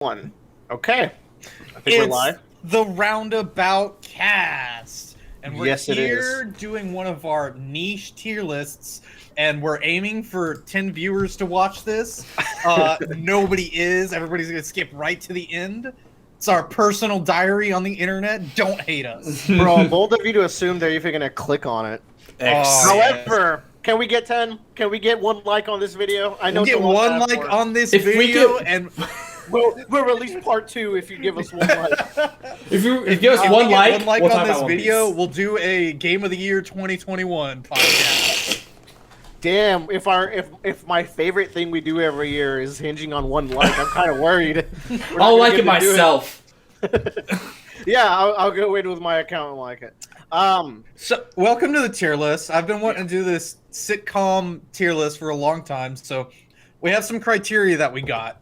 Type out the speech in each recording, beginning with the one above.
One. Okay. I think It's we're live. the Roundabout Cast. And we're Yes, it here is. doing one of our niche tier lists, and we're aiming for 10 viewers to watch this. Nobody is. Everybody's going to skip right to the end. It's our personal diary on the internet. Don't hate us. Bro, bold of you to assume they're even going to click on it. However, can we get 10? Can we get one like on this video? I know We'll get one like on this If we video, get- and we'll release part 2 if you give us one like. If you give us if one we get like, on we'll talk this about One video, Piece. we'll do a Game of the Year 2021 podcast. Damn, if my favorite thing we do every year is hinging on one like, I'm kind of worried. I'll like it myself. Yeah, I'll go in with my account and like it. So, welcome to the tier list. I've been wanting to do this sitcom tier list for a long time, so we have some criteria that we got.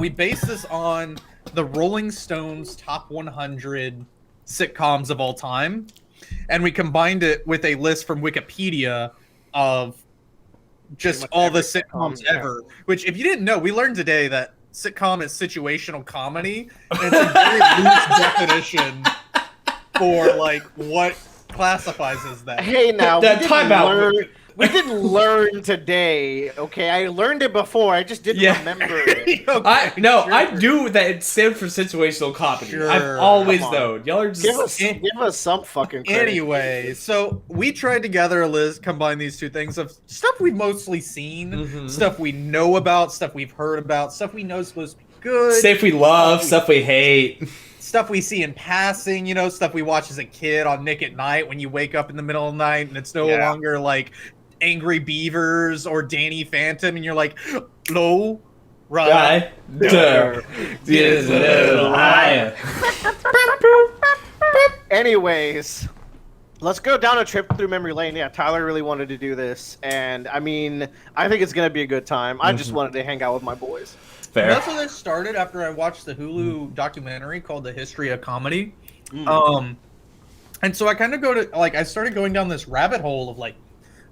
We base this on the Rolling Stones top 100 sitcoms of all time, and we combined it with a list from Wikipedia of just all the sitcoms ever. Which, if you didn't know, we learned today that sitcom is situational comedy, and it's a very loose definition for like what classifies as that. Hey, now That timeout. We didn't learn today. Okay, I learned it before. I just didn't remember it. I knew that it stood for situational comedy. Sure. I've always Come on. known. Y'all are just Give us some fucking credit. Anyway, so we tried together a list, combine these two things of stuff we've mostly seen, stuff we know about, stuff we've heard about, stuff we know is supposed to be good, stuff we love, stuff we hate. stuff we see in passing, you know, stuff we watch as a kid on Nick at Night when you wake up in the middle of the night and it's no longer like Angry Beavers or Danny Phantom and you're like, no, right? Yes, a little higher. Anyways, let's go down a trip through memory lane. Yeah, Tyler really wanted to do this, and I mean, I think it's gonna be a good time. I just wanted to hang out with my boys. Fair. That's when I started after I watched the Hulu documentary called The History of Comedy. And so I kind of I started going down this rabbit hole of like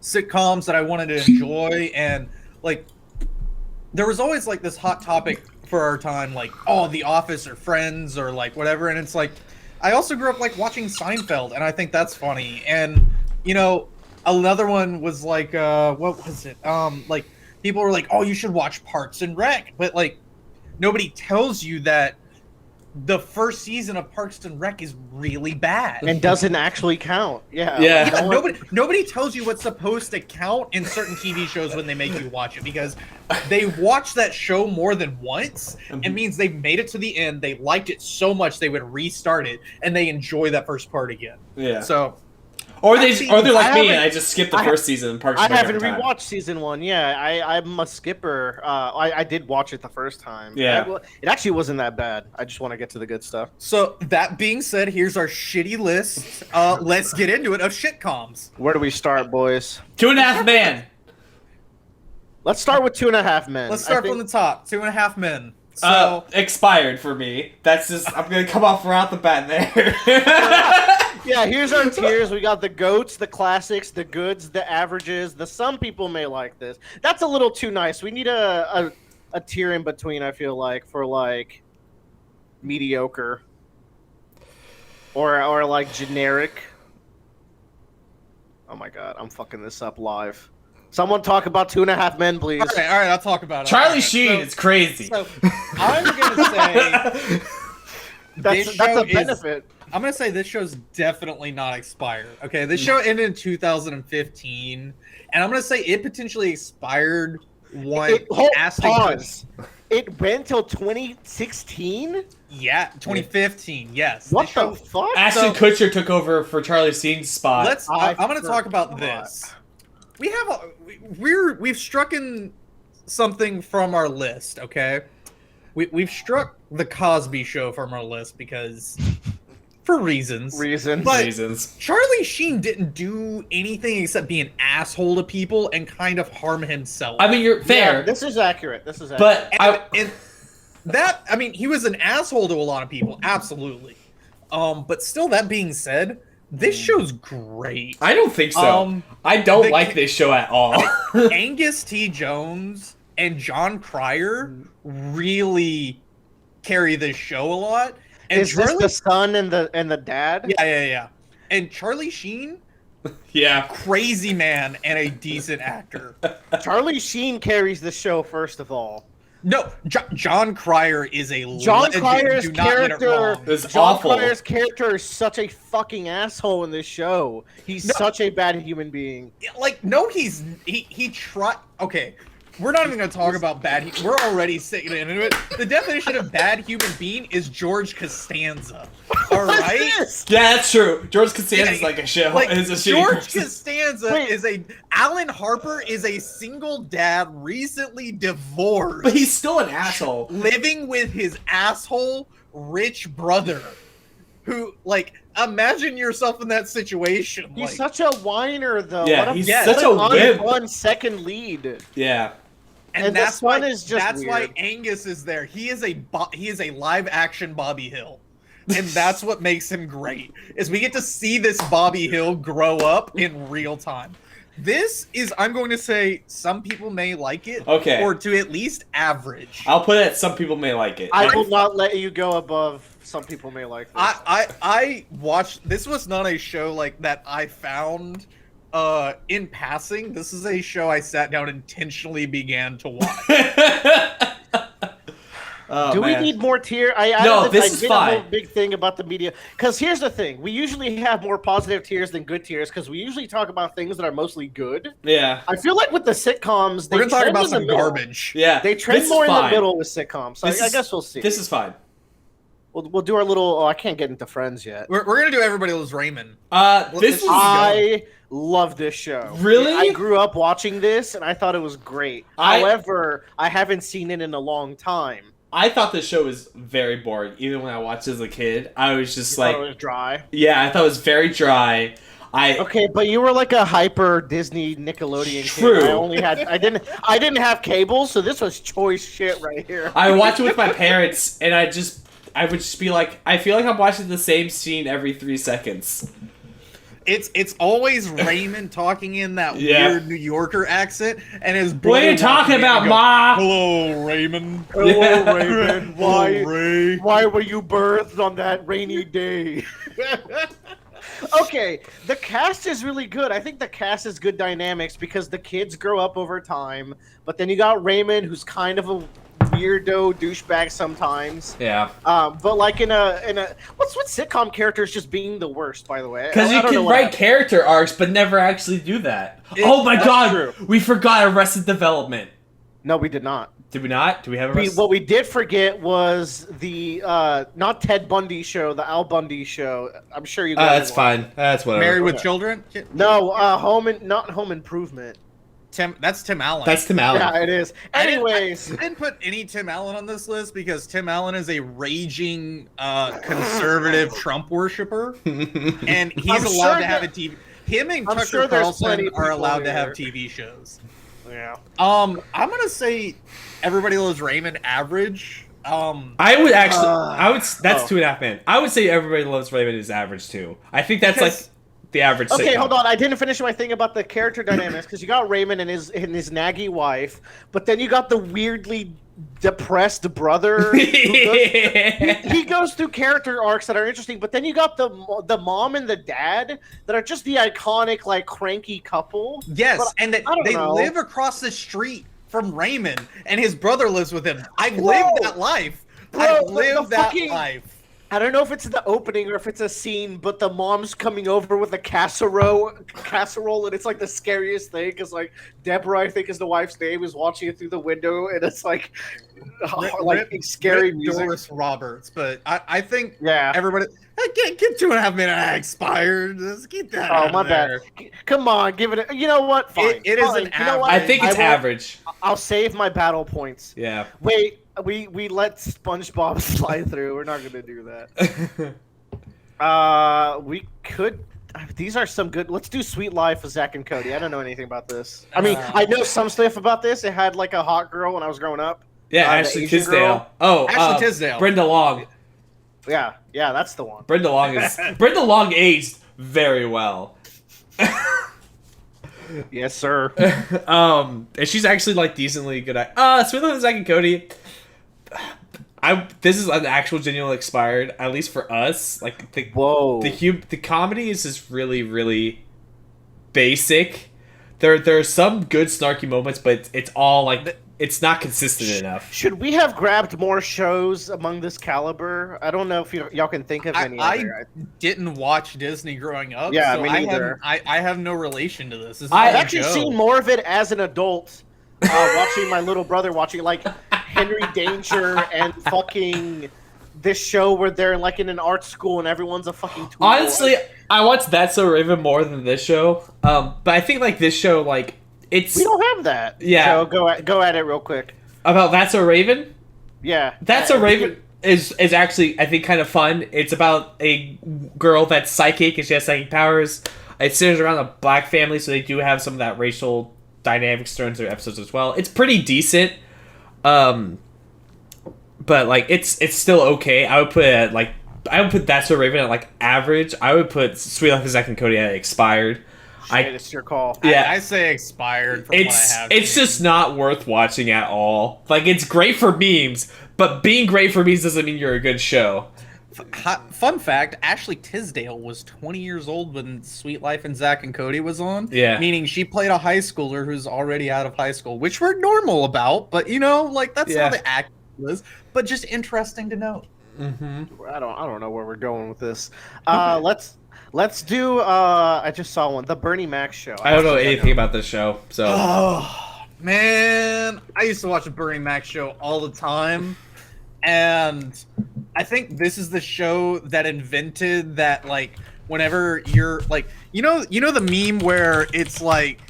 sitcoms that I wanted to enjoy, and like there was always like this hot topic for our time, like, oh, The Office or Friends or like whatever, and it's like I also grew up like watching Seinfeld, and I think that's funny. And you know, another one was like what was it? Like people were like, oh, you should watch Parks and Rec, but like nobody tells you that the first season of Parks and Rec is really bad And doesn't actually count. Yeah. Yeah. You know what? Nobody tells you what's supposed to count in certain TV shows when they make you watch it, because they watch that show more than once. It means they've made it to the end. They liked it so much they would restart it, and they enjoy that first part again. Yeah. So, Or they're like me and haven't- I just skipped the first season. Parks I and Rec haven't every time. rewatched season 1. Yeah, I'm a skipper. I did watch it the first time. Yeah. It actually wasn't that bad. I just want to get to the good stuff. so that being said, here's our shitty list. Let's get into it of shitcoms. Where do we start, boys? 2.5 Men. Let's start with 2.5 Men. Let's start from the top. 2.5 Men. So Expired for me. That's just I'm gonna come off right the bat there. Yeah, here's our tiers. We got the GOATs, the classics, the goods, the averages. Some people may like this. That's a little too nice. We need a tier in between, I feel like, for like mediocre or like generic. Oh my god, I'm fucking this up live. Someone talk about 2.5 Men, please. all right, I'll talk about it. Charlie Alright, Sheen is crazy. So I'm gonna say That's a benefit. I'm gonna say this show's definitely not expired. Okay, this show ended in 2015, and I'm gonna say it potentially expired Pause. It went till 2016? Yeah, 2015. Yes. What This show- the fuck? Ashton Kutcher took over for Charlie Sheen's spot. I'm gonna talk about this. We have we've struck in something from our list. Okay, we've struck the Cosby Show from our list because for reasons. But Reasons. Charlie Sheen didn't do anything except be an asshole to people and kind of harm himself. I mean, you're fair, Yeah, this is accurate. but he was an asshole to a lot of people, absolutely. But still, that being said, this show's great. I don't think so. I don't like this show at all. Angus T. Jones and John Cryer really carry this show a lot. And Is this the son and the dad? Yeah. And Charlie Sheen, Yeah. crazy man and a decent actor. Charlie Sheen carries the show, first of all. No, John Cryer is a John legend. Cryer's Do not get it character. wrong. It's John awful. Cryer's character is such a fucking asshole in this show. He's such a bad human being. Like, no, he tried. Okay, we're not even gonna talk about bad. We're already sitting into it. The definition of bad human being is George Costanza. All right. Yeah, that's true. George Costanza's like a show. Like, Is a shitty George person. Costanza Alan Harper is a single dad, recently divorced, But he's still an asshole. living with his asshole rich brother. Who, like, imagine yourself in that situation. He's like, such a whiner, though. Yeah, what he's yes. such a what wimp. One second lead. Yeah. and the that's son why is just that's why weird. Angus is there. He is a live action Bobby Hill. And that's what makes him great. Is we get to see this Bobby Hill grow up in real time. This is, I'm going to say, some people may like it. Okay. Or to at least average. I'll put it. Some people may like it. I will not let you go above. Some people may like this. I watched, this was not a show like that I found in passing. This is a show I sat down and intentionally began to watch. Oh, Do man. we need more tier? I this is did fine. a whole big thing about the media. Because here's the thing: we usually have more positive tiers than good tiers. Because we usually talk about things that are mostly good. Yeah. I feel like with the sitcoms, they We're going to talk trend about in the some middle. garbage. Yeah. They trend This more is in the fine. middle with sitcoms. So I This guess we'll see. This is fine. We'll do our little. Oh, I can't get into Friends yet. We're going to do Everybody Loves Raymond. This was. I love this show. Really? I grew up watching this, and I thought it was great. However, I haven't seen it in a long time. I thought this show was very boring. Even when I watched it as a kid, I was just You like, thought it was dry. yeah, I thought it was very dry. Okay, but you were like a hyper Disney Nickelodeon True. kid. I didn't have cable, so this was choice shit right here. I watched it with my parents, and I would just be like, I feel like I'm watching the same scene every 3 seconds. It's always Raymond talking in that Yeah. weird New Yorker accent, and his What brother are you talking walking in about, and Ma? Hello, Raymond. Hello, Yeah. Raymond. Hello, Ray. Why were you birthed on that rainy day? Okay, the cast is really good. I think the cast is good dynamics because the kids grow up over time. But then you got Raymond, who's kind of a weirdo douchebag sometimes. Yeah. But like in a what's with sitcom characters just being the worst, by the way? Because I you don't know can what write happened. character arcs, but never actually do that. Oh my god! true. We forgot Arrested Development. No, we did not. Did we not? Do we have Arrested? What we did forget was the not Ted Bundy show, the Al Bundy show. I'm sure you guys. That's fine. That's whatever. Married with Okay. Children? No, not Home Improvement. That's Tim Allen. That's Tim Allen. Yeah, it is. Anyways, I didn't put any Tim Allen on this list because Tim Allen is a raging conservative Trump worshiper, and he's I'm allowed sure to have a that- TV. Him and I'm Tucker sure there's plenty Carlson of are people allowed to here. have TV shows. yeah. I'm gonna say Everybody Loves Raymond average. I would actually. That's oh. 2.5 Men. I would say Everybody Loves Raymond is average too. I think that's Because- like the average. Okay, sitcom. hold on. I didn't finish my thing about the character dynamics because you got Raymond and his naggy wife, but then you got the weirdly depressed brother. He goes through character arcs that are interesting, but then you got the mom and the dad that are just the iconic like cranky couple. Yes, But and that I don't they know. live across the street from Raymond, and his brother lives with him. I've Bro. lived that life. Bro, I've the lived that fucking- life. I don't know if it's the opening or if it's a scene, but the mom's coming over with a casserole, and it's like the scariest thing because like Deborah, I think is the wife's name, is watching it through the window, and it's like scary music. Doris Roberts, but I think Yeah. everybody get 2.5 minutes expired. Just keep that. Oh out my of there. bad. Come on, give it. You know what? Fine. It is Fine. an You know what? I think it's I will- average. I'll save my battle points. Yeah. Wait, we let SpongeBob slide through. We're not gonna do that. We could. These are some good. Let's do Sweet Life of Zach and Cody. I don't know anything about this. I mean, I know some stuff about this. It had like a hot girl when I was growing up. Yeah, The Ashley Asian Tisdale. girl. Oh, Ashley Tisdale. Brenda Long. Yeah, that's the one. Brenda Long aged very well. Yes, sir. And she's actually like decently good at. Sweet Life of Zack and Cody. this is an actual genuine expired, at least for us. Like Whoa. the comedy is just really, really basic. There are some good snarky moments, but it's all like it's not consistent enough. Should we have grabbed more shows among this caliber? I don't know if y'all can think of any. I didn't watch Disney growing up. Yeah, so me neither. I have no relation to this. I've actually seen more of it as an adult, watching my little brother watching like Henry Danger and fucking this show where they're like in an art school and everyone's a fucking tool. Honestly, I watched That's So Raven more than this show. But I think like this show, like we don't have that. Yeah. So go at it real quick. About That's So Raven. Yeah. That's So Raven is actually, I think, kind of fun. It's about a girl that's psychic and she has psychic powers. It centers around a black family, so they do have some of that racial dynamics thrown into their episodes as well. It's pretty decent. But like it's still okay. I would put That's So Raven at like average. I would put Sweet Life of Zack and Cody at expired. It's your call. Yeah, I say expired. It's just not worth watching at all. Like it's great for memes, but being great for memes doesn't mean you're a good show. Fun fact: Ashley Tisdale was 20 years old when Sweet Life and Zack and Cody was on. Yeah, meaning she played a high schooler who's already out of high school, which we're normal about. But you know, like that's how the act was. But just interesting to note. Mm-hmm. I don't know where we're going with this. Let's do. I just saw one. The Bernie Mac show. I don't know anything about this show, so. Oh man, I used to watch the Bernie Mac show all the time, and I think this is the show that invented that. Like, whenever you're like, you know the meme where it's like.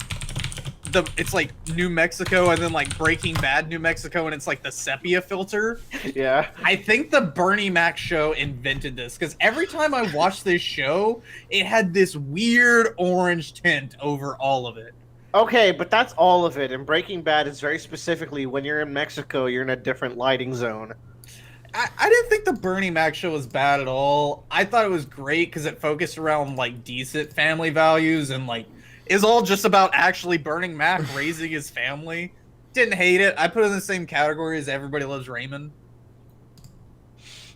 It's like New Mexico and then like Breaking Bad New Mexico and it's like the sepia filter. Yeah. I think the Bernie Mac show invented this because every time I watched this show, it had this weird orange tint over all of it. Okay, but that's all of it. And Breaking Bad is very specifically when you're in Mexico, you're in a different lighting zone. I didn't think the Bernie Mac show was bad at all. I thought it was great because it focused around like decent family values and like is all just about actually burning Mac raising his family. Didn't hate it. I put it in the same category as Everybody Loves Raymond.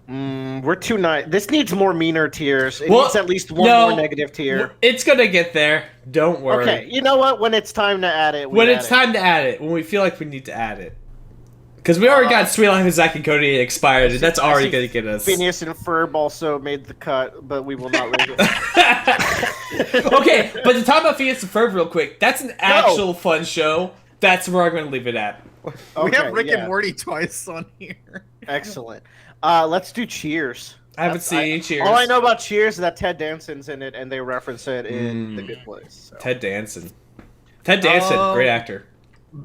We're too nice. This needs more meaner tiers. It needs at least one more negative tier. It's gonna get there. Don't worry. Okay, you know what? When it's time to add it, when we feel like we need to add it. Because we already got Sweet Life of Zack and Cody expired, and that's already going to get us. Phineas and Ferb also made the cut, but we will not rate it. Okay, but to talk about Phineas and Ferb real quick, that's an actual fun show. That's where I'm going to leave it at. Okay, we have Rick and Morty twice on here. Excellent. Let's do Cheers. I haven't seen any Cheers. All I know about Cheers is that Ted Danson's in it, and they reference it in The Good Place. So. Ted Danson, great actor.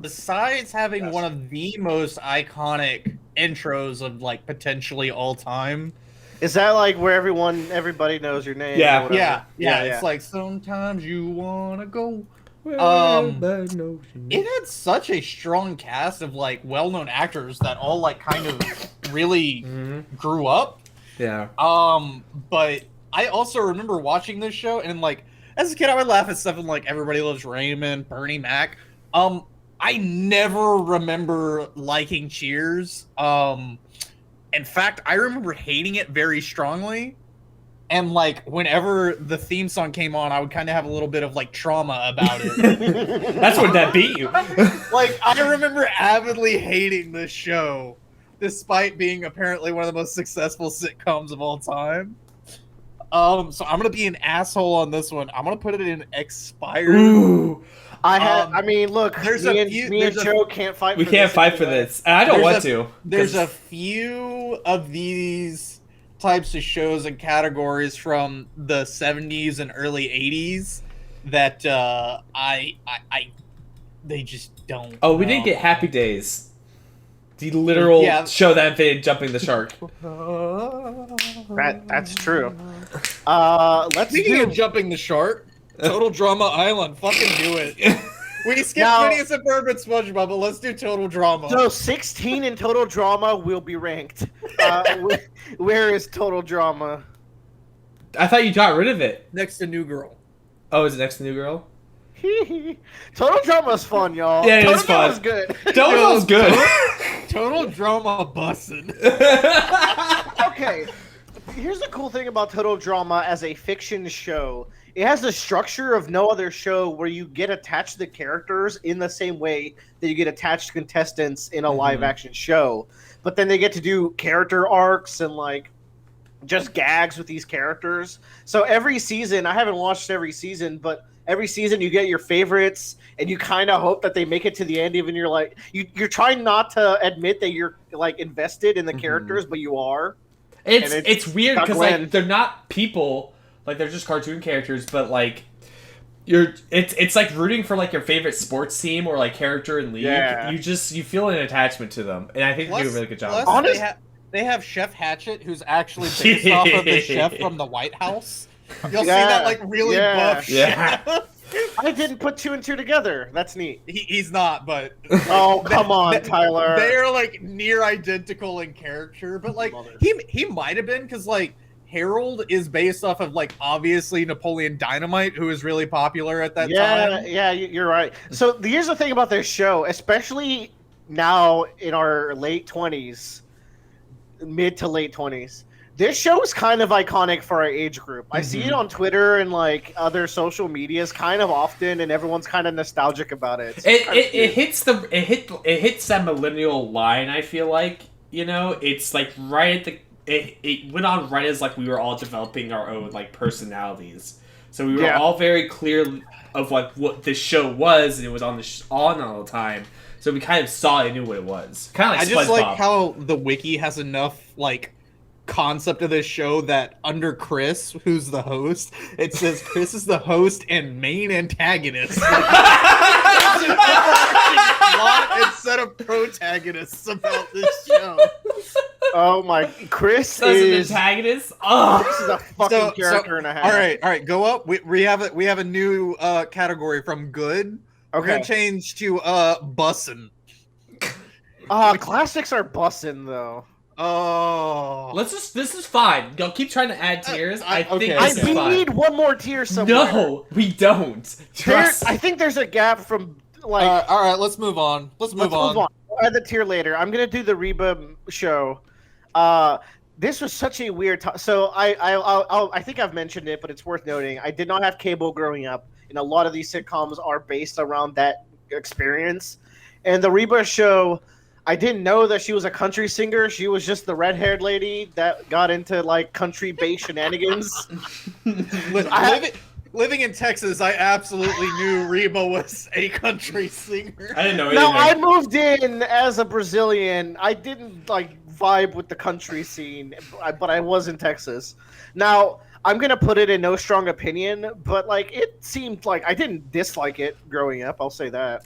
Besides having one of the most iconic intros of like potentially all time, is that like where everybody knows your name? Yeah. It's like sometimes you wanna go. It had such a strong cast of like well-known actors that all like kind of really grew up. Yeah. But I also remember watching this show and like as a kid I would laugh at stuff like Everybody Loves Raymond, Bernie Mac. I never remember liking Cheers. In fact, I remember hating it very strongly. And like whenever the theme song came on, I would kind of have a little bit of like trauma about it. That's what that beat you. Like I remember avidly hating this show, despite being apparently one of the most successful sitcoms of all time. So I'm gonna be an asshole on this one. I'm gonna put it in expired. Ooh. I mean, look, me and Joe can't fight. We can't fight for this. And I don't want to. There's a few of these types of shows and categories from the 70s and early 80s that they just don't. Oh, we didn't get Happy Days. The literal show that invented jumping the shark. That's true. Speaking of jumping the shark, Total Drama Island, fucking do it. We skipped Phineas and Ferb and SpongeBob, but let's do Total Drama. So 16 in Total Drama will be ranked. Where is Total Drama? I thought you got rid of it. Next to New Girl. Oh, is it next to New Girl? Total Drama's fun, y'all. Yeah, it Total is fun. Drama's good. Total Drama's good. Total drama bussin'. Okay, here's the cool thing about Total Drama as a fiction show. It has the structure of no other show where you get attached to the characters in the same way that you get attached to contestants in a live action show. But then they get to do character arcs and like just gags with these characters. So every season, I haven't watched every season, but every season you get your favorites and you kind of hope that they make it to the end, even you're like you're trying not to admit that you're like invested in the characters, but you are. It's weird because Glenn. like they're not people, like they're just cartoon characters, but like it's like rooting for like your favorite sports team or like character in league. Yeah. You feel an attachment to them, and I think they do a really good job. Plus, they have Chef Hatchet, who's actually based off of the chef from the White House. You'll see that like really buff chef. I didn't put two and two together. That's neat. He's not, but oh come on, Tyler. They are like near identical in character, but like he might have been because like Harold is based off of like obviously Napoleon Dynamite, who was really popular at that time. Yeah, you're right. So here's the thing about this show, especially now in our late 20s, mid to late 20s. This show is kind of iconic for our age group. I see it on Twitter and like other social medias kind of often, and everyone's kind of nostalgic about it. It hits that millennial line. I feel like, you know, it's like right at the it went on right as like we were all developing our own like personalities. So we were all very clear of like what this show was, and it was on on all the time. So we kind of saw it and knew what it was. Kind of like I just SpongeBob. like how the wiki has enough like concept of this show that under Chris, who's the host, it says Chris is the host and main antagonist. Instead of protagonists about this show. Oh my, Chris As an is antagonist. Oh, Chris is a fucking character and a half. All right, go up. We have a new category from good. We're gonna change to bussin'. Classics are bussin' though. Oh, this is fine. Y'all keep trying to add tiers. I think this is we fine. need one more tier somewhere. No, we don't. Trust. I think there's a gap from like. all right, let's move on. Let's move on. We'll add the tier later. I'm gonna do the Reba show. This was such a weird time. So I think I've mentioned it, but it's worth noting. I did not have cable growing up, and a lot of these sitcoms are based around that experience. And the Reba show, I didn't know that she was a country singer. She was just the red-haired lady that got into like country-based shenanigans. Living in Texas, I absolutely knew Reba was a country singer. I didn't know No, anything. I moved in as a Brazilian. I didn't like vibe with the country scene, but I was in Texas. Now, I'm gonna put it in no strong opinion, but like it seemed like I didn't dislike it growing up. I'll say that.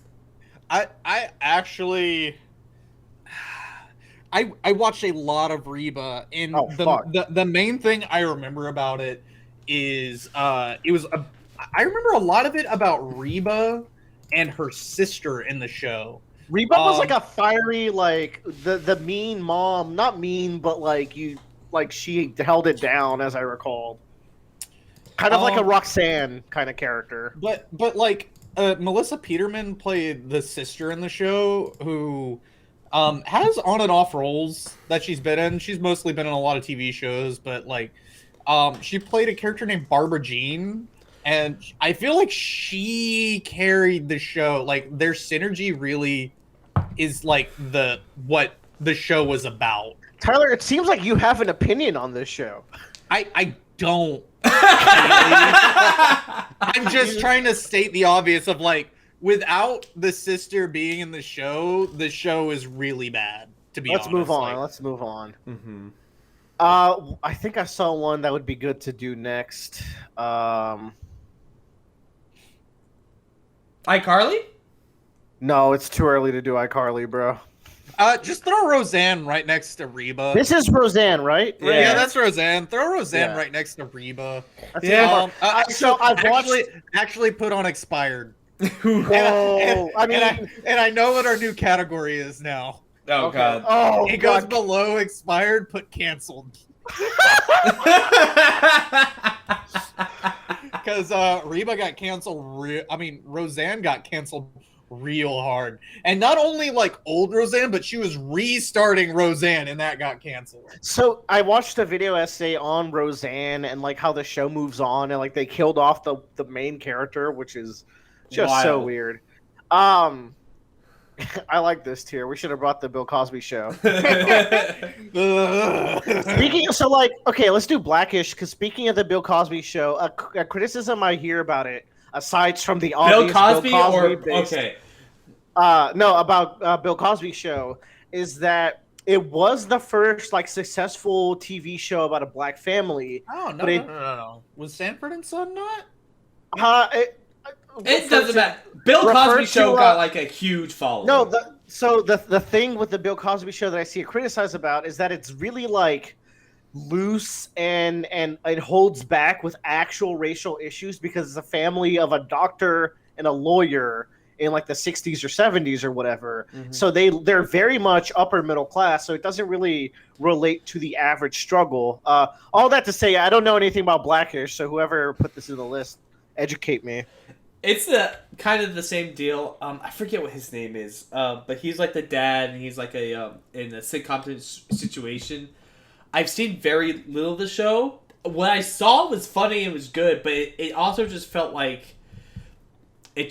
I actually I watched a lot of Reba, and the main thing I remember about it is I remember a lot of it about Reba and her sister in the show. Reba was like a fiery, like the mean mom, not mean, but like she held it down, as I recall. Kind of like a Roxanne kind of character. But like Melissa Peterman played the sister in the show, who has on and off roles that she's been in. She's mostly been in a lot of TV shows, but like she played a character named Barbara Jean, and I feel like she carried the show. Like their synergy really is like what the show was about. Tyler, it seems like you have an opinion on this show. I don't. I'm just trying to state the obvious of like, without the sister being in the show is really bad, to be honest. Let's move on. Mm-hmm. I think I saw one that would be good to do next. iCarly? No, it's too early to do iCarly, bro. Just throw Roseanne right next to Reba. This is Roseanne, right? Yeah, that's Roseanne. Throw Roseanne right next to Reba. So I've actually put on expired. Whoa! And I know what our new category is now. Oh, okay. God. Oh, it goes below expired, put canceled. Because Reba got canceled. Roseanne got canceled real hard. And not only like old Roseanne, but she was restarting Roseanne, and that got canceled. So I watched a video essay on Roseanne and like how the show moves on, and like they killed off the main character, which is just so Wild. weird. I like this tier. We should have brought the Bill Cosby show. Speaking of, so like, okay, let's do Blackish, because speaking of the Bill Cosby show, a criticism I hear about it, aside from the Bill obvious Cosby, or based, okay, no, about Bill Cosby show, is that it was the first like successful TV show about a black family. Oh, no, But it- no. Was Sanford and Son not? it doesn't matter. Bill refer Cosby show to, got like a huge following. No, the thing with the Bill Cosby show that I see it criticized about is that it's really like loose and it holds back with actual racial issues because it's a family of a doctor and a lawyer in like the 60s or 70s or whatever. Mhm. So they're very much upper middle class, so it doesn't really relate to the average struggle. All that to say, I don't know anything about Blackish, so whoever put this in the list, educate me. It's the kind of the same deal. I forget what his name is, but he's like the dad, and he's like a in a sitcom situation. I've seen very little of the show. What I saw was funny and was good, but it also just felt like an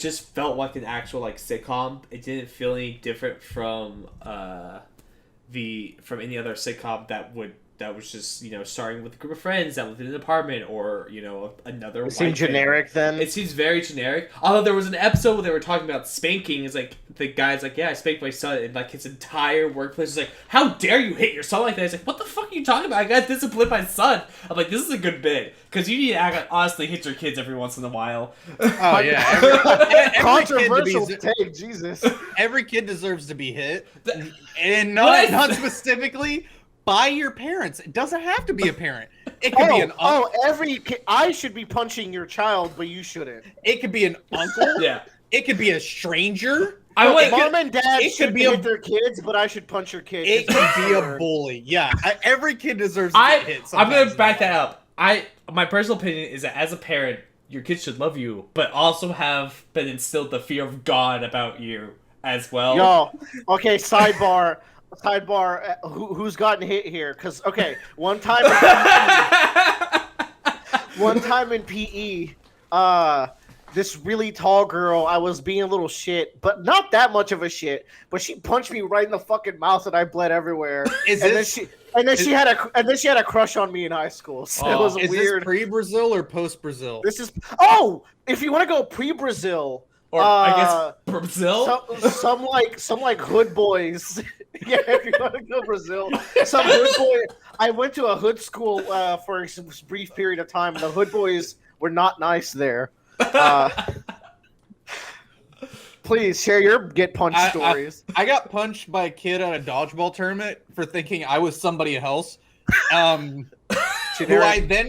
actual like sitcom. It didn't feel any different from from any other sitcom that was just, you know, starting with a group of friends that lived in an apartment, or, you know, another. It seemed generic then. It seems very generic. Although there was an episode where they were talking about spanking. It's like the guy's like, "Yeah, I spanked my son," and like his entire workplace is like, "How dare you hit your son like that?" He's like, "What the fuck are you talking about? I gotta discipline my son." I'm like, "This is a good bit, because you need to honestly hit your kids every once in a while." Oh yeah, every Controversial kid to take, Jesus. every kid deserves to be hit, and What I- not specifically by your parents. It doesn't have to be a parent. It could be an uncle. every kid. I should be punching your child, but you shouldn't. It could be an uncle. Yeah, It could be a stranger. Mom and dad it should could be be hit their kids, but I should punch your kid. It could be a bully. Yeah, every kid deserves to get hit. I'm gonna sometimes back in that their up. My personal opinion is that as a parent, your kids should love you, but also have been instilled the fear of God about you as well. Yo, okay, sidebar. Who's gotten hit here? Because one time in PE, this really tall girl, I was being a little shit, but not that much of a shit. But she punched me right in the fucking mouth, and I bled everywhere. Then she had a crush on me in high school. So it was Is weird. this pre-Brazil or post-Brazil? This is if you want to go pre-Brazil. Or I guess Brazil. Some like hood boys. Yeah, if you want to go Brazil, some hood boy. I went to a hood school for a brief period of time, and the hood boys were not nice there. Please share your get punched stories. I got punched by a kid at a dodgeball tournament for thinking I was somebody else. Who I then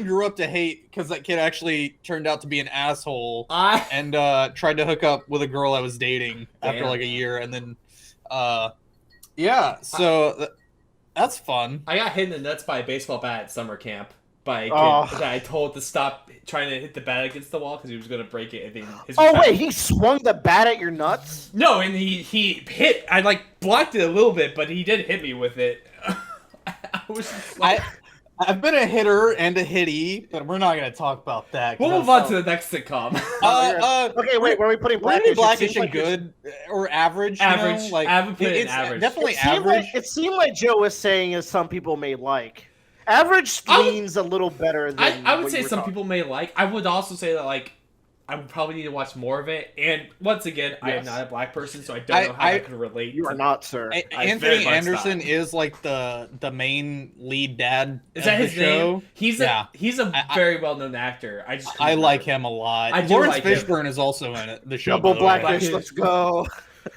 grew up to hate because that kid actually turned out to be an asshole and tried to hook up with a girl I was dating after like a year, and then that's fun. I got hit in the nuts by a baseball bat at summer camp by a kid that I told to stop trying to hit the bat against the wall because he was going to break it. And then he swung the bat at your nuts? No, and he hit. I like blocked it a little bit, but he did hit me with it. I've been a hitter and a hitty, but we're not going to talk about that. We'll move on to the next sitcom. Okay, wait. Were we putting Blackish? Blackish and good or average? Average. You know? Like, I would put it in it's average. definitely average. It seemed like Joe was saying is some people may like. Average leans a little better than I would say some people may like. I would also say that like I would probably need to watch more of it. And once again, I am not a black person, so I don't know how I could relate. You are not, sir. Anthony Anderson is like the main lead dad. Is that his show. name? He's a very well known actor. I like him a lot. Lawrence Fishburne is also in it. The show. Double Blackish. Let's go.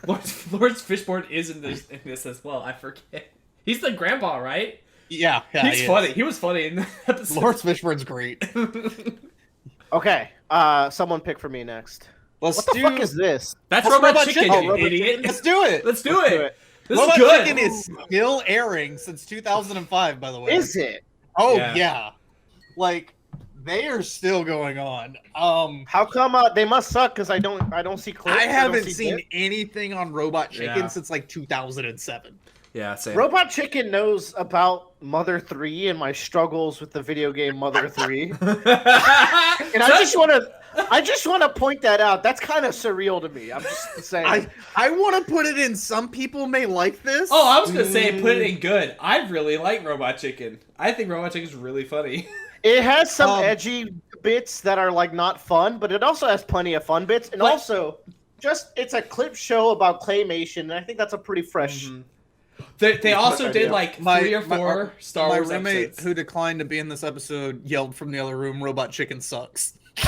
Lawrence Fishburne is in this as well. I forget. He's the grandpa, right? Yeah, he's funny. He was funny in the episode. Lawrence Fishburne's great. Okay, someone pick for me next. What the fuck is this? That's Robot Chicken, you idiot. Let's do it. Let's do it. This Robot is good. Chicken is still airing since 2005, by the way. Is it? Oh yeah. Like they are still going on. How come they must suck? Because I don't see clips. I haven't see seen bits. anything on Robot Chicken Yeah. since like 2007. Yeah, same. Robot Chicken knows about Mother 3 and my struggles with the video game Mother 3. And I just want to point that out. That's kind of surreal to me. I'm just saying. I want to put it in. Some people may like this. Oh, I was gonna say put it in good. I really like Robot Chicken. I think Robot Chicken is really funny. It has some edgy bits that are like not fun, but it also has plenty of fun bits. And also, it's a clip show about claymation, and I think that's a pretty fresh. Mm-hmm. They also did like 3 or 4 Star Wars My roommate episodes. who declined to be in this episode yelled from the other room, "Robot Chicken sucks." Too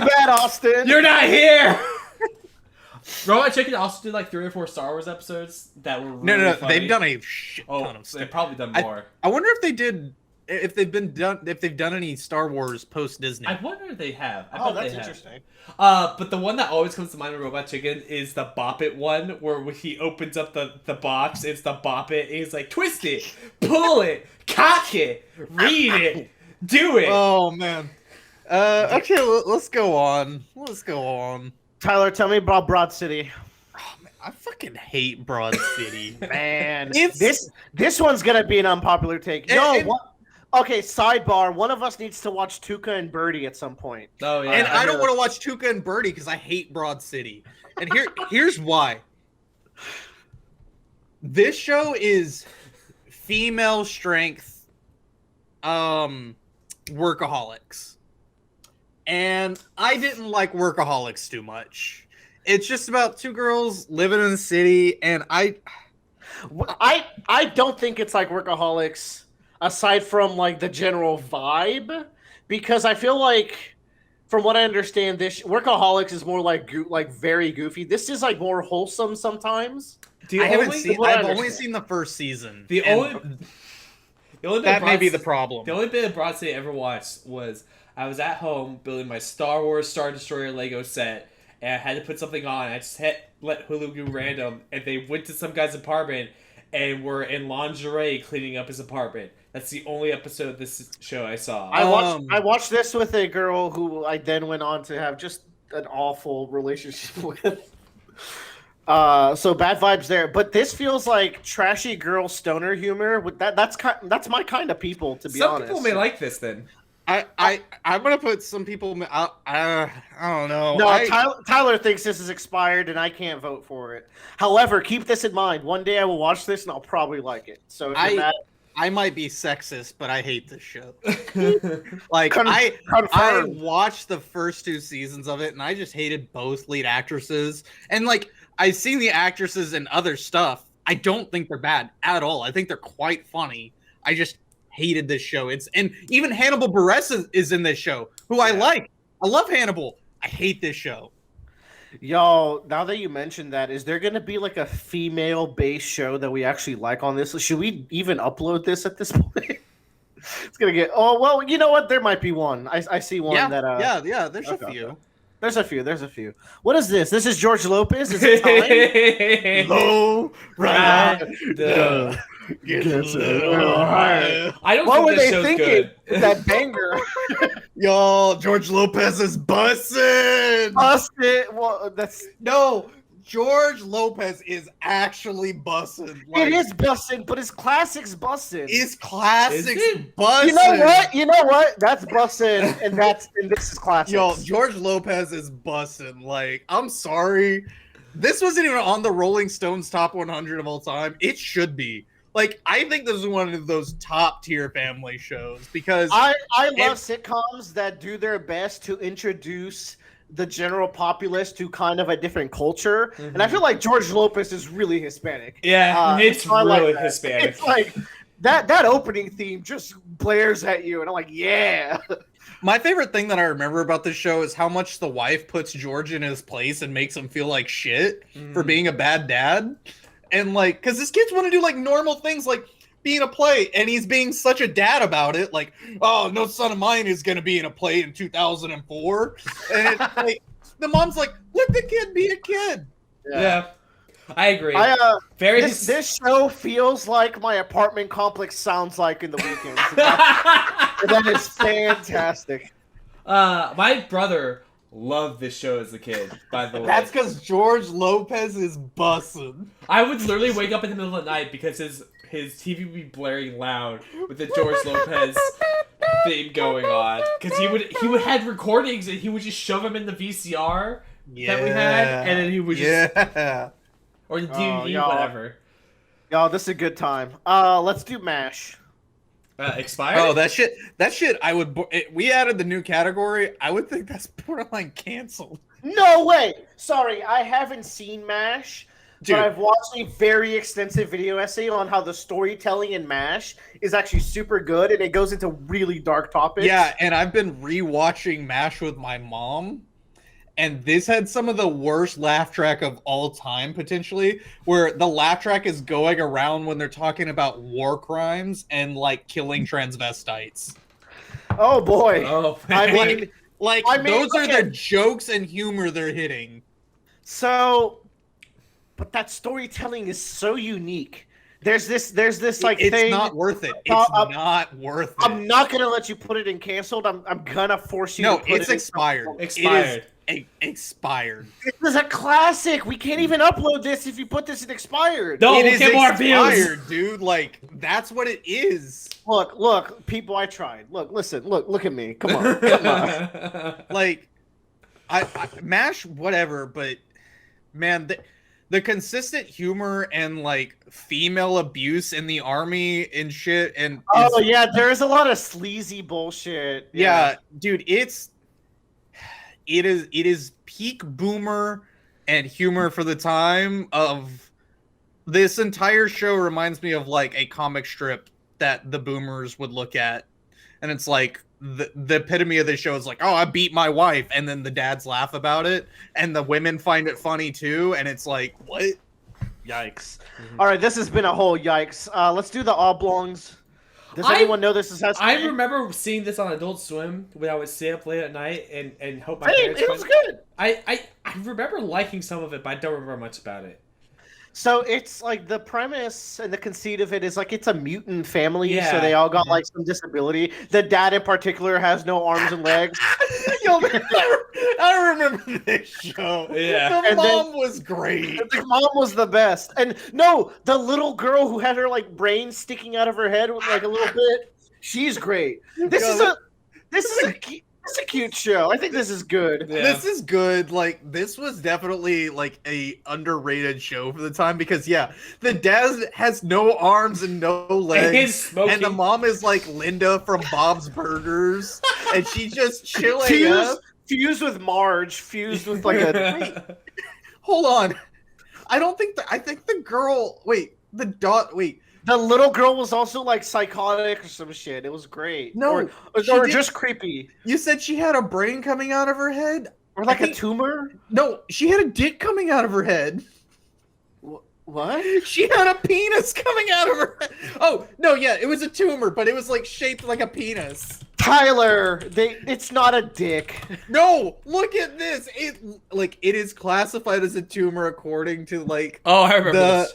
bad, Austin. You're not here. Robot Chicken also did like 3 or 4 Star Wars episodes that were really No. funny. They've done a shit ton of stuff. They've probably done more. I wonder if they did. If they've done any Star Wars post Disney. I wonder if they have. I bet Oh, that's they have. interesting. But the one that always comes to mind with Robot Chicken is the Bop It one, where when he opens up the box, it's the Bop It, and he's like, twist it, pull it, cock it, read it, do it. Oh man. Okay, let's go on. Tyler, tell me about Broad City. Oh, man, I fucking hate Broad City. Man, this one's gonna be an unpopular take. Okay, sidebar. One of us needs to watch Tuca and Birdie at some point. Oh yeah, And I don't want to watch Tuca and Birdie because I hate Broad City. And here's why. This show is female strength workaholics. And I didn't like Workaholics too much. It's just about 2 girls living in the city, and I don't think it's like Workaholics aside from like the general vibe, because I feel like from what I understand, this Workaholics is more like very goofy. This is like more wholesome sometimes. I've only seen the first season. The only bit that may be the problem. The only bit of Broad City I ever watched was I was at home building my Star Wars Star Destroyer Lego set, and I had to put something on. I just let Hulu do random, and they went to some guy's apartment and were in lingerie cleaning up his apartment. That's the only episode of this show I saw. I watched this with a girl who I then went on to have just an awful relationship with. So bad vibes there. But this feels like trashy girl stoner humor. With that's my kind of people, to be honest. Some people may like this then. I'm gonna put some people. I don't know. No, Tyler thinks this is expired, and I can't vote for it. However, keep this in mind. One day I will watch this, and I'll probably like it. So if you're mad, I might be sexist, but I hate this show. I watched the first 2 seasons of it, and I just hated both lead actresses. And like I've seen the actresses in other stuff. I don't think they're bad at all. I think they're quite funny. I just hated this show. And even Hannibal Buress is in this show, who I like. I love Hannibal. I hate this show. Yo, now that you mentioned that, is there going to be like a female-based show that we actually like on this? Should we even upload this at this point? It's going to get... Oh, well, you know what? There might be one. I see one that... Yeah, there's a few. Okay. There's a few. What is this? This is George Lopez? Is it time? Low ride. I don't what think were this they show's thinking good. with that banger? Yo, George Lopez is bussin'. Busted. Well, that's... No, George Lopez is actually bussin'. It is bussin', but his classics bussin'. His classics Is it? bussin'. You know what? That's bussin', and this is classics. Yo, George Lopez is bussin'. Like, I'm sorry. This wasn't even on the Rolling Stones top 100 of all time. It should be. Like, I think this is one of those top tier family shows because I love sitcoms that do their best to introduce the general populace to kind of a different culture. Mm-hmm. And I feel like George Lopez is really Hispanic. Yeah, it's really Hispanic. It's like that opening theme just blares at you, and I'm like, yeah. My favorite thing that I remember about this show is how much the wife puts George in his place and makes him feel like shit for being a bad dad. And like, because his kids want to do like normal things like be in a play, and he's being such a dad about it. Like, oh, no son of mine is going to be in a play in 2004. And it's like, the mom's like, let the kid be a kid. Yeah. I agree. Very. This show feels like my apartment complex sounds like in the weekends. That is fantastic. My brother loved this show as a kid. By the way, That's because George Lopez is bussin'. I would literally wake up in the middle of the night because his TV would be blaring loud with the George Lopez theme going on. Because he would have recordings and he would just shove them in the VCR that we had, and then he would just or the DVD, whatever. Y'all, this is a good time. Let's do MASH. Expired? Oh, that shit. We added the new category. I would think that's borderline canceled. No way. Sorry, I haven't seen MASH. Dude. But I've watched a very extensive video essay on how the storytelling in MASH is actually super good, and it goes into really dark topics. Yeah, and I've been rewatching MASH with my mom, and this had some of the worst laugh track of all time, potentially, where the laugh track is going around when they're talking about war crimes and, like, killing transvestites. Oh, boy. Oh, I mean, those are the jokes and humor they're hitting. So... But that storytelling is so unique. There's this like it's thing. It's not worth it. It's not worth it. I'm not gonna let you put it in canceled. I'm gonna force you. No, to put it's it expired. Expired. It is expired. This is a classic. We can't even upload this if you put this in expired. No, it we'll is get more expired, views, dude. Like that's what it is. Look, people. I tried. Listen. Look at me. Come on. Like, I MASH, whatever. But man, the consistent humor and like female abuse in the army and shit and yeah, there is a lot of sleazy bullshit. Yeah, dude, it is peak boomer and humor for the time of this entire show reminds me of like a comic strip that the boomers would look at, and it's like the epitome of the show is like, oh, I beat my wife, and then the dads laugh about it, and the women find it funny too, and it's like, what? Yikes! All right, this has been a whole yikes. Let's do the oblongs. Does anyone know this is how? I remember seeing this on Adult Swim when I would stay up late at night and hope my parents. It was good. I remember liking some of it, but I don't remember much about it. So it's like the premise and the conceit of it is like it's a mutant family, so they all got like some disability. The dad in particular has no arms and legs. Yo, I remember this show. Yeah, the mom was great. The mom was the best, and no, the little girl who had her like brain sticking out of her head with like a little bit. She's great. This is a cute show. I think this is good. Yeah. This is good. Like, this was definitely like a underrated show for the time because the dad has no arms and no legs, and the mom is like Linda from Bob's Burgers, and she's just chilling up. Fused with Marge, fused with like a. Wait, hold on. I think the girl. The little girl was also like psychotic or some shit. It was great. No, or just creepy. You said she had a brain coming out of her head? Or like a tumor? No, she had a dick coming out of her head. What? She had a penis coming out of her head. Oh, no, yeah, it was a tumor, but it was like shaped like a penis. Tyler, it's not a dick. No, look at this. It is classified as a tumor according to like I remember this.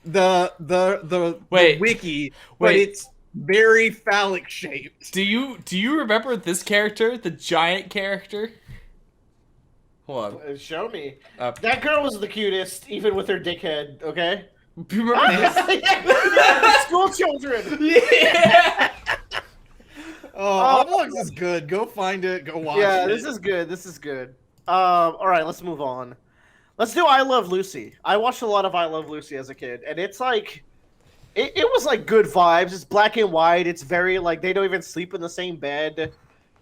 The wiki, but it's very phallic shaped. Do you remember this character, the giant character? Hold on. Show me. That girl was the cutest, even with her dickhead. Okay. Do you remember this? Yeah, school children. Yeah. Oblongs is good. Go find it. Go watch it. Yeah, this is good. All right, let's move on. Let's do I Love Lucy. I watched a lot of I Love Lucy as a kid, and it's like, it was like good vibes. It's black and white. It's very like they don't even sleep in the same bed.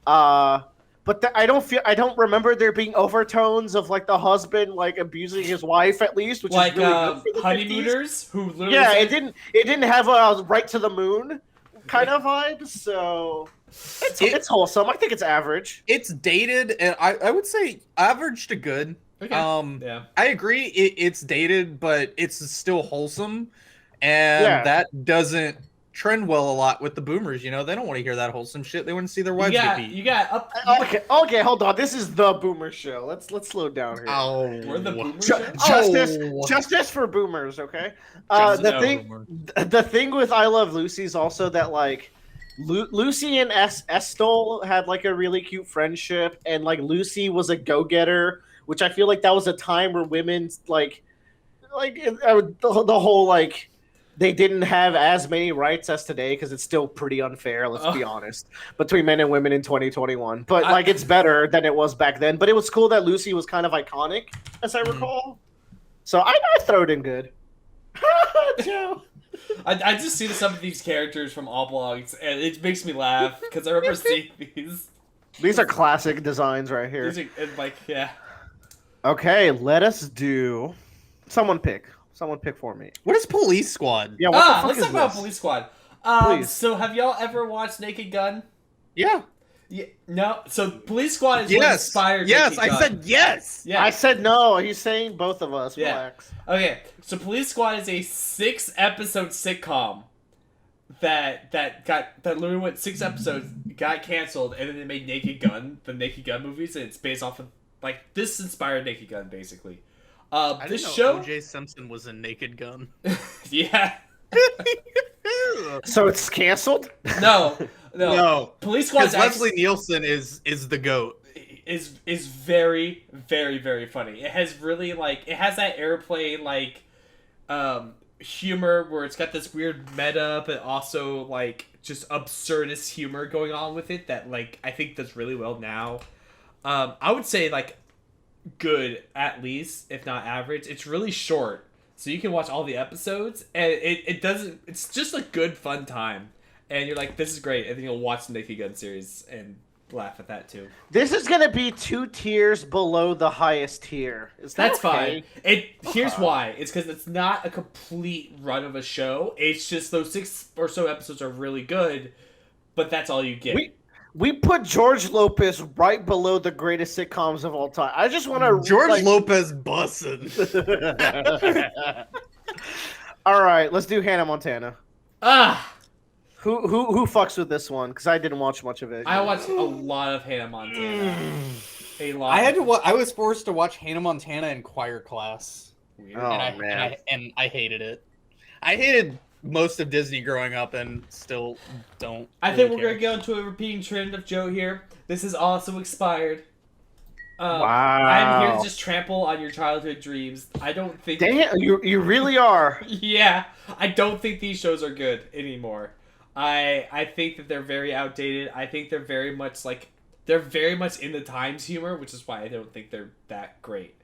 But I don't remember there being overtones of like the husband like abusing his wife at least, which like is really good for the honeymooners 50s. who literally it didn't have a right to the moon kind of vibe. So it's wholesome. I think it's average. It's dated, and I would say average to good. Okay. Yeah. I agree. It's dated, but it's still wholesome, and that doesn't trend well a lot with the boomers. You know, they don't want to hear that wholesome shit. They want to see their wives get beat. You got up. Okay, hold on. This is the boomer show. Let's slow down here. Oh, We're the boomer show? Justice for boomers, okay? Boomer. The thing with I Love Lucy is also that like Lucy and Estelle had like a really cute friendship, and like Lucy was a go-getter, which I feel like that was a time where women the whole like they didn't have as many rights as today, because it's still pretty unfair, let's be honest, between men and women in 2021. But like it's better than it was back then. But it was cool that Lucy was kind of iconic, as I recall. So I throw it in good. Joe. I just see some of these characters from oblongs, and it makes me laugh because I remember seeing these. These are classic designs right here. These are, like, yeah. Okay, let us do. Someone pick for me. What is Police Squad? Yeah, what the fuck let's is talk about this? Police Squad. Please. So have y'all ever watched Naked Gun? Yeah. Yeah, no. So Police Squad is what Yes. inspired. Yes, Naked I Gun. said yes. Yeah. I said no. He's saying both of us. Yeah. Relax. Okay, so Police Squad is a 6-episode sitcom that literally went 6 episodes, got canceled, and then they made Naked Gun, the Naked Gun movies, and it's based off of like this inspired Naked Gun basically. I This didn't know show, O.J. Simpson was a Naked Gun. yeah, So it's canceled? no, No. Police Squad Because Leslie Nielsen is the GOAT. is very, very, very funny. It has really it has that airplane humor where it's got this weird meta, but also like just absurdist humor going on with it that like I think does really well now. I would say like good at least, if not average. It's really short, so you can watch all the episodes, and it doesn't. It's just a good fun time, and you're like, this is great. And then you'll watch the Naked Gun series and laugh at that too. This is gonna be 2 tiers below the highest tier. Is that That's okay? fine. Here's why. It's because it's not a complete run of a show. It's just those 6 or so episodes are really good, but that's all you get. We put George Lopez right below the greatest sitcoms of all time. I just want to George Lopez bussin'. All right, let's do Hannah Montana. Who fucks with this one? Because I didn't watch much of it. I watched a lot of Hannah Montana. A lot. I had to. I was forced to watch Hannah Montana in choir class, Weird. Oh, and I hated it. I hated most of Disney growing up, and still don't. I think really we're gonna go into a repeating trend of Joe here. This is also expired. Wow. I'm here to just trample on your childhood dreams. I don't think. Damn, you really are. Yeah, I don't think these shows are good anymore. I think that they're very outdated. I think they're very much in the times humor, which is why I don't think they're that great.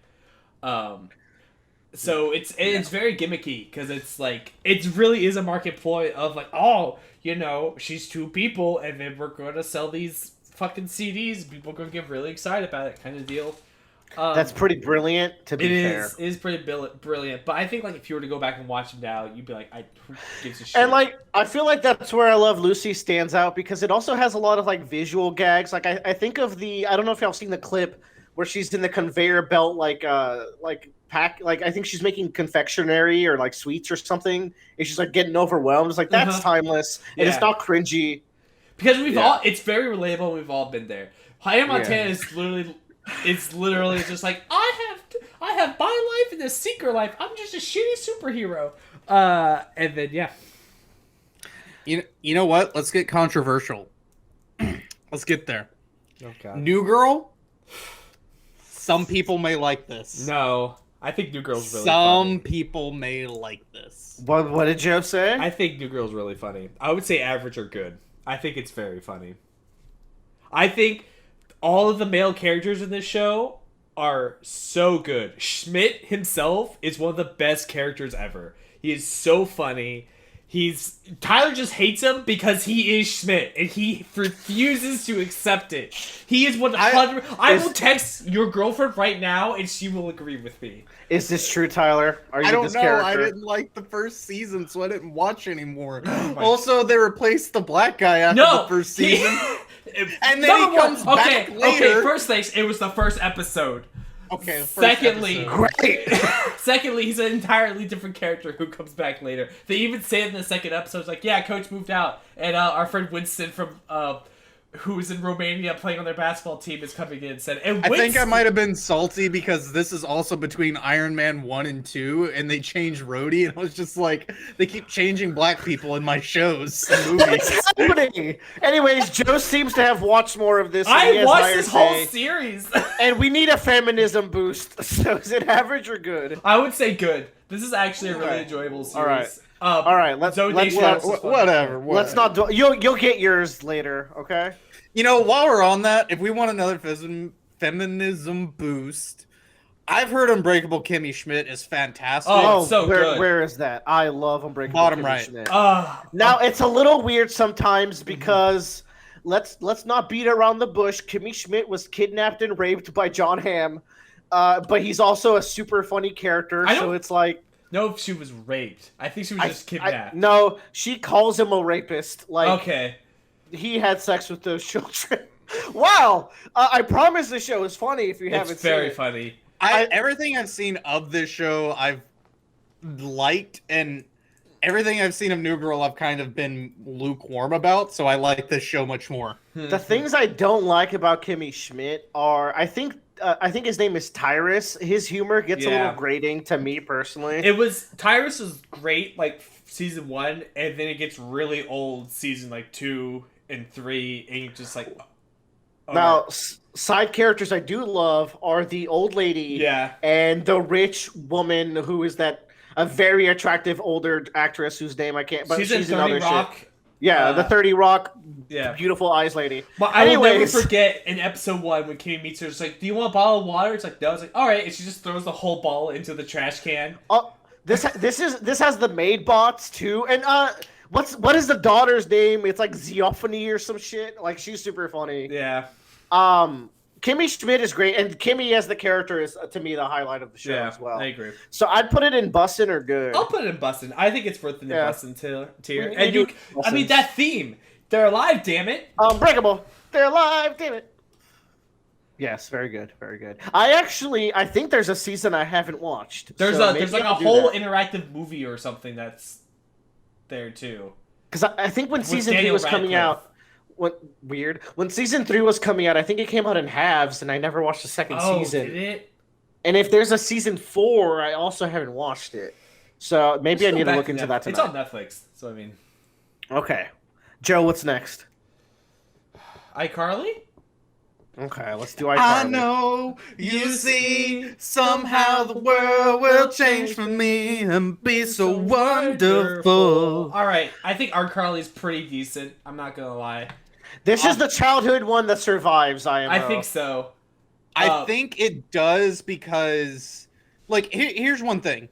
So it's very gimmicky because it's like it really is a market ploy of like, oh, you know, she's 2 people and then we're going to sell these fucking CDs. People are going to get really excited about it, kind of deal. That's pretty brilliant, to be fair. It is pretty brilliant. But I think like if you were to go back and watch them now, you'd be like, who gives a shit? And like, I feel like that's where I Love Lucy stands out, because it also has a lot of like visual gags. Like I think of I don't know if y'all seen the clip where she's in the conveyor belt, pack, I think she's making confectionery or like sweets or something, and she's like getting overwhelmed. It's like, that's timeless, and it's not cringy. Because it's very relatable, and we've all been there. Hannah Montana is literally just like, I have my life and this secret life. I'm just a shitty superhero. And then You know what? Let's get controversial. Let's get there. Okay. New Girl. Some people may like this. No, I think New Girl's really Some funny. people may like this. What did Joe say? I think New Girl's really funny. I would say average or good. I think it's very funny. I think all of the male characters in this show are so good. Schmidt himself is one of the best characters ever. He is so funny. Tyler just hates him because he is Schmidt, and he refuses to accept it. He is 100. I will text your girlfriend right now, and she will agree with me. Is this true, Tyler? Are you I don't this know. character? I didn't like the first season, so I didn't watch anymore. Also, they replaced the black guy after the first season. And then he comes back later. Okay, first things, it was the first episode. Okay. First Secondly, episode. Great. Secondly, he's an entirely different character who comes back later. They even say in the second episode, it's like, yeah, Coach moved out, and our friend Winston from who's in Romania playing on their basketball team is coming in and said, and I think I Winston- might have been salty because this is also between Iron Man 1 and 2, and they changed Rhodey, and I was just like, they keep changing black people in my shows and movies. What's happening? Anyways, Joe seems to have watched more of this. than he I has watched higher this whole say, series. and we need a feminism boost. So is it average or good? I would say good. This is actually a really Okay. enjoyable series. All right. All right, let's Whatever. Let's not do. You'll get yours later, okay? You know, while we're on that, if we want another feminism boost, I've heard Unbreakable Kimmy Schmidt is fantastic. Oh, so good. Where is that? I love Unbreakable. Bottom Kimmy right. Schmidt. Now, It's a little weird sometimes because let's not beat around the bush. Kimmy Schmidt was kidnapped and raped by John Hamm, but he's also a super funny character. I So don't- it's like no, if she was raped. I think she was just kidnapped. no, she calls him a rapist. Like Okay. he had sex with those children. Wow, I promise the show is funny if you haven't It's seen very it. funny. Everything I've seen of this show, I've liked, and everything I've seen of New Girl, I've kind of been lukewarm about. So I like this show much more. The things I don't like about Kimmy Schmidt are, I think his name is Tyrus. His humor gets a Yeah. little grating to me personally. Tyrus was great like season 1, and then it gets really old season like 2 and 3, and you're just like. Oh. Now, side characters I do love are the old lady Yeah. and the rich woman who is a very attractive older actress whose name I can't. But She's she's in in 30 other Rock. shit. Yeah, the 30 Rock, Yeah. beautiful eyes lady. But I will never Anyways. forget in episode 1 when Kimmy meets her, it's like, do you want a bottle of water? It's like, no. It's like, all right. And she just throws the whole bottle into the trash can. Oh, this has the maid bots too, and what is the daughter's name? It's like Zeophany or some shit. Like she's super funny. Yeah. Kimmy Schmidt is great, and Kimmy as the character is to me the highlight of the show Yeah. as well. I agree. So I'd put it in bussin' or good. I'll put it in bustin'. I think it's worth the Yeah. bustin' tier. We And do you, I mean, bussins. that theme. They're alive, damn it. Unbreakable. They're alive, damn it. Yes, very good, very good. I think there's a season I haven't watched. There's so like maybe a I'll do whole that. interactive movie or something that's there too. Because I think when With season 3 Daniel was coming Radcliffe. out, when season 3 was coming out, I think it came out in halves, and I never watched the second season. Did it? And if there's a season 4, I also haven't watched it. So maybe I Let's need go to back look into that It's tonight. on Netflix, so I mean, Okay, Joe, what's next? iCarly. Okay, let's do iCarly. I know you see somehow the world will change for me and be so wonderful. All right, I think iCarly's pretty decent. I'm not gonna lie. This is the childhood one that survives. I think so. I think it does because, like, here's one thing.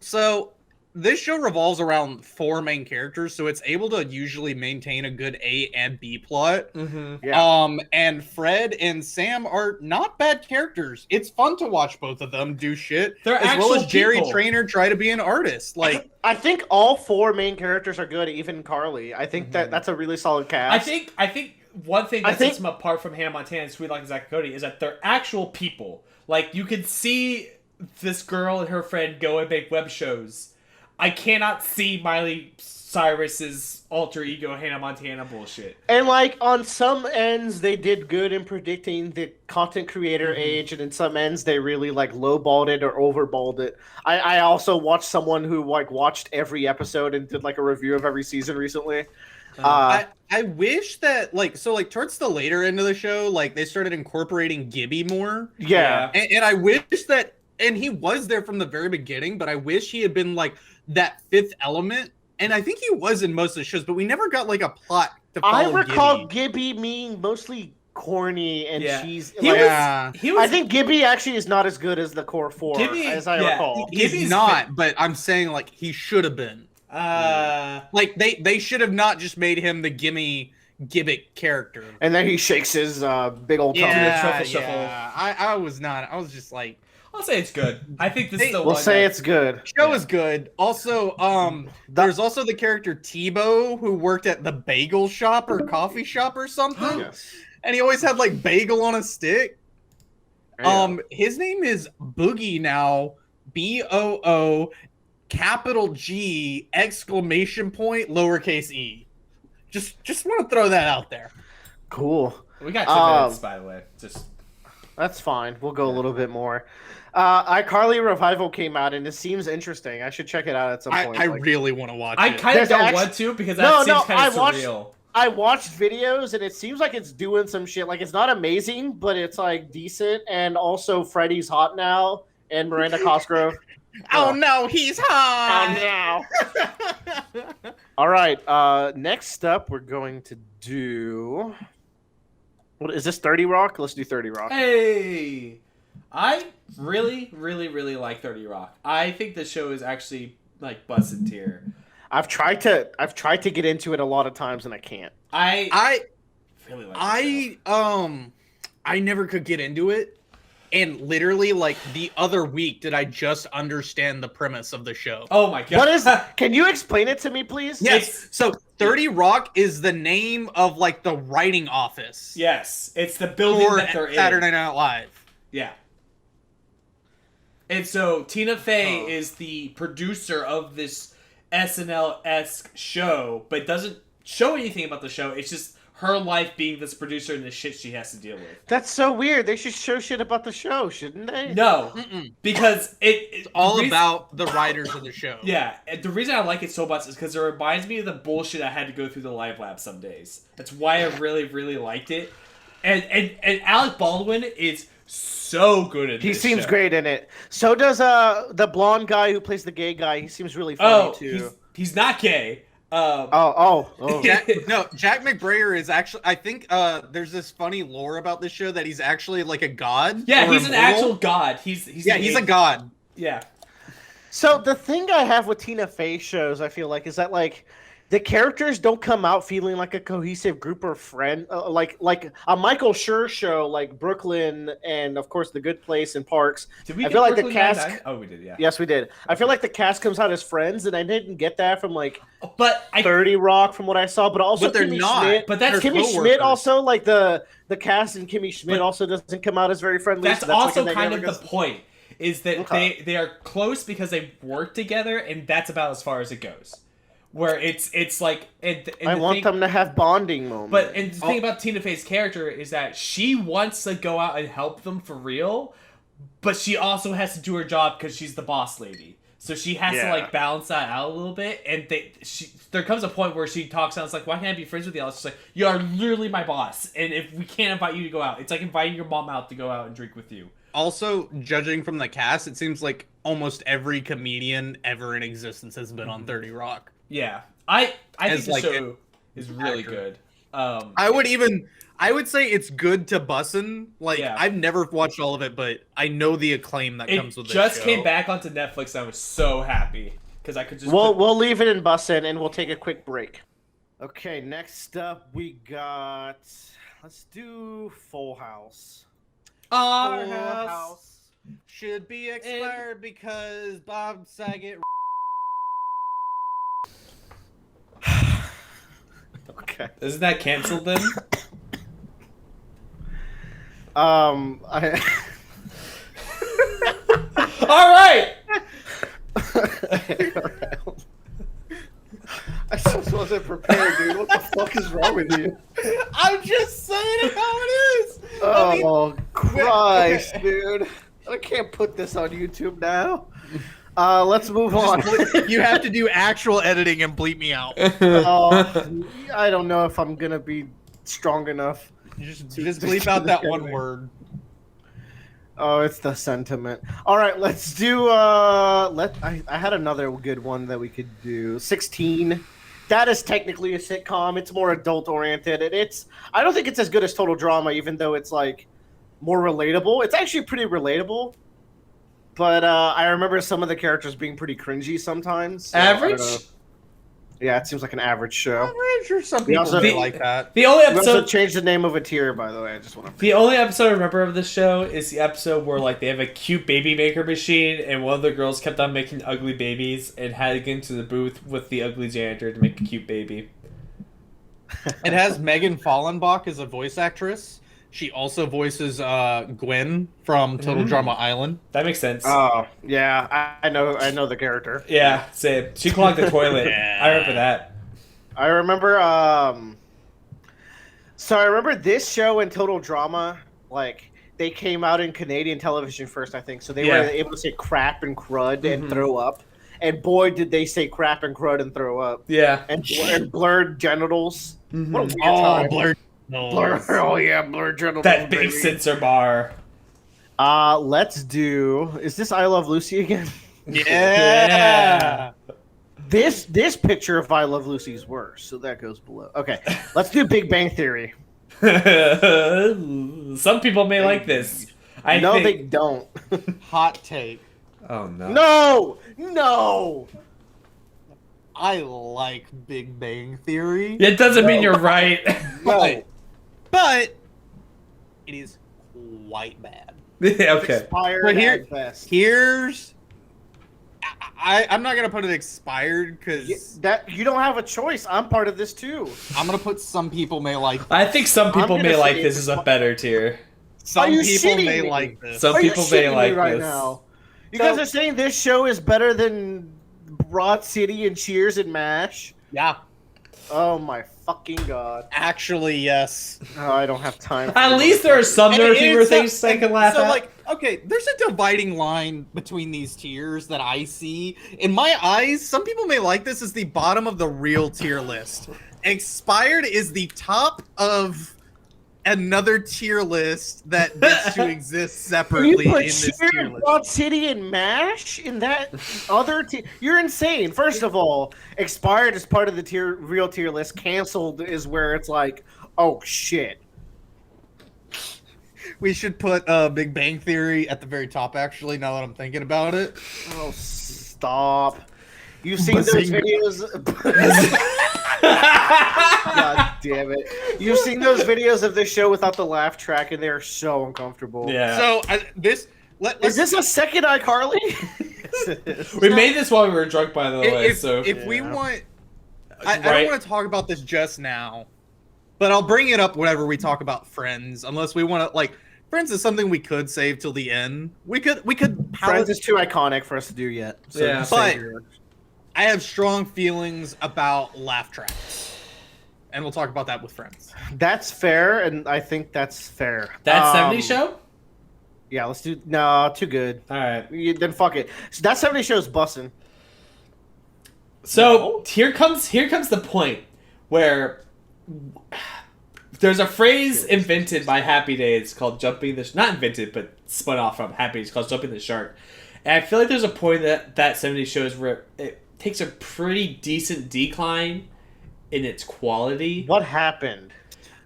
So this show revolves around 4 main characters, so it's able to usually maintain a good A and B plot. Mm-hmm. Yeah. And Fred and Sam are not bad characters. It's fun to watch both of them do shit, They're as well as actual Jerry people. Trainer try to be an artist. Like, I think all 4 main characters are good, even Carly. I think that's a really solid cast. I think one thing I that think- sets them apart from Hannah Montana and Sweet Like Zach Cody is that they're actual people. Like, you can see this girl and her friend go and make web shows. I cannot see Miley Cyrus's alter ego Hannah Montana bullshit. And like on some ends, they did good in predicting the content creator age, and in some ends, they really like lowballed it or overballed it. I also watched someone who like watched every episode and did like a review of every season recently. I wish that, like, so, like, towards the later end of the show, like, they started incorporating Gibby more. Yeah. And I wish that, and he was there from the very beginning, but I wish he had been, like, that 5th element. And I think he was in most of the shows, but we never got, like, a plot to follow I recall Gibby. Gibby being mostly corny and Yeah. cheesy. He Like, Yeah. He was. I think Gibby actually is not as good as the core 4, Gibby- as I yeah. recall. He's Gibby's not, but I'm saying, like, he should have been. Like, they should have not just made him the Gibbick character. And then he shakes his big old tongue. truffle shuffle. I was not. I was just like, I'll say it's good. I think this is the We'll one. say that- it's good. show is good. Also, there's also the character Tebow who worked at the bagel shop or coffee shop or something, Yes. and he always had like bagel on a stick. His name is Boogie now. BOO capital G exclamation point lowercase e. Just want to throw that out there. Cool. We got 2 minutes, by the way. Just That's fine. We'll go a little bit more. iCarly Revival came out, and it seems interesting. I should check it out at some point. I really want to watch I it. kind of There's don't actually- want to because that seems kind of surreal. I watched videos, and it seems like it's doing some shit. Like, it's not amazing, but it's, like, decent. And also, Freddy's hot now, and Miranda Cosgrove. Oh no, he's hot! Oh, no. All right. Next up, we're going to do... What is this, 30 Rock? Let's do 30 Rock. Hey! I really, really, really like 30 Rock. I think the show is actually, like, busted tier. I've tried to get into it a lot of times, and I can't. I really like the show. I never could get into it. And literally, like, the other week did I just understand the premise of the show. Oh my god. What is... Can you explain it to me, please? Yes. So 30 Rock is the name of, like, the writing office. Yes. It's the building For that they're in. Saturday Night Live. Yeah. And so Tina Fey is the producer of this SNL-esque show, but doesn't show anything about the show. It's just her life being this producer and the shit she has to deal with. That's so weird. They should show shit about the show, shouldn't they? No, because It's all about the writers of the show. Yeah, and the reason I like it so much is because it reminds me of the bullshit I had to go through the live lab some days. That's why I really, really liked it. And Alec Baldwin is so good at this He seems show. great in it. So does the blonde guy who plays the gay guy. He seems really funny too. He's not gay. Oh. Jack McBrayer is actually, I think there's this funny lore about this show that he's actually like a god. Yeah, or he's an immortal. actual god. He's a god. Yeah. So the thing I have with Tina Fey shows, I feel like, is that like the characters don't come out feeling like a cohesive group or friend, like a Michael Schur show, like Brooklyn and of course The Good Place and Parks. Did we I get feel like the Brooklyn cast. Nine-Nine? Oh, we did. Yeah. Yes, we did. I feel like the cast comes out as friends, and I didn't get that from like But 30 Rock from what I saw. But also, But they're Kimmy not. Schmidt. But that's Kimmy coworkers. Schmidt also, like the cast and Kimmy Schmidt But also doesn't come out as very friendly. that's so also like kind of the goes- point. Is that Okay. they are close because they work together, and that's about as far as it goes. Where it's like and I the want thing, them to have bonding moments. But and the thing about Tina Fey's character is that she wants to go out and help them for real, but she also has to do her job because she's the boss lady. So she has to like balance that out a little bit. And there comes a point where she talks out. It's like, why can't I be friends with you? It's like, you are literally my boss, and if we can't invite you to go out, it's like inviting your mom out to go out and drink with you. Also, judging from the cast, it seems like almost every comedian ever in existence has been on 30 Rock. Yeah, I think As, the like, show is really actor. good. I would say it's good to bussin'. Like, Yeah. I've never watched all of it, but I know the acclaim that It comes with it. just came back onto Netflix, and I was so happy because I could just. we'll leave it in bussin' and we'll take a quick break. Okay, next up we got. Let's do Full House. Our Full house. House should be expired because Bob Saget. Okay. Isn't that canceled then? I. All right. I just wasn't prepared, dude. What the fuck is wrong with you? I'm just saying it how it is. Oh, Christ, dude. I can't put this on YouTube now. Let's move on. You have to do actual editing and bleep me out. I don't know if I'm gonna be strong enough. Just bleep out that one word. Oh, it's the sentiment. All right, let's do. I had another good one that we could do. 16. That is technically a sitcom. It's more adult oriented, and I don't think it's as good as Total Drama, even though it's like more relatable. It's actually pretty relatable. But I remember some of the characters being pretty cringy sometimes. So I don't know. Average? Yeah, it seems like an average show. I'm sure some We people also- may like that. The only We also episode. changed the name of a tier, by the way. I just want to. The only episode I remember of this show is the episode where like they have a cute baby maker machine, and one of the girls kept on making ugly babies and had to get into the booth with the ugly janitor to make a cute baby. It has Megan Fallenbach as a voice actress. She also voices Gwen from Total Drama Island. That makes sense. Oh yeah, I know the character. Yeah, same. She clogged the toilet. Yeah. I remember that. I remember. So I remember this show and Total Drama, like they came out in Canadian television first, I think. So they were able to say crap and crud and throw up. And boy, did they say crap and crud and throw up. Yeah. And blurred genitals. Mhm. What a weird Oh, time. blurred. Oh yeah, blurred genitals. That big baby. censor bar. Let's do. Is this I Love Lucy again? Yeah. This picture of I Love Lucy is worse, so that goes below. Okay, let's do Big Bang Theory. Some people may like this. No, think... they don't. Hot take. Oh no. No. I like Big Bang Theory. It doesn't mean you're right. But it is quite bad. Yeah, okay. Expired But at best. Here's I'm not gonna put it expired because That you don't have a choice. I'm part of this too. I'm gonna put some people may like. I think some people I'm may gonna like say this as a better tier. Some Are you people shitting may me? like this. Some Are you people may shitting me like right this. now? You So- guys are saying this show is better than Broad City and Cheers and MASH? Yeah, Oh my fucking god! actually, yes. Oh, I don't have time. For At this. least there are some And nerd it humor is things I can laugh so at. like, okay, there's a dividing line between these tiers that I see. In my eyes, some people may like this as the bottom of the real tier list. Expired is the top of another tier list that gets to exist You separately put in this Cheers, tier list. Broad City, and MASH in that other tier? You're insane. First of all, expired is part of the real tier list. Canceled is where it's like, oh shit. We should put Big Bang Theory at the very top, actually, now that I'm thinking about it. Oh, stop. You've seen those Bazinga. videos. God damn it. You've seen those videos of this show without the laugh track, and they're so uncomfortable. yeah. So, Is this a second iCarly? Yes, it is. We made this while we were drunk, by the way. if we Yeah. want, I Right. don't want to talk about this just now, but I'll bring it up whenever we talk about Friends. Unless we want to, like, Friends is something we could save till the end. We could. Friends is too iconic for us to do yet. So Yeah. just But- save your- I have strong feelings about laugh tracks, and we'll talk about that with Friends. that's fair, and I think that's fair. That 70s show? Yeah, let's do. No, too good. All right. Then fuck it. So that 70 show's bussin'. So here comes the point where there's a phrase invented by Happy Days called jumping the not invented but spun off from Happy Days called jumping the shark. And I feel like there's a point that 70 shows where it takes a pretty decent decline in its quality. What happened?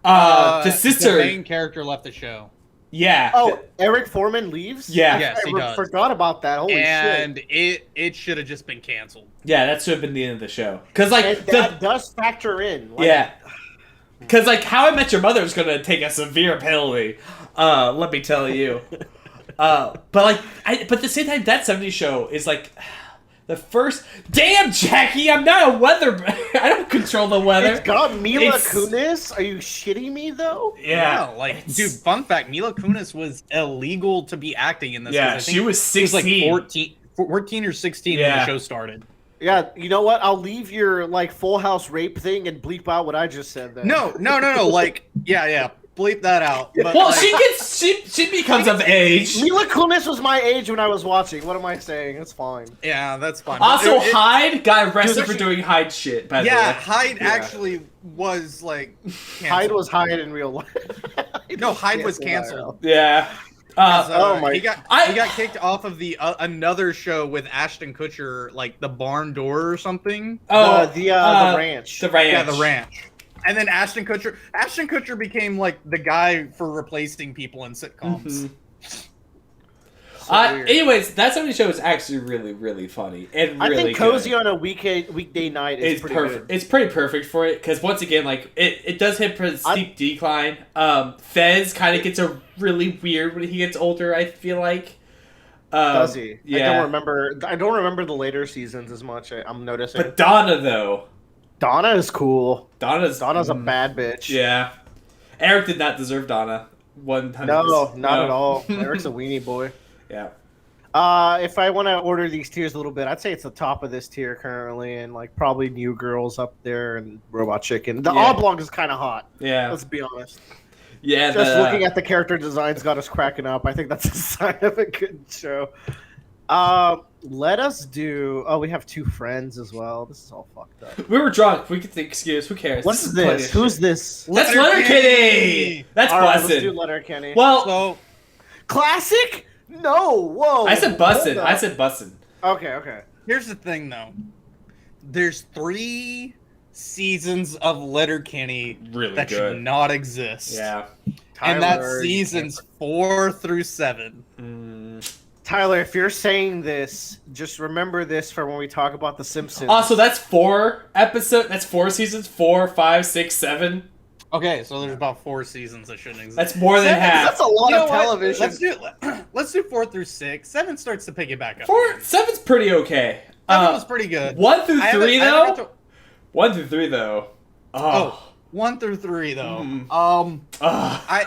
The sister, the main character left the show, yeah. Oh, Eric Foreman leaves? Yeah. Yes, he does. Forgot about that. Holy and shit. it should have just been canceled. Yeah, that should have been the end of the show. Because, like, And that does factor in. Like, yeah. Because, like, How I Met Your Mother is going to take a severe penalty. Let me tell you. But, like, but at the same time, that 70s show is, like, the first... Damn, Jackie, I'm not a weather... I don't control the weather. It's got Mila It's- Kunis. Are you shitting me, though? Yeah. Like, It's- dude, fun fact, Mila Kunis was illegal to be acting in this. 'cause Yeah, I think she was she was 16. like 14 or 16 when Yeah. the show started. Yeah, you know what? I'll leave your, like, Full House rape thing and bleep out what I just said then. No. Like, yeah, bleep that out. But, Well, like, she becomes of age. Mila Kunis was my age when I was watching. What am I saying? It's fine. yeah, that's fine. Also, It- Hyde got arrested Dude, for doing Hyde shit, by the yeah, way. Hyde Yeah. actually was like canceled. Hyde was Hyde in real life. No, Hyde was canceled. Yeah. Oh my- He got kicked off of the another show with Ashton Kutcher, like the Barn Door or something. The ranch. The ranch. Yeah, the ranch. And then Ashton Kutcher became like the guy for replacing people in sitcoms. Mhm. So weird. Anyways, that 70 show is actually really, really funny. And I really think cozy good. on a weekday night is It's pretty perfect. good. It's pretty perfect for it because once again, like it does hit a steep decline. Fez kind of gets a really weird when he gets older. I feel like. Does he? Yeah. I don't remember the later seasons as much. I'm noticing. But Donna though. Donna's cool. Donna's Donna's a bad bitch. Yeah. Eric did not deserve Donna. 100%. No, not at all. Eric's a weenie boy. Yeah. If I want to order these tiers a little bit, I'd say it's the top of this tier currently, and like probably New Girls up there and Robot Chicken. The oblong is kind of hot. Yeah. Let's be honest. Yeah. Just looking at the character designs got us cracking up. I think that's a sign of a good show. Let us do. Oh, we have 2 friends as well. This is all fucked up. We were drunk. We could take excuse. Who cares? What's this? Who's this? That's Letterkenny. That's All right, let's busted. do Letterkenny. Well, So classic? No. Whoa. I said busted. Hold up. I said busted. Okay. here's the thing, though. There's 3 seasons of Letterkenny Really that good. should not exist. Yeah. And that's Tyler, seasons 4 through 7. Tyler, if you're saying this, just remember this for when we talk about The Simpsons. Oh, so that's 4 episodes. That's 4 seasons. 4, 5, 6, 7. Okay, so there's about 4 seasons that shouldn't exist. That's more than half. That's a lot You know of what? television. Let's do 4 through 6. 7 starts to pick it back up. 7's pretty okay. 7 was pretty good. 1 through 3 I haven't got though. to- 1 through 3 though. Oh, 1 through 3 though.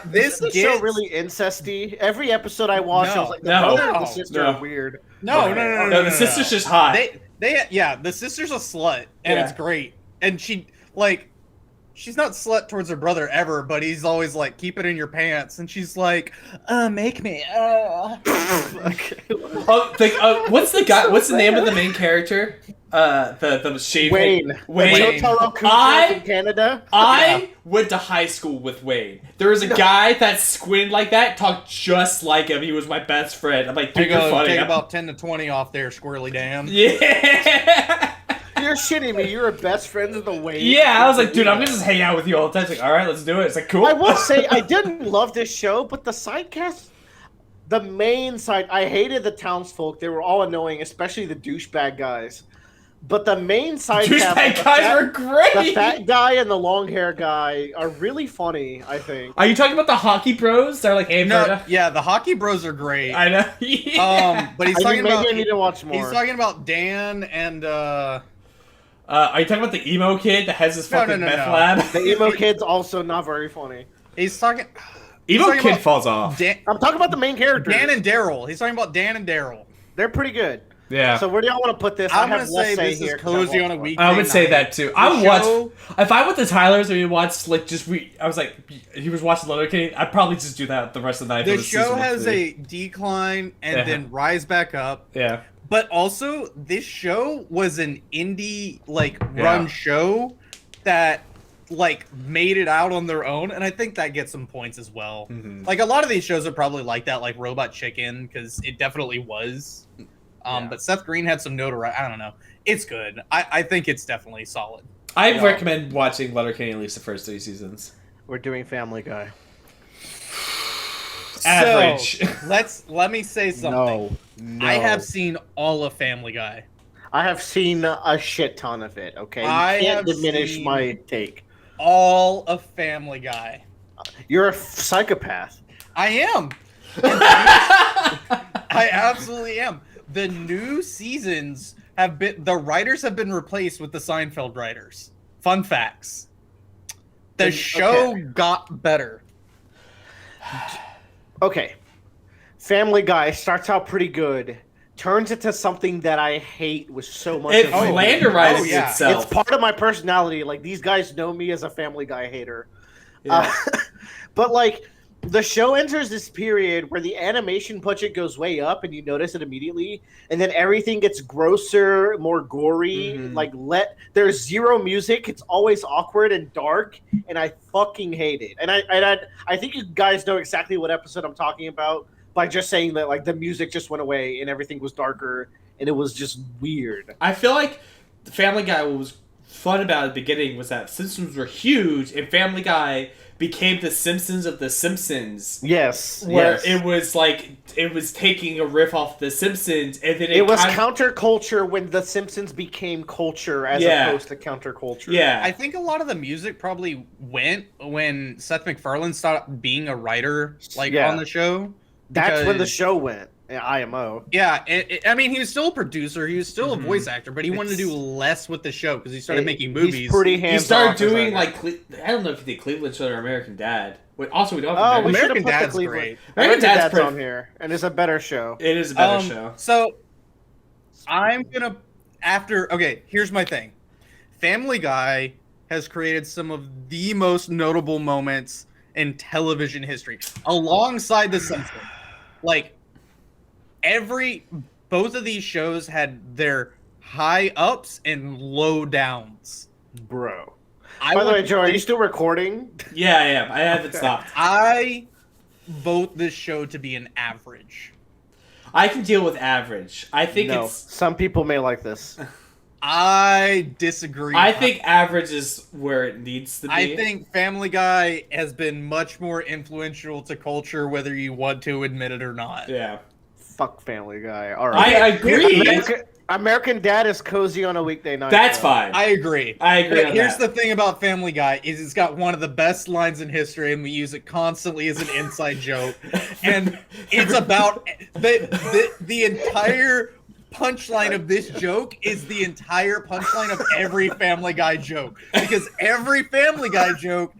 This This show really incesty. Every episode I watched, I was like, the No. brother and the No. sister No. are weird. No, No, the sister's just hot. The sister's a slut, and Yeah. it's great. And she's not slut towards her brother ever, but he's always like, keep it in your pants, and she's like, make me. What's the guy? What's the name of the main character? The shaving Wayne. Totoro Kujo from Canada. I went to high school with Wayne. There was a guy that squinted like that, talked just like him. He was my best friend. I'm like, dude, you're funny. Take about 10 to 20 off there, Squirrely Dan. Yeah. You're shitting me. You were best friends with the Wayne. Yeah, I was like, dude, I'm gonna just hang out with you all the time. It's like, all right, let's do it. It's like, cool. I will say, I didn't love this show, but the sidecast, the main side, I hated the townsfolk. They were all annoying, especially the douchebag guys. But the main sidecast, douchebag guys were great. The fat guy and the long hair guy are really funny, I think. Are you talking about the hockey bros? They're like, hey, No, yeah, the hockey bros are great. I know. Yeah. But he's I talking think maybe about. I need to watch more. He's talking about Dan and. Are you talking about the emo kid that has his fucking meth no. lab? The emo kid's also not very funny. He's talking. Emo talking kid about falls off. I'm talking about the main characters. Dan and Daryl. He's talking about Dan and Daryl. They're pretty good. Yeah. So where do y'all want to put this? I'm I gonna have less say say this here is 'cause I cozy watched on a more. weekday I would say night. that too. If I went to Tyler's and we watched I was like, he was watching Letterkenny. I'd probably just do that the rest of the night. The for show season has 3. a decline and Yeah. then rise back up. Yeah. But also, this show was an indie Yeah. run show that made it out on their own, and I think that gets some points as well. Mhm. Like a lot of these shows are probably like that, like Robot Chicken, because it definitely was. But Seth Green had some notoriety. I don't know. It's good. I think it's definitely solid. I Yeah. recommend watching Letterkenny at least the first 3 seasons. We're doing Family Guy. Average. So, let me say something. No. I have seen all of Family Guy. I have seen a shit ton of it. Okay, you I can't have diminish seen- my take. All of Family Guy. You're a psychopath. I am. I absolutely am. The new seasons the writers have been replaced with the Seinfeld writers. Fun facts. The Okay. show got better. Okay, Family Guy starts out pretty good, turns into something that I hate with so much. It of my being. flanderizes Oh, yeah. itself. It's part of my personality. Like these guys know me as a Family Guy hater. Yeah. But like the show enters this period where the animation budget goes way up and you notice it immediately, and then everything gets grosser, more gory. Mhm. There's zero music. It's always awkward and dark, and I fucking hate it. And I think you guys know exactly what episode I'm talking about by just saying that like the music just went away and everything was darker and it was just weird. I feel like the Family Guy, what was fun about at the beginning was that Simpsons were huge, and Family Guy became the Simpsons of the Simpsons. Yes, Where yes. it was taking a riff off the Simpsons, and then It was kind of- counterculture when The Simpsons became culture as Yeah. opposed to counterculture. Yeah. I think a lot of the music probably went when Seth MacFarlane stopped being a writer Yeah. on the show. That's when the because- show went. IMO. Yeah, I mean, he was still a producer. He was still a voice actor, but he wanted to do less with the show because he started making movies. He's pretty hands-off. He started doing like I don't know if he did Cleveland Show or American Dad. Wait, also we don't have we American should've put the Dad's Cleveland- great. American Dad's pretty- on here, and it's a better show. It is a better show. So I'm gonna okay, here's my thing. Family Guy has created some of the most notable moments in television history, alongside The Simpsons. Like both of these shows had their high ups and low downs. Bro. By the way, Joe, are you still recording? Yeah, I am. I haven't stopped. I vote this show to be an average. I can deal with average. I think No. it's. Some people may like this. I disagree. I think average is where it needs to be. I think Family Guy has been much more influential to culture, whether you want to admit it or not. Yeah. Fuck Family Guy. All right. I agree. American Dad is cozy on a weekday night. That's though. fine. I agree. I agree. But here's the thing about Family Guy is it's got one of the best lines in history, and we use it constantly as an inside joke. And it's about the entire punchline of this joke is the entire punchline of every Family Guy joke, because every Family Guy joke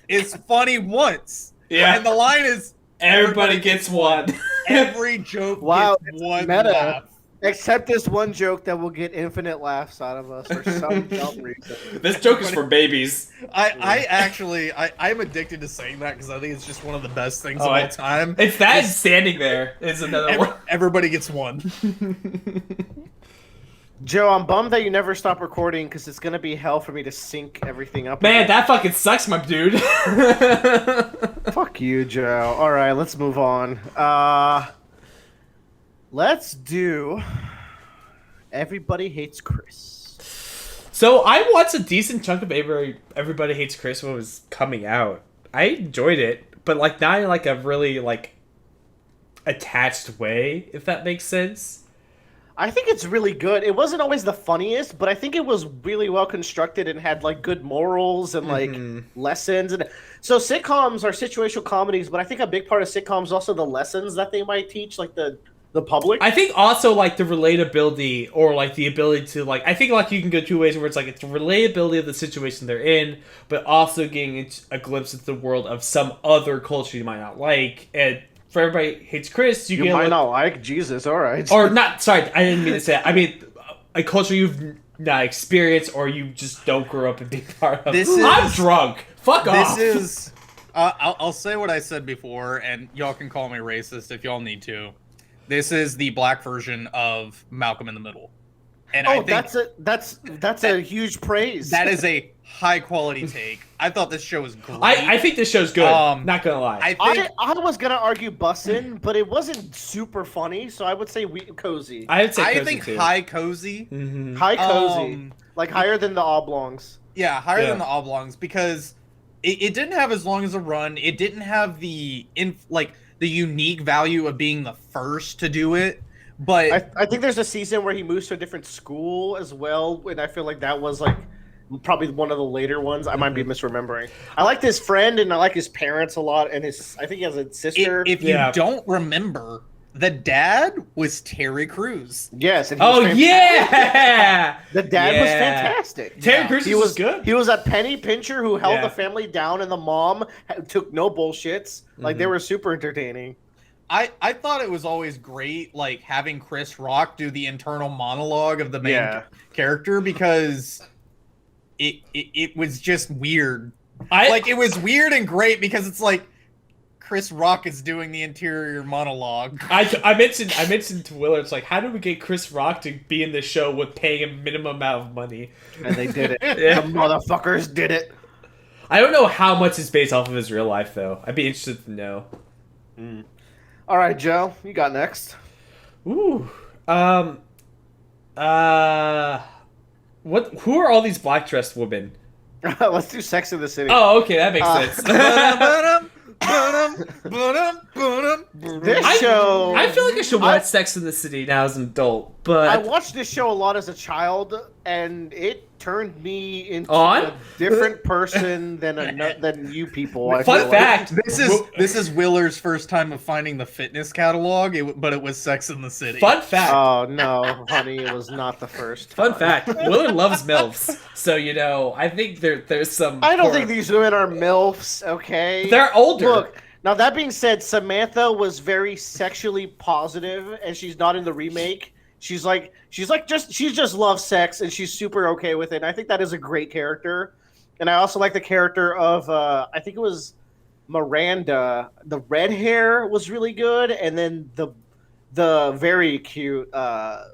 is funny once. Yeah. And the line is Everybody gets one. every joke Wow, gets one meta. laugh. Except this one joke that will get infinite laughs out of us for some dumb reason. This joke is for babies. I'm addicted to saying that because I think it's just one of the best things of all time. It's that standing there is another one. Everybody gets one. Joe, I'm bummed that you never stop recording because it's gonna be hell for me to sync everything up. Man, that fucking sucks, my dude. Fuck you, Joe. All right, let's move on. Let's do Everybody Hates Chris. So I watched a decent chunk of Everybody Hates Chris when it was coming out. I enjoyed it, but like not in like a really like attached way, if that makes sense. I think it's really good. It wasn't always the funniest, but I think it was really well constructed and had like good morals and like lessons. And so sitcoms are situational comedies, but I think a big part of sitcoms is also the lessons that they might teach, like the public. I think also like the relatability or like the ability to like, I think like you can go two ways where it's like it's the relatability of the situation they're in, but also getting a glimpse into the world of some other culture you might not like. And for Everybody Hates Chris, you might not like Jesus, all right. Or not, sorry, I didn't mean to say that. I mean, a culture you've not experienced or you just don't grow up and be part of. I'm drunk. Fuck off. This is... I'll say what I said before, and y'all can call me racist if y'all need to. This is the black version of Malcolm in the Middle. And I think that's a huge praise. that is a high quality take. I thought this show was great. I think this show's good. Not gonna lie. I was gonna argue Bussin', but it wasn't super funny, so I would say cozy. I would say I cozy think too. high cozy. Mm-hmm. High cozy, like higher than the oblongs. Yeah, higher than the oblongs, because it didn't have as long as a run. It didn't have the unique value of being the first to do it. But I think there's a season where he moves to a different school as well, and I feel like that was like probably one of the later ones. I might be misremembering. I liked his friend and I like his parents a lot, and I think he has a sister. If you don't remember, the dad was Terry Crews. Yes. And yeah! The dad was fantastic. Terry Crews was good. He was a penny pincher who held the family down, and the mom took no bullshits. Like, they were super entertaining. I thought it was always great, like, having Chris Rock do the internal monologue of the main character, because it was just weird. It was weird and great because it's like Chris Rock is doing the interior monologue. I mentioned to Willard, it's like, how do we get Chris Rock to be in this show with paying a minimum amount of money? And they did it. The motherfuckers did it. I don't know how much is based off of his real life, though. I'd be interested to know. All right, Joe, you got next. Ooh. Who are all these black dressed women? Let's do Sex in the City. Oh, okay, that makes sense. This show... I feel like I should watch Sex in the City now as an adult, but... I watched this show a lot as a child, and it turned me into On? a different person than you people. I Fun feel like. fact. This is Willer's first time of finding the fitness catalog, but it was Sex in the City. Fun fact. Oh no, honey, it was not the first. Fun time. fact. Willard loves MILFs. So, I think there's some... I don't think these women are MILFs, okay? They're older. Look, now that being said, Samantha was very sexually positive, and she's not in the remake. She just loves sex, and she's super okay with it. And I think that is a great character. And I also like the character of I think it was Miranda. The red hair was really good, and then the very cute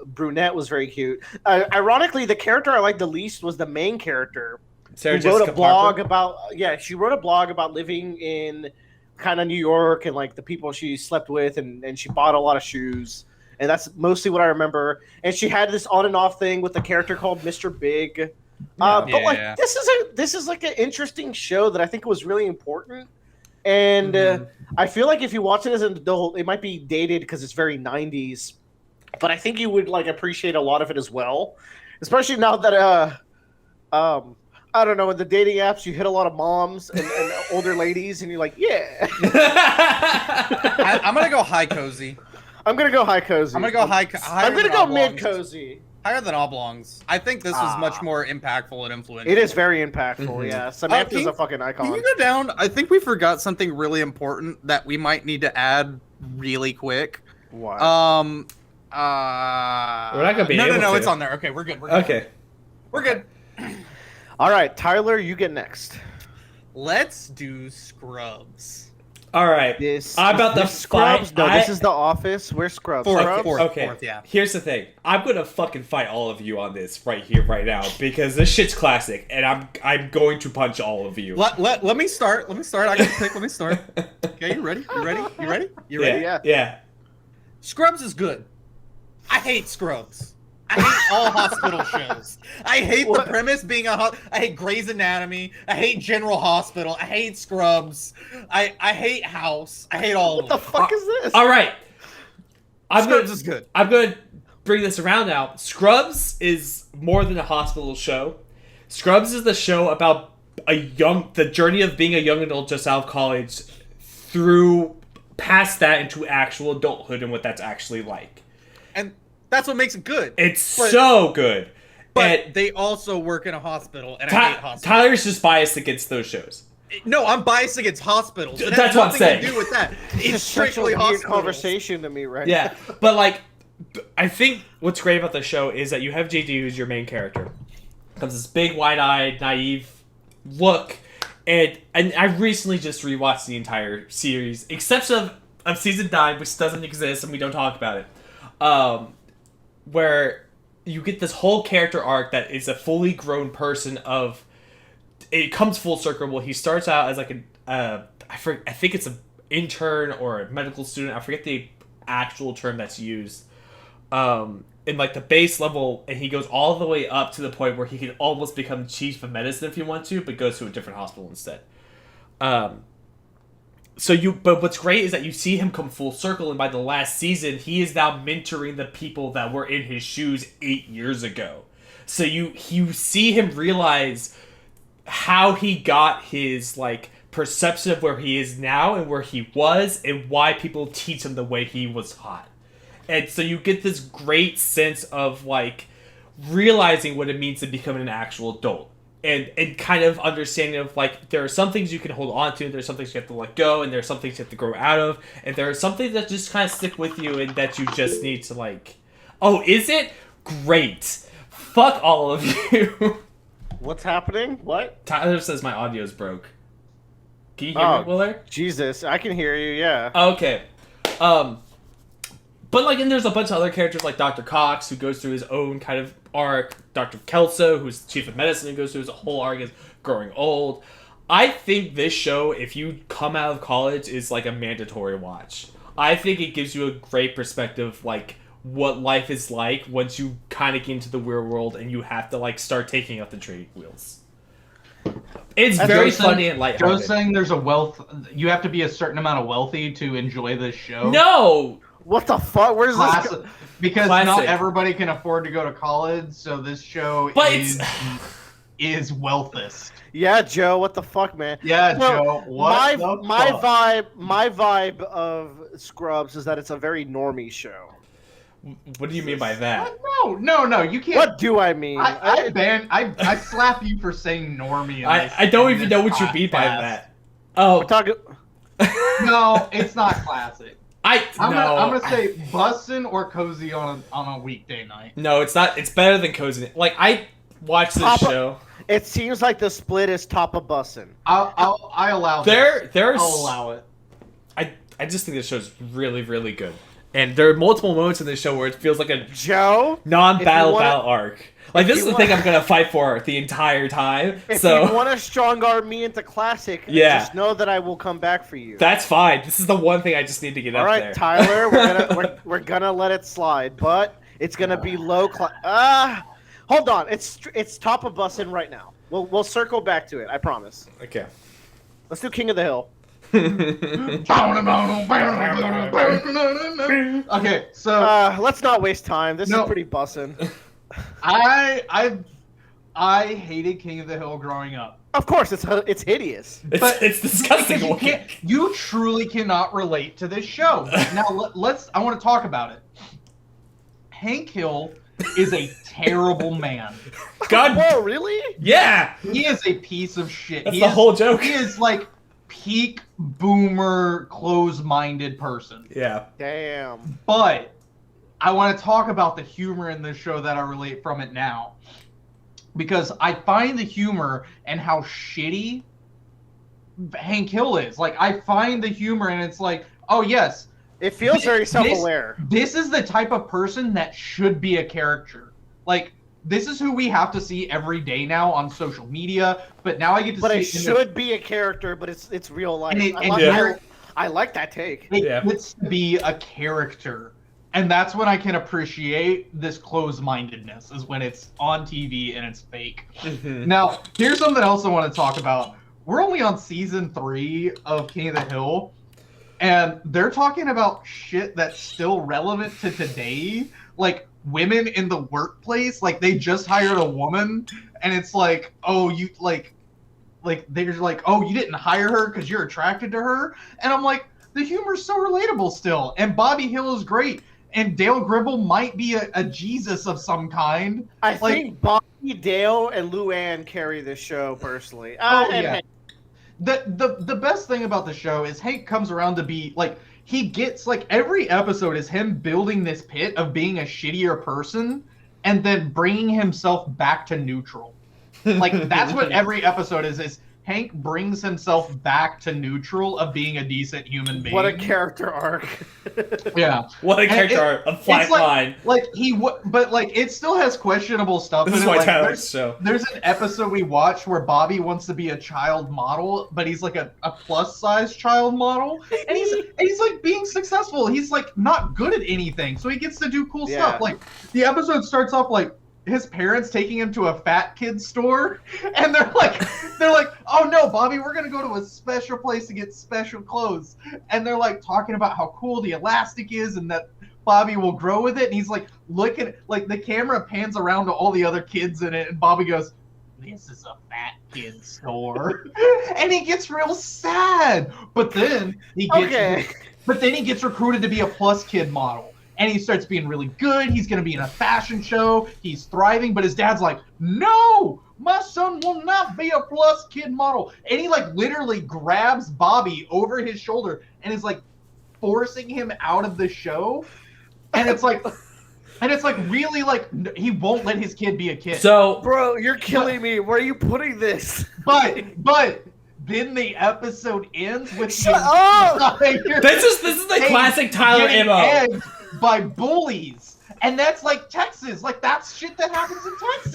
brunette was very cute. Ironically, the character I liked the least was the main character. Sarah Who wrote Jessica a blog Parker? she wrote a blog about living in kind of New York and like the people she slept with, and she bought a lot of shoes. And that's mostly what I remember. And she had this on and off thing with a character called Mr. Big. But like this is like an interesting show that I think was really important. And I feel like if you watch it as an adult, it might be dated because it's very 90s. But I think you would like appreciate a lot of it as well, especially now that I don't know, in the dating apps you hit a lot of moms and older ladies, and you're like, yeah. I'm gonna go high cozy. I'm gonna go high cozy. I'm gonna go high. I'm gonna go mid cozy. Higher than oblongs. I think this was much more impactful and influential. It is very impactful. Yeah, Samantha's a fucking icon. Can you go down? I think we forgot something really important that we might need to add really quick. What? We're not gonna be able No, to. it's on there. Okay, we're good. We're good. Okay. We're good. All right, Tyler, you get next. Let's do Scrubs. All right. I'm about to Scrubs. fight. No, this is The Office. We're Scrubs. Scrubs? Okay. Yeah. Here's the thing. I'm gonna fucking fight all of you on this right here, right now, because this shit's classic, and I'm going to punch all of you. Let me start. Let me start. I can pick. Let me start. Okay, you ready? You ready? You ready? You ready? Yeah. Scrubs is good. I hate Scrubs. I hate all hospital shows. I hate the premise being I hate Grey's Anatomy. I hate General Hospital. I hate Scrubs. I hate House. I hate all of them. What the fuck is this? All right. Scrubs is good. I'm gonna bring this around now. Scrubs is more than a hospital show. Scrubs is the show about the journey of being a young adult just out of college through past that into actual adulthood and what that's actually like. And that's what makes it good. It's so good. But they also work in a hospital, and I hate hospitals. Tyler's just biased against those shows. No, I'm biased against hospitals. It That's has what I'm nothing saying. to do with that. It's such a strictly weird hospitals. conversation to me, right? Yeah, but like, I think what's great about the show is that you have JD, who's your main character, comes this big, wide-eyed, naive look, and I recently just rewatched the entire series, except of season 9, which doesn't exist, and we don't talk about it. Where you get this whole character arc that is a fully grown person of... It comes full circle. Well, he starts out as like I think it's an intern or a medical student. I forget the actual term that's used. In like the base level, and he goes all the way up to the point where he can almost become chief of medicine if he wants to, but goes to a different hospital instead. But what's great is that you see him come full circle, and by the last season, he is now mentoring the people that were in his shoes 8 years ago. So you see him realize how he got his like perception of where he is now and where he was, and why people teach him the way he was taught. And so you get this great sense of like realizing what it means to become an actual adult. And kind of understanding of like there are some things you can hold on to, there's some things you have to let go, and there's some things you have to grow out of, and there are some things that just kind of stick with you and that you just need to like, oh, is it? Great. Fuck all of you. What's happening? What? Tyler says my audio's broke. Can you hear me, Willer? Jesus, I can hear you, yeah. Okay. But like, and there's a bunch of other characters like Dr. Cox, who goes through his own kind of arc. Dr. Kelso, who's chief of medicine, who goes through his whole arc as growing old. I think this show, if you come out of college, is like a mandatory watch. I think it gives you a great perspective, like what life is like once you kind of get into the real world and you have to like start taking up the training wheels. It's very funny and lighthearted. Joe's saying there's you have to be a certain amount of wealthy to enjoy this show. No! What the fuck? Where's this? Classic. Because not Classic. everybody can afford to go to college, so this show But is wealthist. Yeah, Joe. What the fuck, man? Yeah, No, Joe. What My vibe of Scrubs is that it's a very normie show. What do you mean by that? No, you can't. What do I mean? I slap you for saying normie. I don't even know what you mean by that. Oh, We're talking. No, it's not classic. I'm no. gonna say bussin' or cozy on a weekday night. No, it's not. It's better than Cozy. Like, I watched this Papa- show. It seems like the split is top of bussin'. I allow There's. I'll allow it. I just think this show's really, really good. And there are multiple moments in this show where it feels like a Joe, non-battle if you wanna- battle arc. Like, this if is you the thing want- I'm gonna fight for the entire time. if So you want to strong arm me into classic, Yeah. just know that I will come back for you. that's fine. This is the one thing I just need to get All up right, there. Tyler, we're gonna let it slide, but it's gonna be low class. Hold on, it's top of bussin' right now. We'll circle back to it. I promise. Okay. Let's do King of the Hill. Okay, so Let's not waste time. This No. is pretty bussin'. I hated King of the Hill growing up. Of course, it's hideous. It's disgusting Because looking. you truly cannot relate to this show. Now I want to talk about it. Hank Hill is a terrible man. God. Whoa, really? Yeah. He is a piece of shit. That's the whole joke. He is like peak boomer, close-minded person. Yeah. Damn. But I want to talk about the humor in this show that I relate from it now. Because I find the humor and how shitty Hank Hill is. Like, I find the humor and it's like, oh, yes. It feels very self-aware. This is the type of person that should be a character. Like, this is who we have to see every day now on social media. But now I get to But see it should be a character, but it's real life. I like that take. It Yeah. gets to be a character. And that's when I can appreciate this closed-mindedness, is when it's on TV and it's fake. Mhm. Now, here's something else I want to talk about. We're only on season 3 of King of the Hill, and they're talking about shit that's still relevant to today, like women in the workplace. Like, they just hired a woman, and it's like, oh, you like they're like, oh, you didn't hire her because you're attracted to her, and I'm like, the humor's so relatable still, and Bobby Hill is great. And Dale Gribble might be a Jesus of some kind. I think Bobby, Dale, and Luann carry this show personally. And The best thing about the show is Hank comes around to be like, he gets like every episode is him building this pit of being a shittier person and then bringing himself back to neutral. Like, that's what every episode is Hank brings himself back to neutral of being a decent human being. What a character arc. Yeah. What a And character arc. A flat it's like, line. Like but like it still has questionable stuff. This in is it. why Like, Tyler's show. there's an episode we watched where Bobby wants to be a child model, but he's like a plus size child model, and he's like being successful. He's like not good at anything, so he gets to do cool Yeah. stuff. Like, the episode starts off like his parents taking him to a fat kid store, and they're like, oh no, Bobby, we're gonna go to a special place to get special clothes, and they're like talking about how cool the elastic is and that Bobby will grow with it, and he's like looking, like the camera pans around to all the other kids in it, and Bobby goes, this is a fat kid store, and he gets real sad, but then he gets recruited to be a plus kid model. And he starts being really good. He's going to be in a fashion show. He's thriving. But his dad's like, no, my son will not be a plus kid model. And he like literally grabs Bobby over his shoulder and is like forcing him out of the show. And it's like really like he won't let his kid be a kid. So, Bro, you're killing me. Where are you putting this? But then the episode ends with Shut up! this is the classic Tyler getting MO. egged by bullies, and that's like Texas. Like, that's shit that happens in Texas.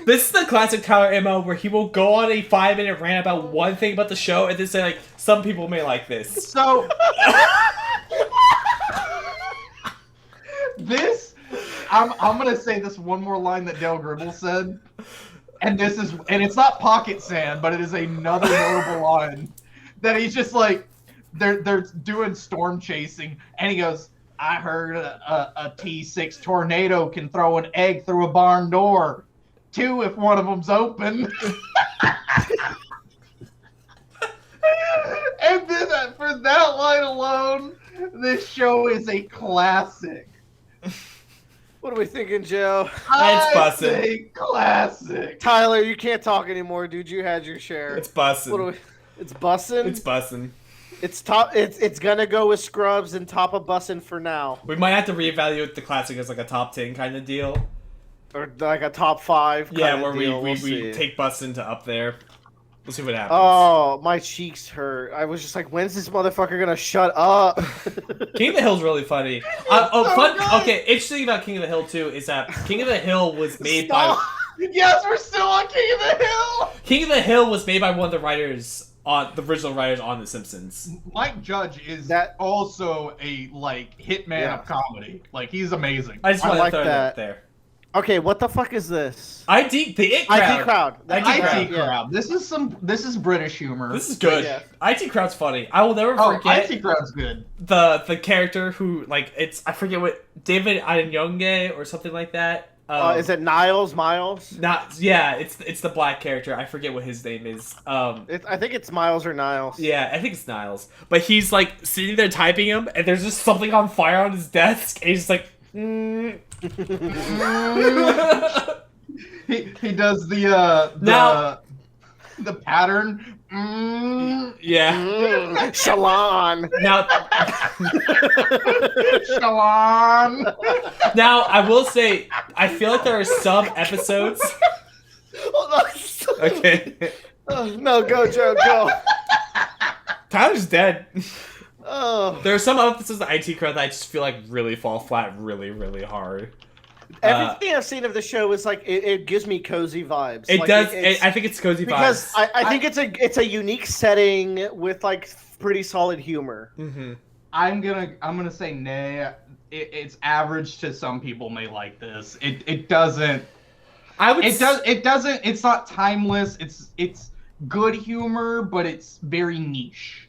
This is the classic Tyler MO where he will go on a 5-minute rant about one thing about the show and then say like, some people may like this. So I'm gonna say this one more line that Dale Gribble said, and it's not pocket sand, but it is another notable line that he's just like, they're doing storm chasing, and he goes, I heard a T6 tornado can throw an egg through a barn door. 2 if one of them's open. And then for that line alone, this show is a classic. What are we thinking, Joe? It's bussin'. I say classic. Tyler, you can't talk anymore, dude. You had your share. It's bussin'. What are we? It's bussin'. It's bussin'. It's top. It's gonna go with Scrubs and top of bussin' for now, We might have to reevaluate the classic as like a top 10 kind of deal. or like a top 5. Yeah, kinda where deal. we We'll see. take bussin' to up there. We'll see what happens. Oh, my cheeks hurt. I was just like, when's this motherfucker gonna shut up? King of the Hill's really funny. Okay, interesting about King of the Hill too is that King of the Hill was made Stop. Yes, we're still on King of the Hill. King of the Hill was made by one of the writers on the original writers on The Simpsons. Mike Judge is That- also a hitman Yeah. of comedy. Like he's amazing. I just I want like to throw that. that there. Okay, what the fuck is this? ID the It Crowd. IT crowd. IT IT crowd. crowd. This is British humor. This is good. Yeah. IT Crowd's funny. I will never Oh, forget IT crowd's good. the character who like it's I forget what David Adeyemi or something like that. Is it Miles? It's the black character. I forget what his name is. I think it's Miles or Niles. Yeah, I think it's Niles. But he's like sitting there typing him, and there's just something on fire on his desk, and he's just like, He does the Now- the pattern. yeah. Shalon. Now, Shalom. now I will say, I feel like there are some episodes. Hold on. Okay, No, go, Joe, go. Tyler's dead. Oh. There are some episodes of IT Crowd that I just feel like really fall flat, really, really hard. Everything I've seen of the show is like it gives me cozy vibes. It Like, does. it's- I think it's cozy because vibes. I think it's a unique setting with like pretty solid humor. Mm-hmm. I'm gonna say nay. It's average to some people may like this. It doesn't. I would. It doesn't. It's not timeless. It's good humor, but it's very niche.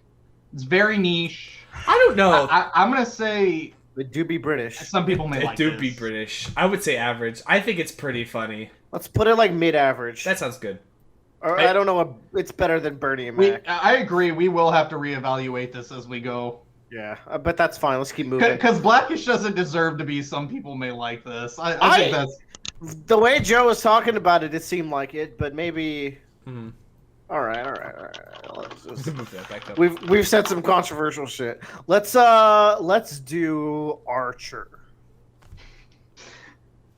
It's very niche. I don't know. I'm gonna say It do be British. some people may It like do this. be British. I would say average. I think it's pretty funny. Let's put it like mid-average. That sounds good. Or I don't know. It's better than Bernie and Mac. I agree. We will have to reevaluate this as we go. Yeah, but that's fine. Let's keep moving. Because Blackish doesn't deserve to be. Some people may like this. I think that's. The way Joe was talking about it, it seemed like it, but maybe. Mm-hmm. All right. Let's just... Move that back up. We've said some controversial shit. Let's do Archer.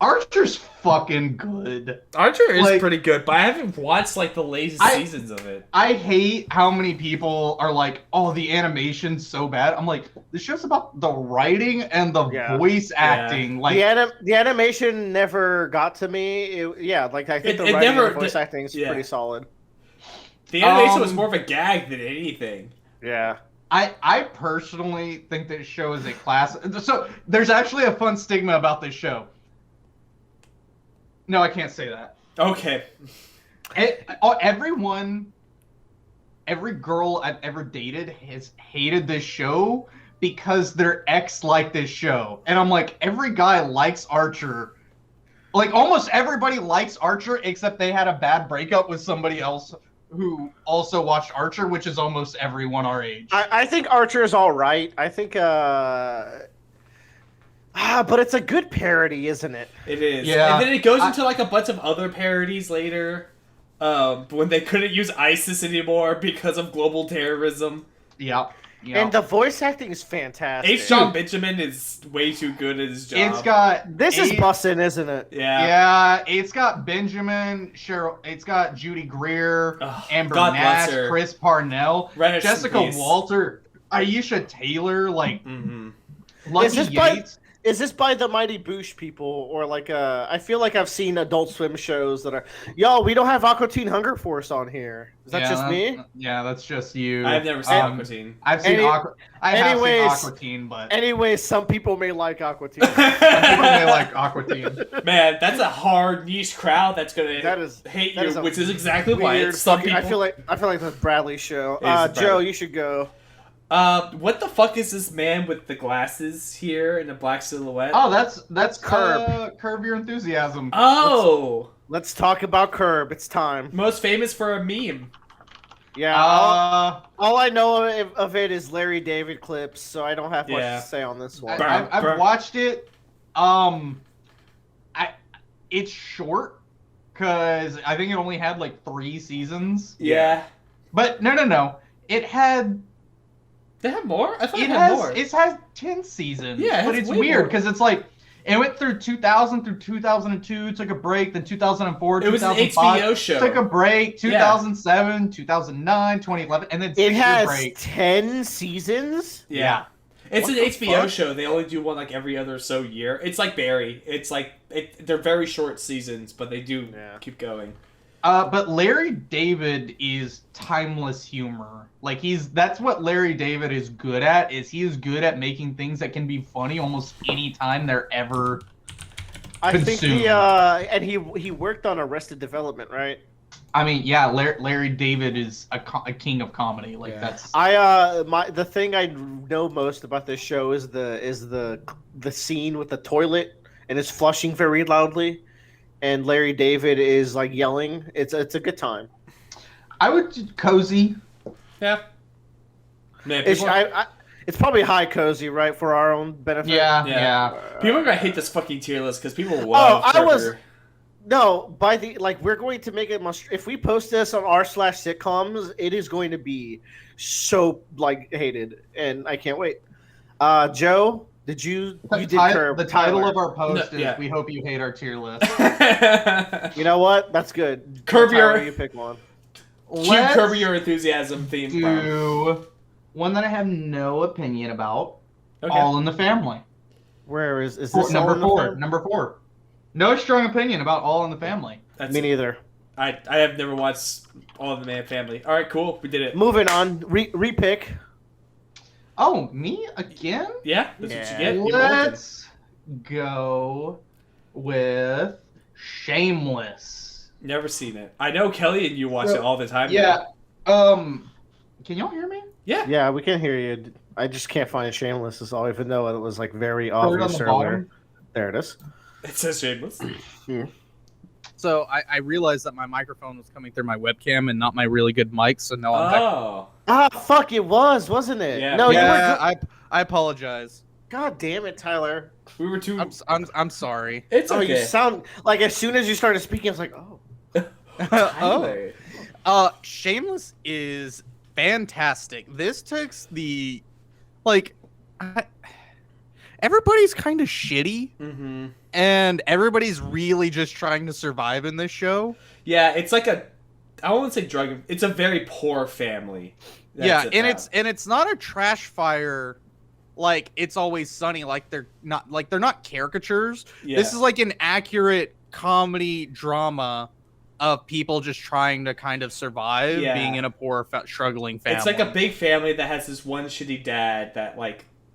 Archer's fucking good. Archer is Like- pretty good, but I haven't watched like the latest seasons of it. I hate how many people are like, "Oh, the animation's so bad." I'm like, this show's about the writing and the Yeah. voice acting. Like, The animation never got to me. Like I think It the writing never- and voice acting is yeah. pretty solid. The animation was more of a gag than anything. Yeah. I personally think this show is a classic. So there's actually a fun stigma about this show. No, I can't say that. Okay. Every girl I've ever dated has hated this show because their ex liked this show. And I'm like, every guy likes Archer. Like, almost everybody likes Archer except they had a bad breakup with somebody else who also watched Archer, which is almost everyone our age. I think Archer is all right. I think but it's a good parody, isn't it? It is. Yeah. And then it goes into like a bunch of other parodies later. When they couldn't use ISIS anymore because of global terrorism. Yeah. And the voice acting is fantastic. H. John Benjamin is way too good at his job. It's got This is bussin', isn't it? Yeah. it's got Benjamin, Cheryl, it's got Judy Greer, Ugh, Amber God bless Nash, her. Chris Parnell, Rest in Jessica peace. Walter, Aisha Taylor, like Mm-hmm. Lucky this by- Yates. Is this by the Mighty Boosh people, or like I feel like I've seen Adult Swim shows that are, we don't have Aqua Teen Hunger Force on here. Is that just me? Yeah, that's just you. I've never seen Aqua Teen. I've seen Aqua. I have seen anyways- Aqua Teen, but Anyways, some people may like Aqua Teen. some people may like Aqua Teen. Man, that's a hard niche crowd that's gonna That is- hate that you, is a which is exactly why Weird it's some fucking- people. I feel like that's Bradley's show. It is Joe, Bradley. you should go. What the fuck is this man with the glasses here and the black silhouette? Oh, that's Curb. Curb Your Enthusiasm. Oh! Let's talk about Curb. It's time. Most famous for a meme. Yeah. All I know of it is Larry David clips, so I don't have much Yeah. to say on this one. I've watched it. It's short because I think it only had like 3 seasons. Yeah. But no. It had. They have more? I thought It it had has. more. It has 10 seasons. Yeah, it but has it's way weird more. because it's like it went through 2000 through 2002, took a break, then 2004, It was an 2005, HBO show. took a break, 2007, 2009, 2011, and then It 6-year has break. 10 seasons. Yeah. It's What an the HBO fuck? show. They only do one like every other so year. It's like Barry. It's like they're very short seasons, but they do keep going. But Larry David is timeless humor. Like that's what Larry David is good at. He is good at making things that can be funny almost any time they're ever. I think consumed. and he worked on Arrested Development, right? I mean, yeah, Larry David is a king of comedy. Like that's. The thing I know most about this show is the scene with the toilet and it's flushing very loudly, and Larry David is like yelling. It's a good time. I would cozy. Yeah. Man, It's probably high cozy, right, for our own benefit. Yeah. People are gonna hate this fucking tier list because people love. No, we're going to make it if we post this on r/sitcoms, it is going to be so hated, and I can't wait. Joe, you did Curb. The title Tyler. of our post is yeah. "We hope you hate our tier list." You know what? That's good. Curb Tyler, your- you pick one. Let's Curb Your Enthusiasm theme. do one that I have no opinion about. Okay. All in the Family. Where is this Number all in the 4. film? Number 4. No strong opinion about All in the Family. Me neither. I have never watched All in the Man Family. All right, cool. We did it. Moving on. Repick. Oh, me again? Yeah, that's what you get. You Let's go with Shameless. Never seen it. I know Kelly and you watch it all the time. Yeah. Can y'all hear me? Yeah. Yeah, we can hear you. I just can't find Shameless. Is all, even though it was very Third on obvious the earlier. bottom. There it is. It says Shameless. So I realized that my microphone was coming through my webcam and not my really good mic, so now I'm back. Oh. Ah, fuck! It wasn't it? Yeah. No, you were. Yeah, I apologize. God damn it, Tyler. We were too. I'm sorry. It's Oh, you okay. sound like as soon as you started speaking, I was like, oh. Tyler. Shameless is fantastic. This takes everybody's kind of shitty, Mm-hmm. and everybody's really just trying to survive in this show. Yeah, it's like I won't say drug. It's a very poor family. Yeah, and it's not a trash fire like It's Always Sunny. Like they're not caricatures. Yeah. This is like an accurate comedy drama of people just trying to kind of survive being in a poor, struggling family. It's like a big family that has this one shitty dad that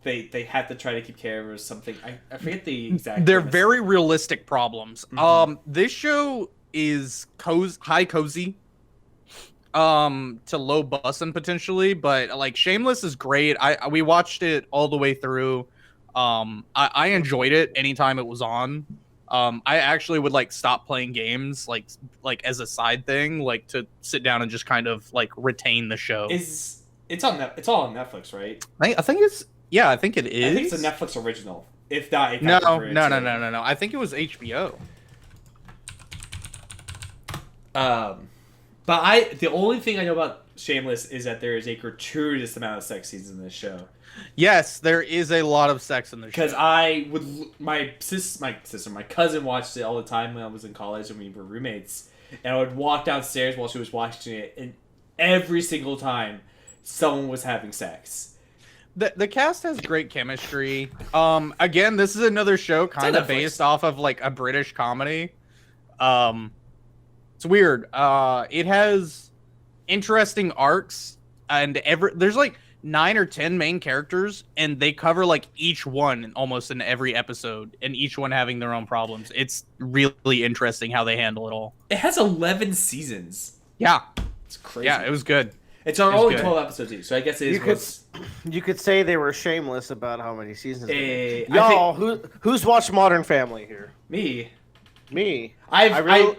they have to try to keep care of or something. I forget the exact. They're premise. very realistic problems. Mhm. This show is high cozy. To low bussin' potentially, but Shameless is great. We watched it all the way through. I enjoyed it anytime it was on. I actually would stop playing games like as a side thing, to sit down and just kind of retain the show. It's all on Netflix, right? I think it's I think it is. I think it's a Netflix original. If not, it No. got converted to- I think it was HBO. But the only thing I know about Shameless is that there is a gratuitous amount of sex scenes in this show. Yes, there is a lot of sex in the show. Because my cousin watched it all the time when I was in college and we were roommates, and I would walk downstairs while she was watching it, and every single time someone was having sex. The cast has great chemistry. Again, this is another show kind of Netflix. based off of a British comedy. It's weird. It has interesting arcs, and there's 9 or 10 main characters, and they cover each one almost in every episode, and each one having their own problems. It's really interesting how they handle it all. It has 11 seasons. Yeah, It's crazy. yeah, it was good. It's our It's only good. 12 episodes each, so I guess it You is. You could say they were shameless about how many seasons. I Y'all, who's watched Modern Family here? Me. Me. I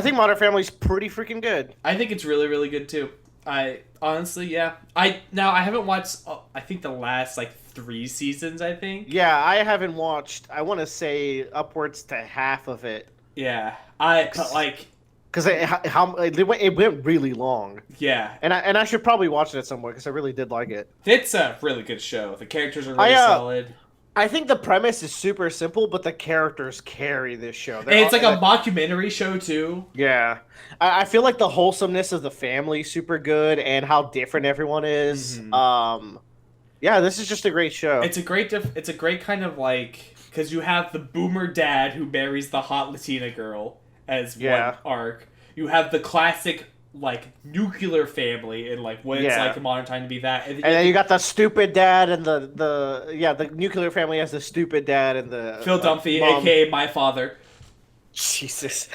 think Modern Family's pretty freaking good. I think it's really, really good too. I honestly, yeah. I haven't watched. I think the last like 3 seasons. I think. Yeah, I haven't watched. I want to say upwards to half of it. Yeah, but like. Because it went really long. Yeah, and I should probably watch it somewhere because I really did like it. It's a really good show. The characters are really solid. I think the premise is super simple, but the characters carry this show. And it's like a mockumentary show too. Yeah, I feel like the wholesomeness of the family is super good, and how different everyone is. Mm-hmm. Yeah, this is just a great show. It's a great kind of like, because you have the boomer dad who marries the hot Latina girl as one arc. You have the classic like nuclear family and like what it's like in modern time to be that, and then you got the stupid dad and the nuclear family has the stupid dad and the Phil Dunphy, aka my father. Jesus.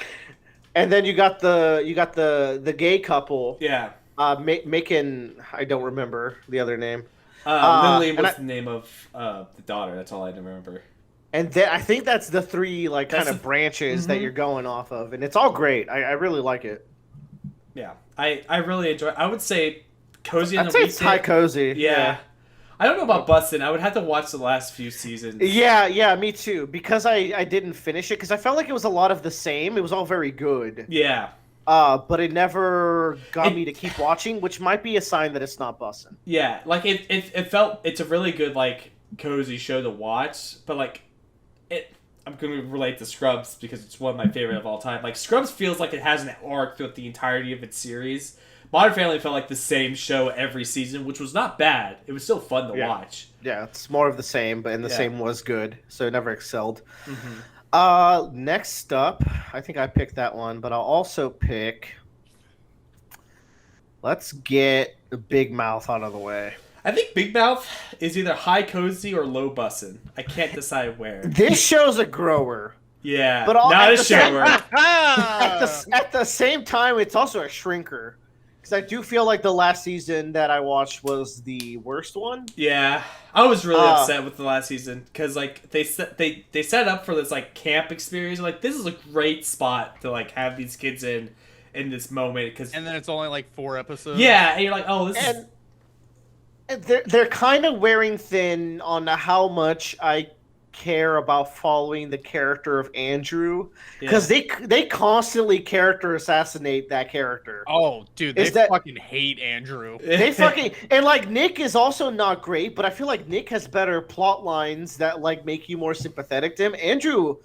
And then you got the gay couple. Yeah. Making, I don't remember the other name. Lily was the name of the daughter. That's all I remember. And then I think that's the 3 like kind of branches that you're going off of, and it's all great. I really like it. Yeah, I really enjoy. I would say Cozy and I'd the say Weekday. it's high cozy. Yeah. I don't know about Bustin'. I would have to watch the last few seasons. Yeah, me too. Because I didn't finish it because I felt like it was a lot of the same. It was all very good. Yeah. But it never got me to keep watching, which might be a sign that it's not bussin'. Yeah, like it felt it's a really good like cozy show to watch, but like I'm going to relate to Scrubs because it's one of my favorite of all time. Like Scrubs feels like it has an arc throughout the entirety of its series. Modern Family felt like the same show every season, which was not bad. It was still fun to watch. Yeah, it's more of the same, but the same was good, so it never excelled. Mm-hmm. Next up, I think I picked that one, but I'll also pick. Let's get Big Mouth out of the way. I think Big Mouth is either high cozy or low bussin'. I can't decide where. This show's a grower. Yeah, but not a shower. At the same time, it's also a shrinker. Because I do feel like the last season that I watched was the worst one. Yeah, I was really upset with the last season because like they set up for this like camp experience. Like this is a great spot to like have these kids in this moment and then it's only like 4 episodes. Yeah, and you're like, oh, this is. They're kind of wearing thin on how much I care about following the character of Andrew because they constantly character assassinate that character. Oh, dude, they fucking hate Andrew. They fucking and like Nick is also not great, but I feel like Nick has better plot lines that like make you more sympathetic to him. Andrew,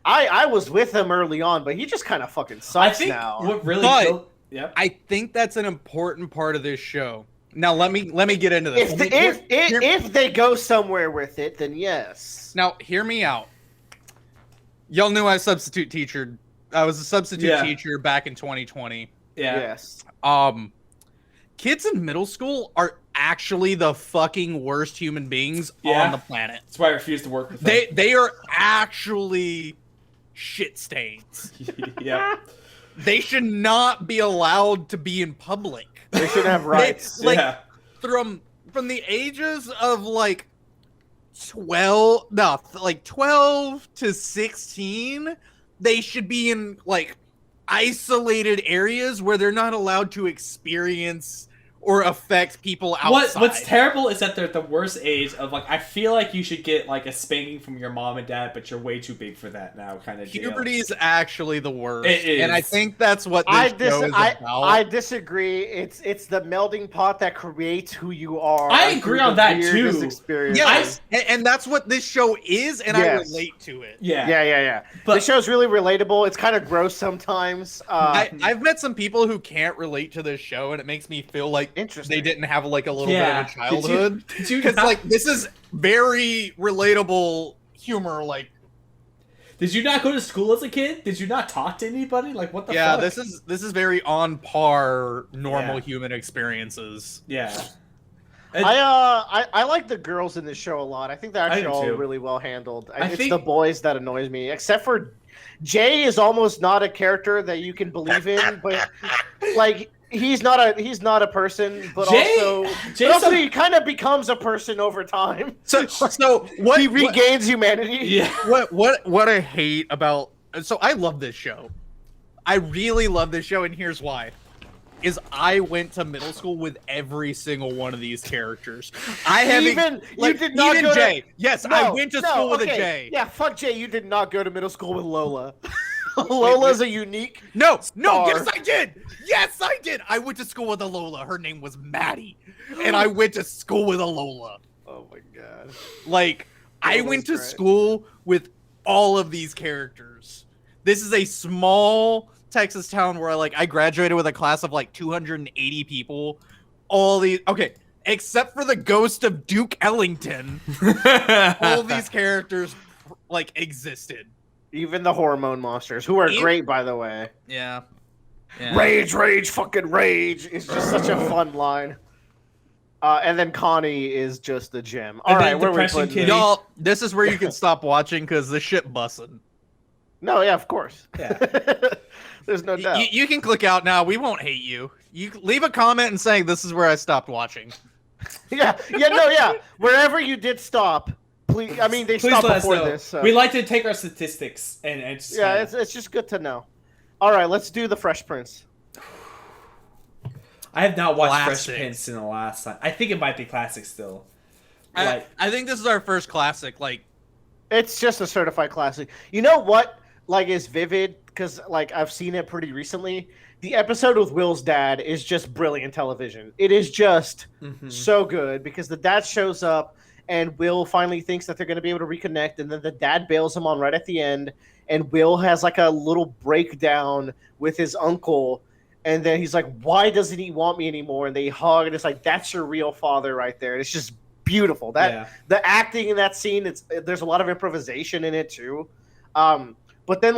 I was with him early on, but he just kind of fucking sucks I think now. What really I think that's an important part of this show. Now let me get into this. If they go somewhere with it, then yes. Now hear me out. Y'all knew I was a substitute teacher. I was a substitute teacher back in 2020. Yeah. Yes. Kids in middle school are actually the fucking worst human beings on the planet. That's why I refuse to work with them. They are actually shit stains. Yeah. They should not be allowed to be in public. They should have rights. From the ages of like 12 to 16, they should be in like isolated areas where they're not allowed to experience or affect people outside. What's terrible is that they're at the worst age of like I feel like you should get like a spanking from your mom and dad, but you're way too big for that now kind of deal. Puberty is actually the worst. It is. And I think that's what this show is about. I disagree. It's the melding pot that creates who you are. I agree on that too. Yes, and that's what this show is, and I relate to it. Yeah. But this show's really relatable. It's kind of gross sometimes. I've met some people who can't relate to this show, and it makes me feel like they didn't have like a little bit of a childhood. Because like this is very relatable humor. Like, did you not go to school as a kid? Did you not talk to anybody? Like, what the fuck? Yeah, this is very on par normal human experiences. Yeah. I like the girls in this show a lot. I think they're actually all really well handled. It's the boys that annoys me, except for Jay is almost not a character that you can believe in, but like he's not a person, but Jay also he kind of becomes a person over time. So what He regains humanity. Yeah. what I hate about so I love this show. I really love this show, and here's why. Is I went to middle school with every single one of these characters. You did not even go Jay. to, Yes, no, I went to school with okay. a Jay. Yeah, fuck Jay. You did not go to middle school with Lola. Lola's a unique. No, star. yes I did. Yes I did. I went to school with a Lola. Her name was Maddie, and I went to school with a Lola. Oh my god. Like I Lola's went to great. school with all of these characters. This is a small Texas town where I graduated with a class of like 280 people. Except for the ghost of Duke Ellington, all these characters existed. Even the hormone monsters, who are great, by the way. Yeah. Rage, fucking rage. It's just such a fun line. And then Connie is just a gem. All right, where are we Depression putting Kitty. this? Y'all, this is where you can stop watching because the shit bussin'. No, yeah, of course. Yeah. There's no doubt. You can click out now. We won't hate you. You leave a comment and saying this is where I stopped watching. Yeah. Wherever you did stop, please. I mean, they Please stopped let us before know. this. So. We like to take our statistics and just Yeah, it's just good to know. All right, let's do the Fresh Prince. I have not watched Classic. Fresh Prince in the last time. I think it might be classic still. I think this is our first classic. It's just a certified classic. You know what? Is vivid because I've seen it pretty recently. The episode with Will's dad is just brilliant television. It is just so good because the dad shows up and Will finally thinks that they're going to be able to reconnect, and then the dad bails him on right at the end, and Will has a little breakdown with his uncle, and then he's like, "Why doesn't he want me anymore?" And they hug, and it's like, "That's your real father right there." And it's just beautiful. The acting in that scene, there's a lot of improvisation in it too. But then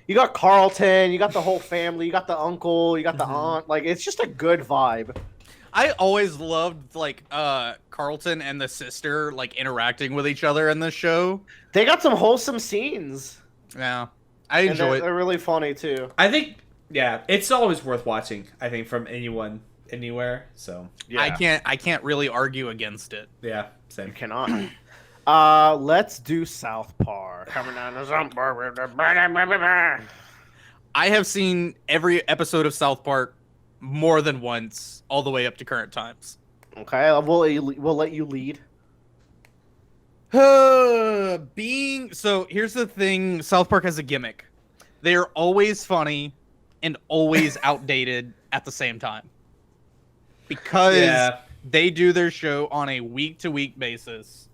you got Carlton, you got the whole family, you got the uncle, you got the aunt. It's just a good vibe. I always loved Carlton and the sister interacting with each other in this show. They got some wholesome scenes. Yeah, I enjoy it. They're really funny too. I think it's always worth watching. I think from anyone, anywhere. So Yeah. I can't really argue against it. yeah, same. You cannot. Let's do South Park. Coming down the I have seen every episode of South Park more than once, all the way up to current times. Okay, we'll let you lead. So here's the thing: South Park has a gimmick. They are always funny and always outdated at the same time because they do their show on a week-to-week basis.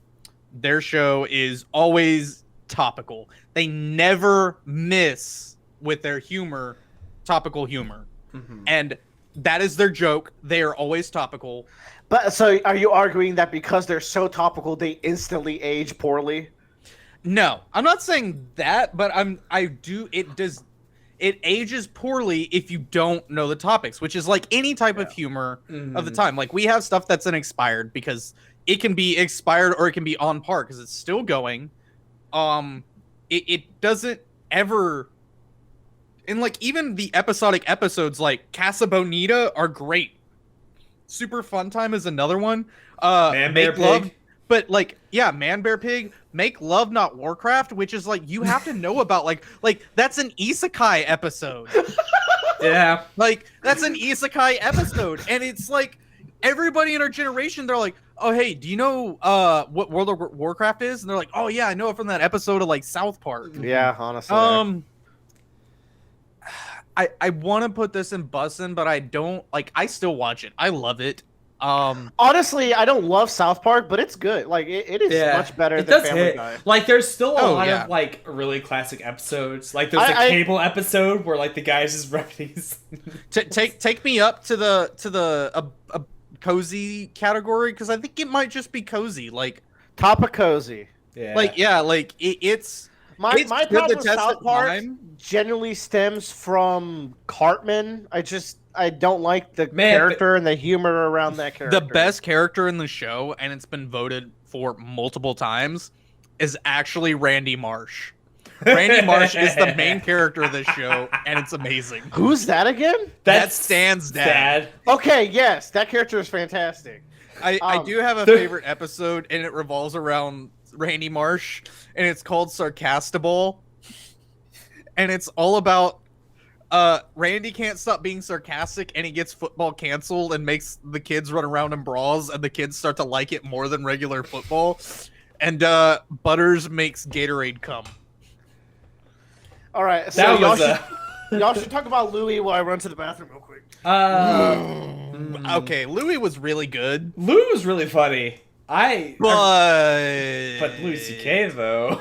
Their show is always topical. They never miss with their humor, topical humor. And that is their joke. They are always topical. But so are you arguing that because they're so topical, they instantly age poorly? No, I'm not saying that, but it ages poorly if you don't know the topics, which is like any type of humor of the time. We have stuff that's expired because it can be expired or it can be on par because it's still going. It doesn't ever. And even the episodic episodes like Casa Bonita are great. Super Fun Time is another one. Man Bear Pig. But Man Bear Pig, Make Love Not Warcraft, which is you have to know about that's an isekai episode. Yeah. That's an isekai episode. And it's everybody in our generation, they're like, "Oh, hey, do you know what World of Warcraft is?" And they're like, "Oh yeah, I know it from that episode of South Park." Yeah, honestly. I want to put this in bussin', but I don't I still watch it. I love it. Honestly, I don't love South Park, but it's good. It is much better It than does Family hit. Guy. There's still a lot yeah. of really classic episodes. There's a cable episode where the guys just recognize. Take me up to the cozy category because I think it might just be cozy. Top of cozy. Yeah. It's My stood problem the with test South of Park time. generally stems from Cartman. I don't like the Man, character and the humor around that character. The best character in the show, and it's been voted for multiple times, is actually Randy Marsh. Randy Marsh is the main character of this show, and it's amazing. Who's that again? That's Stan's dad. Okay, yes, that character is fantastic. I do have a favorite episode, and it revolves around Randy Marsh, and it's called Sarcastable. And it's all about Randy can't stop being sarcastic, and he gets football canceled and makes the kids run around in bras, and the kids start to like it more than regular football. And Butters makes Gatorade come. All right, so y'all should talk about Louie while I run to the bathroom real quick. Okay, Louie was really good. Louie was really funny. But Louis C.K. though.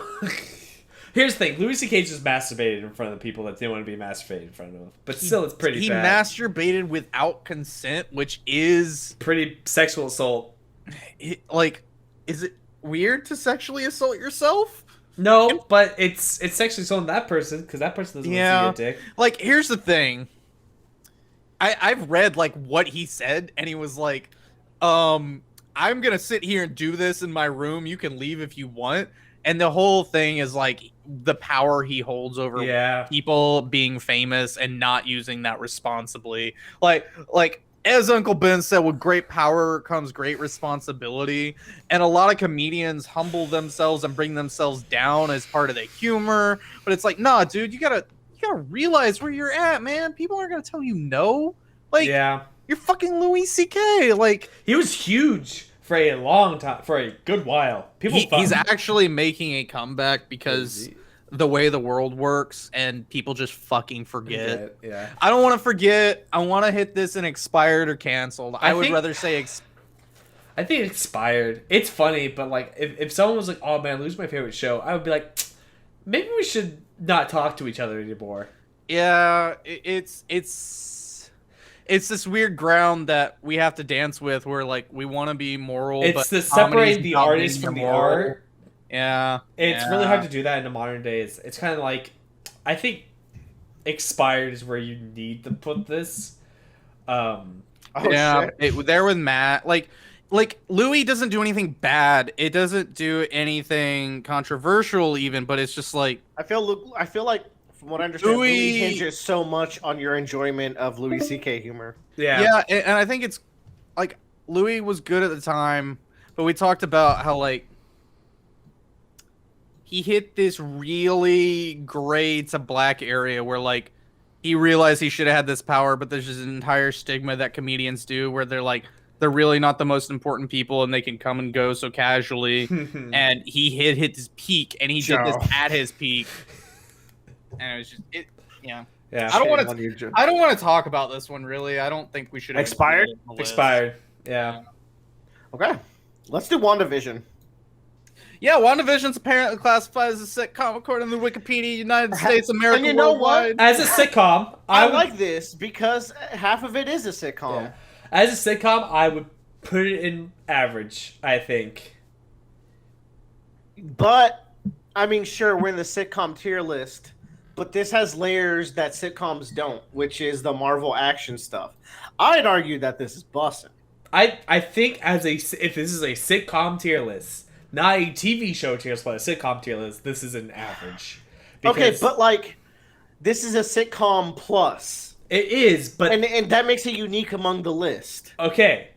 Here's the thing: Louis C.K. just masturbated in front of the people that didn't want to be masturbated in front of. But still, it's pretty. He bad. masturbated without consent, which is pretty sexual assault. Is it weird to sexually assault yourself? No, but it's sexually assaulting that person because that person doesn't want to see your dick. Like, here's the thing. I've read like what he said, and he was like, "I'm gonna sit here and do this in my room. You can leave if you want." And the whole thing is like the power he holds over people being famous and not using that responsibly. Like as Uncle Ben said, with great power comes great responsibility. And a lot of comedians humble themselves and bring themselves down as part of the humor. But it's like, nah, dude, you gotta realize where you're at, man. People aren't gonna tell you no. Like, you're fucking Louis C.K. Like, he was huge for a long time, for a good while. He's actually making a comeback because the way the world works, and people just fucking forget. Yeah. I don't want to forget. I want to hit this in expired or canceled. I would rather say I think expired. It's funny, but like if someone was like, "Oh man, Louie's my favorite show," I would be like, maybe we should not talk to each other anymore. Yeah, it's this weird ground that we have to dance with, where like we want to be moral. It's to separate the artist from the art. Yeah, it's really hard to do that in the modern days. It's kind of like, I think expired is where you need to put this. There with Matt, like Louis doesn't do anything bad. It doesn't do anything controversial even, but it's just like I feel like from what I understand, Louis hinges so much on your enjoyment of Louis C.K. humor. Yeah, and I think it's like Louis was good at the time, but we talked about how like he hit this really gray to black area where like he realized he should have had this power, but there's just an entire stigma that comedians do where they're like they're really not the most important people and they can come and go so casually. And he hit his peak, and he did this at his peak. And it was just Yeah. I don't want to talk about this one really. I don't think we should. Expired. Yeah. Okay. Let's do WandaVision. Yeah, WandaVision's apparently classified as a sitcom according to Wikipedia, United States, America, and you know worldwide. what? As a sitcom, I like this because half of it is a sitcom. Yeah. As a sitcom, I would put it in average, I think. But I mean, sure, we're in the sitcom tier list. But this has layers that sitcoms don't, which is the Marvel action stuff. I'd argue that this is bussin'. I think if this is a sitcom tier list, not a TV show tier list, but a sitcom tier list, this is an average. Okay, but like, this is a sitcom plus. It is, but and that makes it unique among the list. Okay,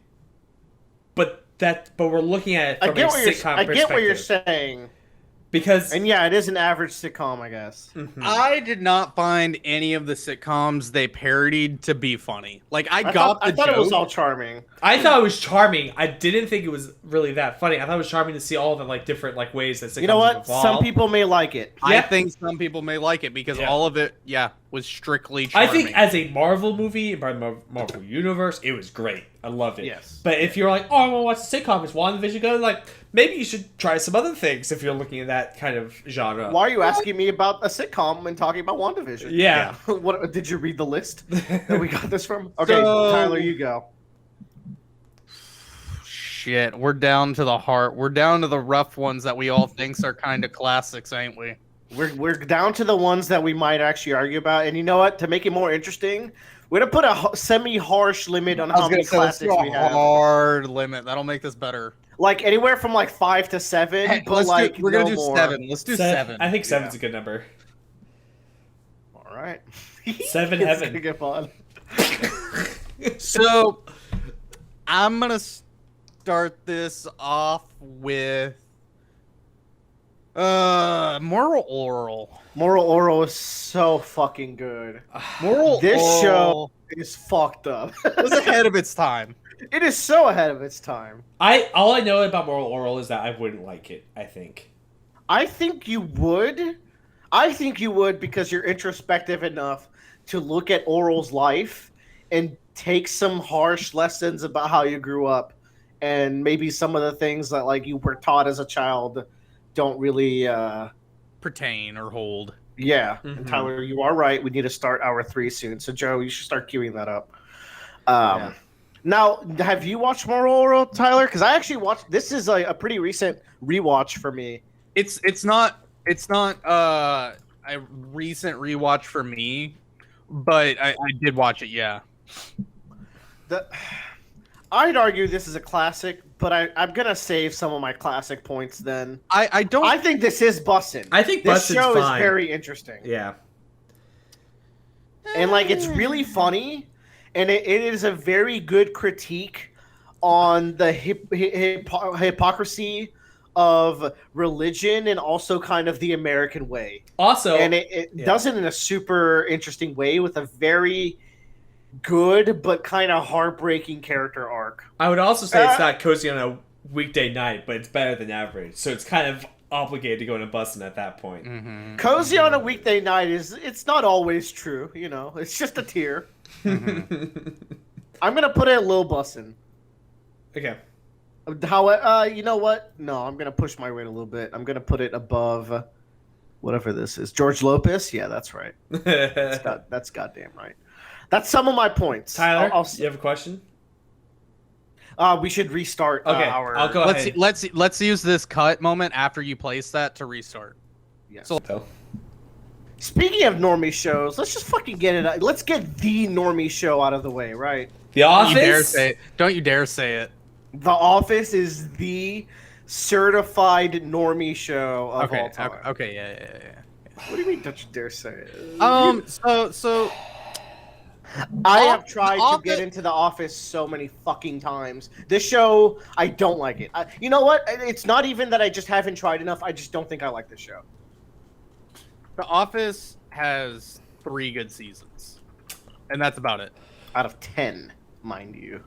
but we're looking at it from a sitcom perspective. I get what you're saying. And yeah, it is an average sitcom, I guess. Mm-hmm. I did not find any of the sitcoms they parodied to be funny. Like I thought it was all charming. I thought it was charming. I didn't think it was really that funny. I thought it was charming to see all the like different like ways that sitcoms You know what? evolve. Some people may like it. I think some people may like it because all of it, was strictly charming. I think as a Marvel movie, by the Marvel Universe, it was great. I loved it. Yes. But if you're like, oh, I want to watch a sitcom, it's WandaVision good, like, maybe you should try some other things if you're looking at that kind of genre. Why are you asking me about a sitcom and talking about WandaVision? Yeah. What did you read the list that we got this from? Okay, Tyler, you go. Shit, we're down to the heart. We're down to the rough ones that we all think are kind of classics, ain't we? We're down to the ones that we might actually argue about. And you know what? To make it more interesting, we're going to put a semi-harsh limit on how many classics we have. Hard limit. That'll make this better. Like anywhere from like 5 to 7, Hey, but like we're gonna no do more. 7. Let's do 7. I think 7's a good number. All right. 7 It's heaven. gonna get fun. So I'm gonna start this off with moral oral. Moral Oral is so fucking good. Moral This oral show is fucked up. was ahead of its time. It is so ahead of its time. All I know about Moral Oral is that I wouldn't like it, I think. I think you would. I think you would because you're introspective enough to look at Oral's life and take some harsh lessons about how you grew up and maybe some of the things that like you were taught as a child don't really Pertain or hold. yeah. Mhm. And Tyler, you are right. We need to start hour 3 soon. So Joe, you should start queuing that up. Yeah. Now, have you watched Moral Oral, Tyler? Because I actually watched. This is a pretty recent rewatch for me. It's not a recent rewatch for me, but I did watch it. Yeah. I'd argue this is a classic, but I'm gonna save some of my classic points. Then I don't. I think this is bussin'. I think This Bussin's show fine. is very interesting, Yeah. and like it's really funny, and it is a very good critique on the hypocrisy of religion and also kind of the American way. Also, And it does it in a super interesting way with a very good but kind of heartbreaking character arc. I would also say it's not cozy on a weekday night, but it's better than average. So it's kind of obligated to go into Bussin' at that point. Mhm. Cozy on a weekday night it's not always true, you know. It's just a tier. I'm gonna put it a little bussin'. Okay. How you know what? No, I'm gonna push my weight a little bit. I'm gonna put it above whatever this is. George Lopez? Yeah, that's right. That's goddamn right. That's some of my points. Tyler, I'll you have a question? we should restart Okay, our. I'll go ahead. Let's use this cut moment after you place that to restart. Yes. So Speaking of normie shows, let's just fucking get it. Let's get the normie show out of the way, right? The don't you dare Office? say it. Don't you dare say it. The Office is the certified normie show of all time. Okay, yeah. What do you mean? Don't you dare say it? So I have tried to Office- get into The Office so many fucking times. This show, I don't like it. You know what? It's not even that I just haven't tried enough. I just don't think I like this show. The Office has 3 good seasons, and that's about it. Out of 10, mind you.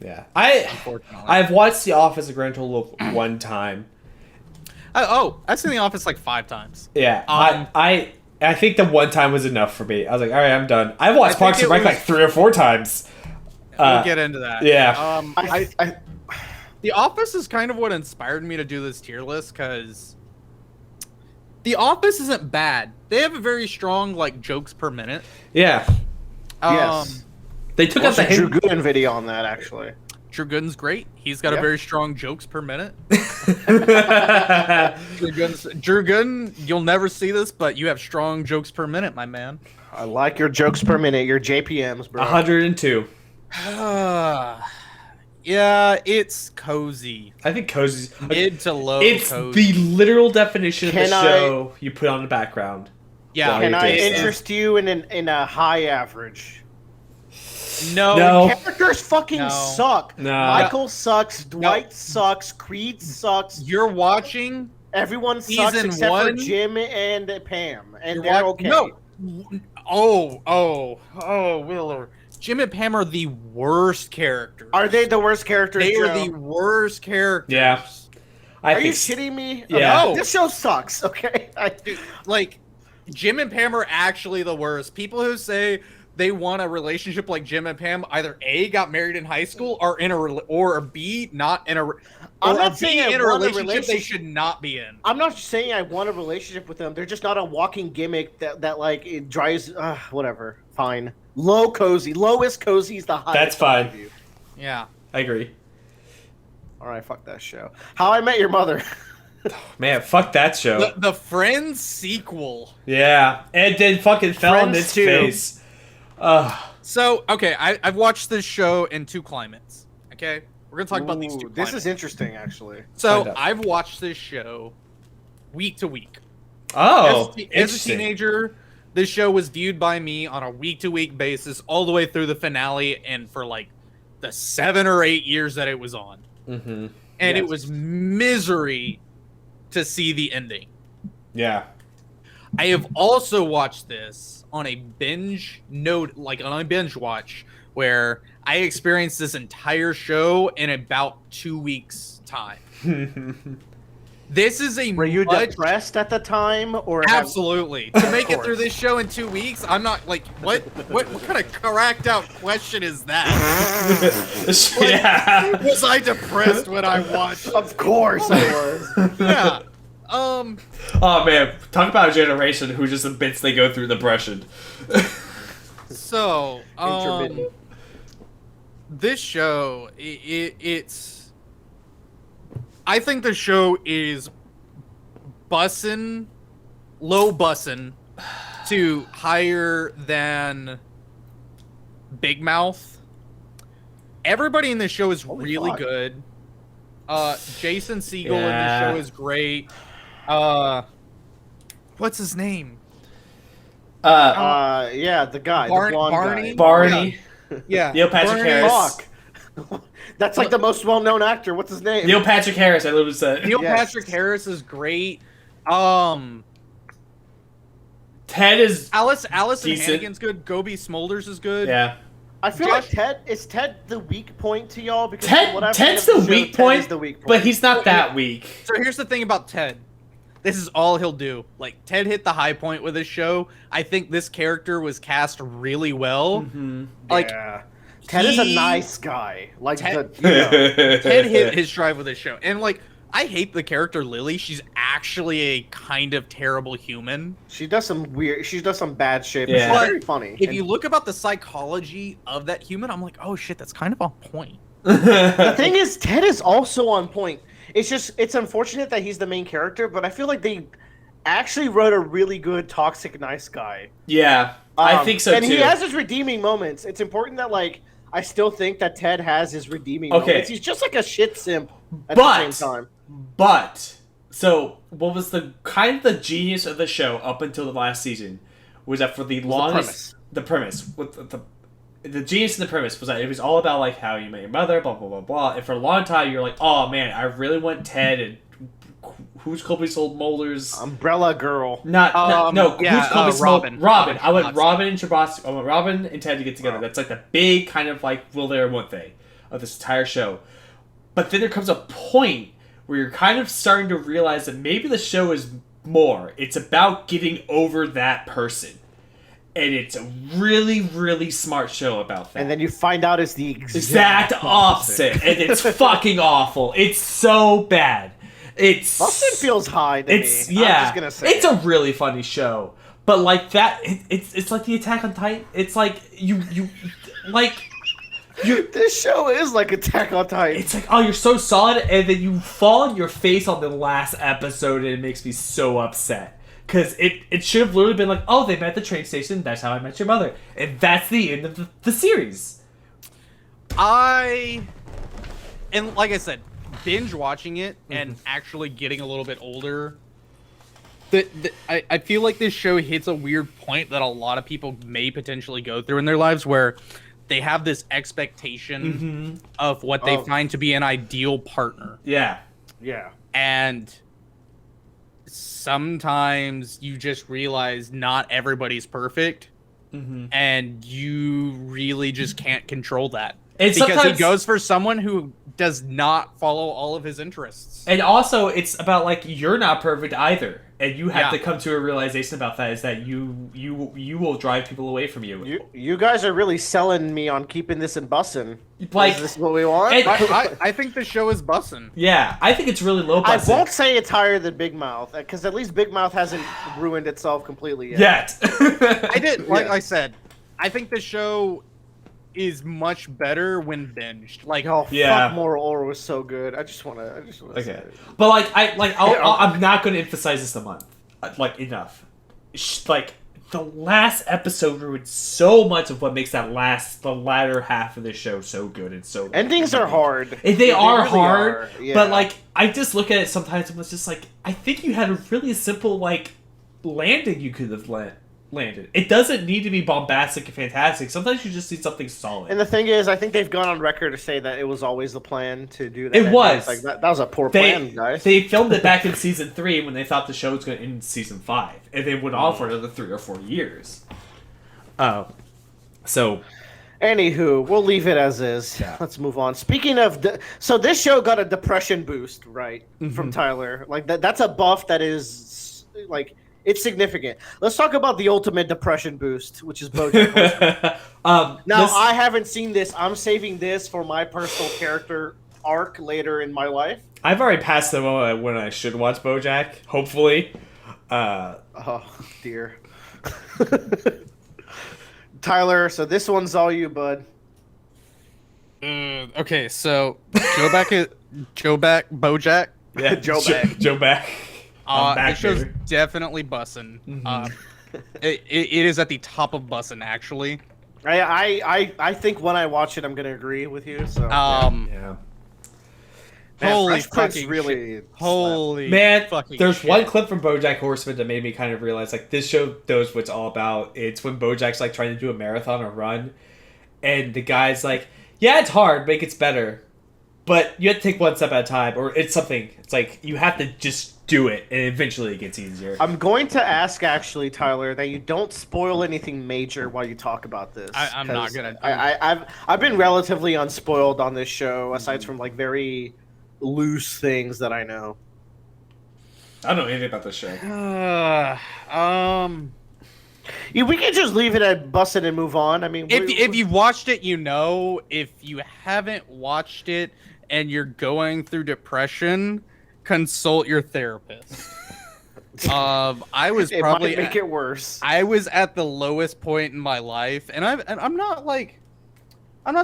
Yeah. Unfortunately, I've watched The Office a grand total of 1 time. I've seen The Office like 5 times. Yeah. Um, I think the 1 time was enough for me. I was like, all right, I'm done. I've watched I Parks think and it Rec was- like 3 or 4 times. We'll get into that. yeah. The Office is kind of what inspired me to do this tier list because The Office isn't bad. They have a very strong like jokes per minute. Yeah. Yes. They took out There's the a Drew Gooden video on that, actually. Drew Gooden's great. He's got Yeah. a very strong jokes per minute. hint. Drew Gooden, you'll never see this, but you have strong jokes per minute, my man. I like your jokes per minute, your JPMs, bro. 102. Yeah, it's cozy. I think cozy's Mid to low it's cozy. the literal definition of Can the I- show you put on the background. Yeah. Can I Yeah. interest you in a high average? No. Characters fucking No. suck. No. Michael sucks. Dwight sucks. Creed sucks. You're watching. Everyone sucks Season except for 1? Jim and Pam, and You're they're wa- okay. No. Wheeler. Jim and Pam are the worst characters. Are they the worst characters? They are Joe? the worst characters. Yeah. I Are you think shitting me? Yeah. Okay, this show sucks. Okay. Like, Jim and Pam are actually the worst. People who say they want a relationship like Jim and Pam either A, got married in high school, or or B, not in a. I'm or not B, saying I in a want a relationship they relationship. should not be in. I'm not saying I want a relationship with them. They're just not a walking gimmick that like it drives. Whatever. Fine. Low cozy. Lowest cozy is the highest. That's fine. value. Yeah. I agree. All right. Fuck that show. How I Met Your Mother. Man, fuck that show. The Friends sequel. Yeah. It did fucking fell on Friends its 2. face. So, okay, I've watched this show in 2 climates. Okay? We're gonna talk about these two. This is climates. interesting, actually. So Find out. I've watched this show week to week. Oh, As a interesting. teenager, this show was viewed by me on a week-to-week basis all the way through the finale and for like the 7 or 8 years that it was on. Mm-hmm. And Yes. it was misery to see the ending. Yeah. I have also watched this on a binge watch where I experienced this entire show in about 2 weeks time. This is a Were you much depressed at the time, or Absolutely. To make it course. through this show in 2 weeks, I'm not like what kind of cracked out question is that? Yeah. Was I depressed when I watched? Of course I was. Yeah. Oh man, talk about a generation who just admits they go through depression. So, Intermittent. this show it's I think the show is low bussin' to higher than Big Mouth. Everybody in this show is Holy really fuck. good. Jason Segel in Yeah. the show is great. What's his name? Yeah, the guy, the blonde Barney? guy. Barney. Yeah, Neil Patrick Barney- Harris. Fuck. That's like the most well-known actor. What's his name? Neil Patrick Harris, I literally said. Neil Yes. Patrick Harris is great. Ted is. Allison Decent. Hannigan's good. Gobi Smolders is good. Yeah. I feel Josh- like Ted is Ted the weak point to y'all because Ted- from what I've Ted's seen of the show, weak Ted point, is the weak point. But he's not that weak. So here's the thing about Ted. This is all he'll do. Like Ted hit the high point with this show. I think this character was cast really well. Mm-hmm. Like yeah. Ted is a he- nice guy. Like Ted- Ted Ted hit his stride with this show. And like I hate the character Lily. She's actually a kind of terrible human. She does some weird. She does some bad shit. Yeah. But she's But very funny. If you look about the psychology of that human, I'm like, oh shit, that's kind of on point. The thing is, Ted is also on point. It's unfortunate that he's the main character, but I feel like they actually wrote a really good toxic nice guy. Yeah, I think so and too. he has his redeeming moments. It's important that like I still think that Ted has his redeeming Okay. moments. He's just like a shit simp at But- the same time. But so what was the kind of the genius of the show up until the last season was that for the longest the premise with the genius in the premise was that it was all about like how you met your mother, blah blah blah blah. And for a long time you're like, oh man, I really want Ted and who's Colby Sold Molders. Umbrella Girl. No, yeah, who's Colby Robin. Robin. I want Robin. Robin and Shabazz. I want Robin and Ted to get together. That's like the big kind of like will they or won't they of this entire show. But then there comes a point where you're kind of starting to realize that maybe the show is more. It's about getting over that person. And it's a really, really smart show about that. And then you find out it's the exact opposite. And it's fucking awful. It's so bad. It's Austin feels high to it's me. yeah. I'm just gonna say it's a really funny show. But like that it's like the Attack on Titan. It's like you like This show is like Attack on Titan. it's like, oh, you're so solid, and then you fall on your face on the last episode, and it makes me so upset. Because it should have literally been like, oh, they met at the train station, that's how I met your mother. And that's the end of the series. And like I said, binge watching it and actually getting a little bit older. I feel like this show hits a weird point that a lot of people may potentially go through in their lives where they have this expectation of what they find to be an ideal partner. Yeah. Yeah. And sometimes you just realize not everybody's perfect. And you really just can't control that. And Because he sometimes- goes for someone who does not follow all of his interests. And also, it's about, like, you're not perfect either. And you have Yeah. to come to a realization about that, is that you will drive people away from you. You guys are really selling me on keeping this in bussin'. Like, Is this what we want? and- I think the show is bussin'. yeah, I think it's really low I budget. won't say it's higher than Big Mouth, because at least Big Mouth hasn't ruined itself completely yet. Yet. I did, like Yeah. I said, I think the show is much better when binged. Like, Oh, Yeah. fuck, Moral Aura was so good. I just want to say Okay, it. but I'm not going to emphasize this enough. Like enough. Like the last episode ruined so much of what makes the latter half of the show so good and so Endings are hard. They are really hard, are. Yeah. but like I just look at it sometimes and was just like, I think you had a really simple like landing you could have landed. It doesn't need to be bombastic and fantastic. Sometimes you just need something solid. And the thing is, I think they've gone on record to say that it was always the plan to do that. It was. It's like that was a poor plan, guys. They filmed it back in season 3 when they thought the show was going to end in season 5, and they went on for another 3 or 4 years. So, anywho, we'll leave it as is. Yeah. Let's move on. Speaking of, so this show got a depression boost, right, from Tyler. Like that's a buff that is like. It's significant. Let's talk about the ultimate depression boost, which is Bojack Horseman. I haven't seen this. I'm saving this for my personal character arc later in my life. I've already passed the moment when I should watch Bojack, hopefully. Oh, dear. Tyler, so this one's all you, bud. Okay, so Bojack. Yeah, Joe back. This show's definitely bussin'. It is at the top of bussin', actually. I think when I watch it, I'm gonna agree with you. So Yeah. Man, Holy Fresh Prince fucking really shit. Holy Man, fucking there's shit. one clip from Bojack Horseman that made me kind of realize, like, this show knows what it's all about. It's when Bojack's, like, trying to do a marathon or run, and the guy's like, yeah, it's hard, but it gets better. But you have to take one step at a time, or it's something. It's like, you have to just do it, and eventually it gets easier. I'm going to ask, actually, Tyler, that you don't spoil anything major while you talk about this. I'm not gonna. I've been relatively unspoiled on this show, aside from like very loose things that I know. I don't know anything about this show. We can just leave it at bussin' and move on. I mean, If you've watched it, you know. If you haven't watched it and you're going through depression, consult your therapist. I was it probably might make it worse. I was at the lowest point in my life, and I'm not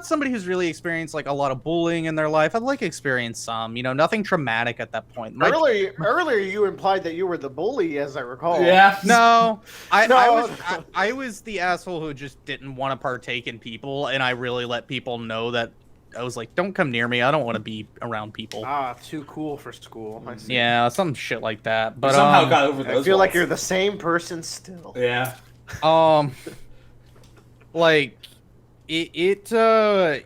somebody who's really experienced like a lot of bullying in their life. I've like experienced some, nothing traumatic at that point. Like, Earlier, you implied that you were the bully, as I recall. Yeah. No, No. I was the asshole who just didn't want to partake in people, and I really let people know that I was like, don't come near me. I don't want to be around people. Too cool for school. I see. Yeah, some shit like that. But somehow got over I those. feel like walls. you're the same person still. Yeah. Like I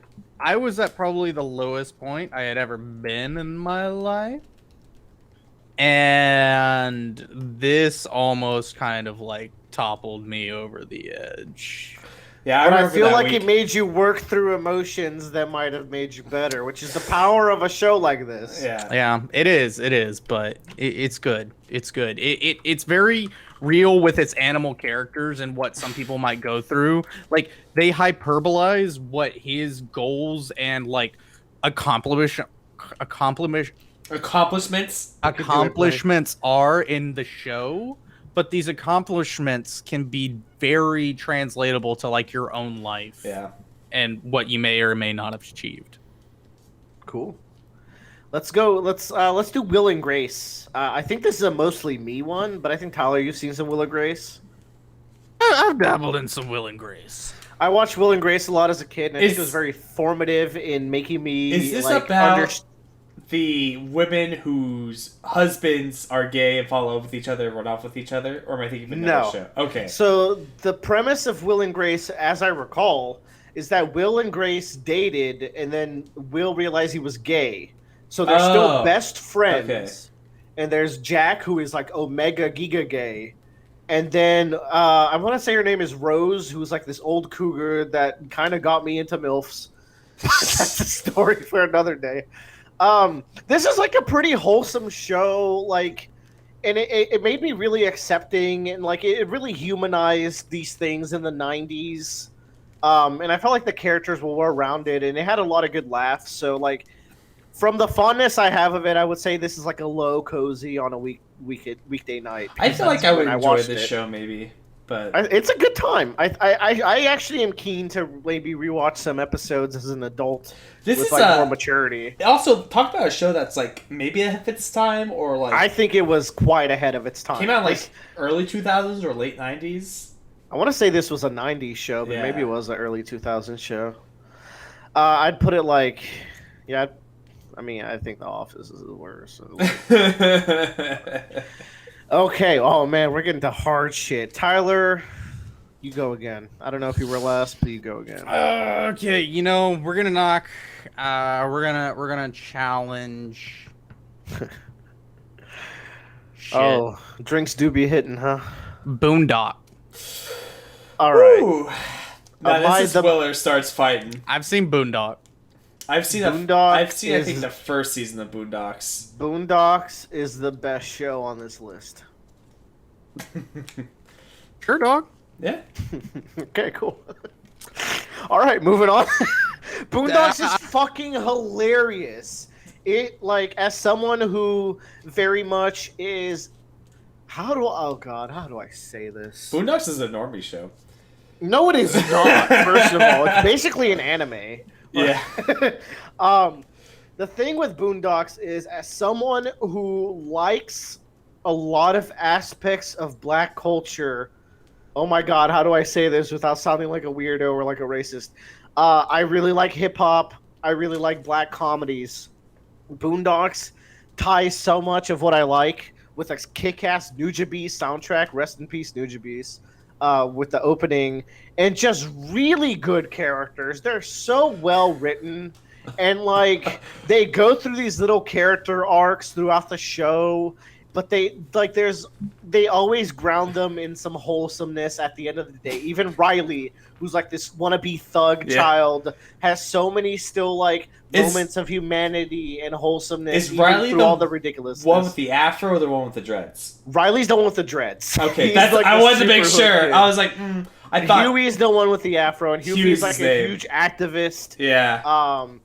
was at probably the lowest point I had ever been in my life. And this almost kind of like toppled me over the edge. Yeah, But I remember feel that like week. it made you work through emotions that might have made you better, which is the power of a show like this. Yeah. Yeah, it is, but it's good. It's good. It's very real with its animal characters and what some people might go through. Like, they hyperbolize what his goals and like accomplishments are in the show, but these accomplishments can be very translatable to like your own life. Yeah. And what you may or may not have achieved. Cool. Let's go. Let's do Will and Grace. I think this is a mostly me one, but I think Tyler, you've seen some Will and Grace. I've dabbled in some Will and Grace. I watched Will and Grace a lot as a kid, and I think Is- it was very formative in making me. Is this like, about the women whose husbands are gay and fall in love with each other and run off with each other? Or am I thinking of another No. show? Okay. So the premise of Will and Grace, as I recall, is that Will and Grace dated, and then Will realized he was gay. So they're still best friends. Okay. And there's Jack, who is like Omega Giga gay. And then I want to say her name is Rose, who's like this old cougar that kind of got me into MILFs. That's a story for another day. This is like a pretty wholesome show, like, and it made me really accepting, and like it really humanized these things in the 90s. And I felt like the characters were well rounded, and it had a lot of good laughs. So like, from the fondness I have of it, I would say this is like a low cozy on a weekday night. I because feel like that's I would when enjoy watched this it. show maybe, but It's a good time. I actually am keen to maybe rewatch some episodes as an adult this with is like more maturity. also talk about a show that's like maybe ahead of its time or like I think it was quite ahead of its time. came out like early 2000s or late 90s. I want to say this was a '90s show, but maybe Yeah. it was an early 2000s show. I'd put it like, yeah. I mean, I think The Office is the worst. Okay. Oh man, we're getting to hard shit. Tyler, you go again. I don't know if you were last, but you go again. Okay, you know, we're gonna knock. We're gonna challenge. Shit. Oh, drinks do be hitting, huh? Boondock. All right. Ooh. Now Am I this is the- Willer starts fighting. I've seen Boondock. I've seen Boondocks I think is- the first season of Boondocks. Boondocks is the best show on this list. Sure, dog. Yeah. Okay, cool. All right, moving on. Boondocks is fucking hilarious. It like as someone who very much is how do I say this? Boondocks is a normie show. No, it is not. First of all, it's basically an anime. Yeah. The thing with Boondocks is, as someone who likes a lot of aspects of black culture, oh my god, how do I say this without sounding like a weirdo or like a racist? I really like hip hop. I really like black comedies. Boondocks ties so much of what I like with a kick-ass Nujabes soundtrack. Rest in peace, Nujabes. With the opening and just really good characters. They're so well written, and like they go through these little character arcs throughout the show, but they always ground them in some wholesomeness at the end of the day. Even Riley, who's like this wannabe thug child, has so many still like moments of humanity and wholesomeness. Is even Riley through the all the ridiculousness? One with the afro or the one with the dreads? Riley's the one with the dreads. Okay, He's, that's like, I the wanted to make super hood sure. kid. I was like, I thought Huey's the one with the afro, and Huey's Huey's like his a name. huge activist. Yeah.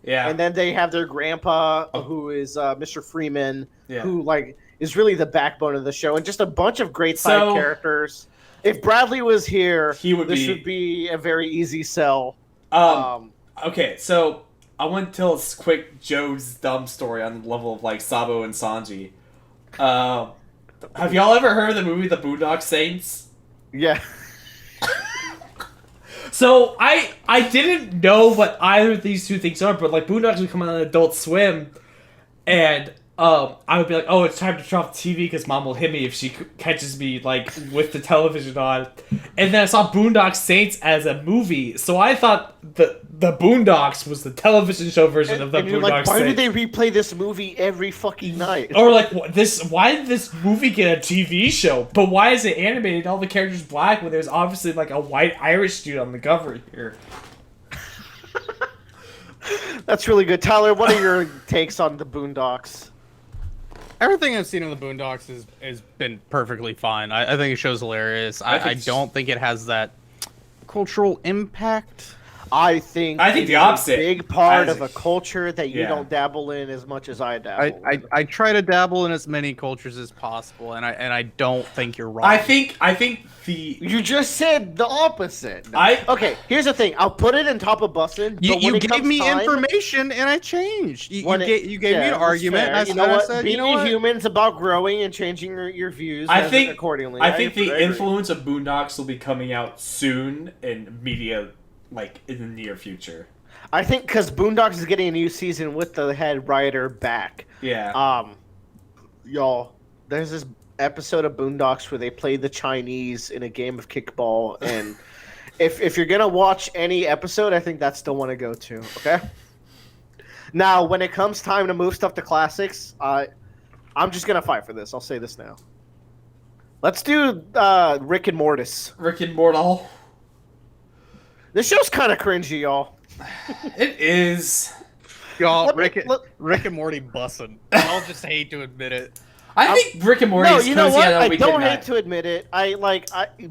Yeah. And then they have their grandpa, who is Mr. Freeman, Yeah. who like is really the backbone of the show, and just a bunch of great side So- characters. If Bradley was here, He would this be- would be a very easy sell. Okay, so I want to tell a quick Joe's dumb story on the level of like Sabo and Sanji. Have y'all ever heard of the movie The Boondock Saints? Yeah. So I didn't know what either of these two things are, but like Boondocks would come on Adult Swim, and I would be like, oh, it's time to turn off the TV because Mom will hit me if she catches me like with the television on. And then I saw Boondock Saints as a movie, so I thought the Boondocks was the television show version of the And you're Boondock like, why do Saints. they replay this movie every fucking night? Or like why did this movie get a TV show? But why is it animated and all the characters black when there's obviously like a white Irish dude on the cover here? That's really good. Tyler, what are your takes on the Boondocks? Everything I've seen of the Boondocks has been perfectly fine. I think the show's hilarious. I think I it's- don't think it has that cultural impact. I think the it's opposite. a big part As- of a culture that you Yeah. don't dabble in as much as I dabble. I try to dabble in as many cultures as possible, and I don't think you're wrong. I think the You just said the opposite. No. I- Okay, here's the thing. I'll put it in top of bussin'. you, but when you it gave comes me time, information and I changed. You when it- gave me yeah, an that's argument. fair. And You know what? I said, Being you know a what? human's about growing and changing your views. I think accordingly. I think the agree. influence of Boondocks will be coming out soon in media, like in the near future. I think because Boondocks is getting a new season with the head writer back. Yeah. Y'all, there's this episode of Boondocks where they play the Chinese in a game of kickball, and if you're gonna watch any episode, I think that's the one to go to. Okay. Now, when it comes time to move stuff to classics, I'm just gonna fight for this. I'll say this now. Let's do Rick and Mortis. Rick and Mortal. This show's kind of cringy, y'all. It is. Y'all, Let me- Rick and Morty bussin'. I'll just hate to admit it. I think Rick and Morty No, is you know cozy what? on a I weekend don't night. hate to admit it.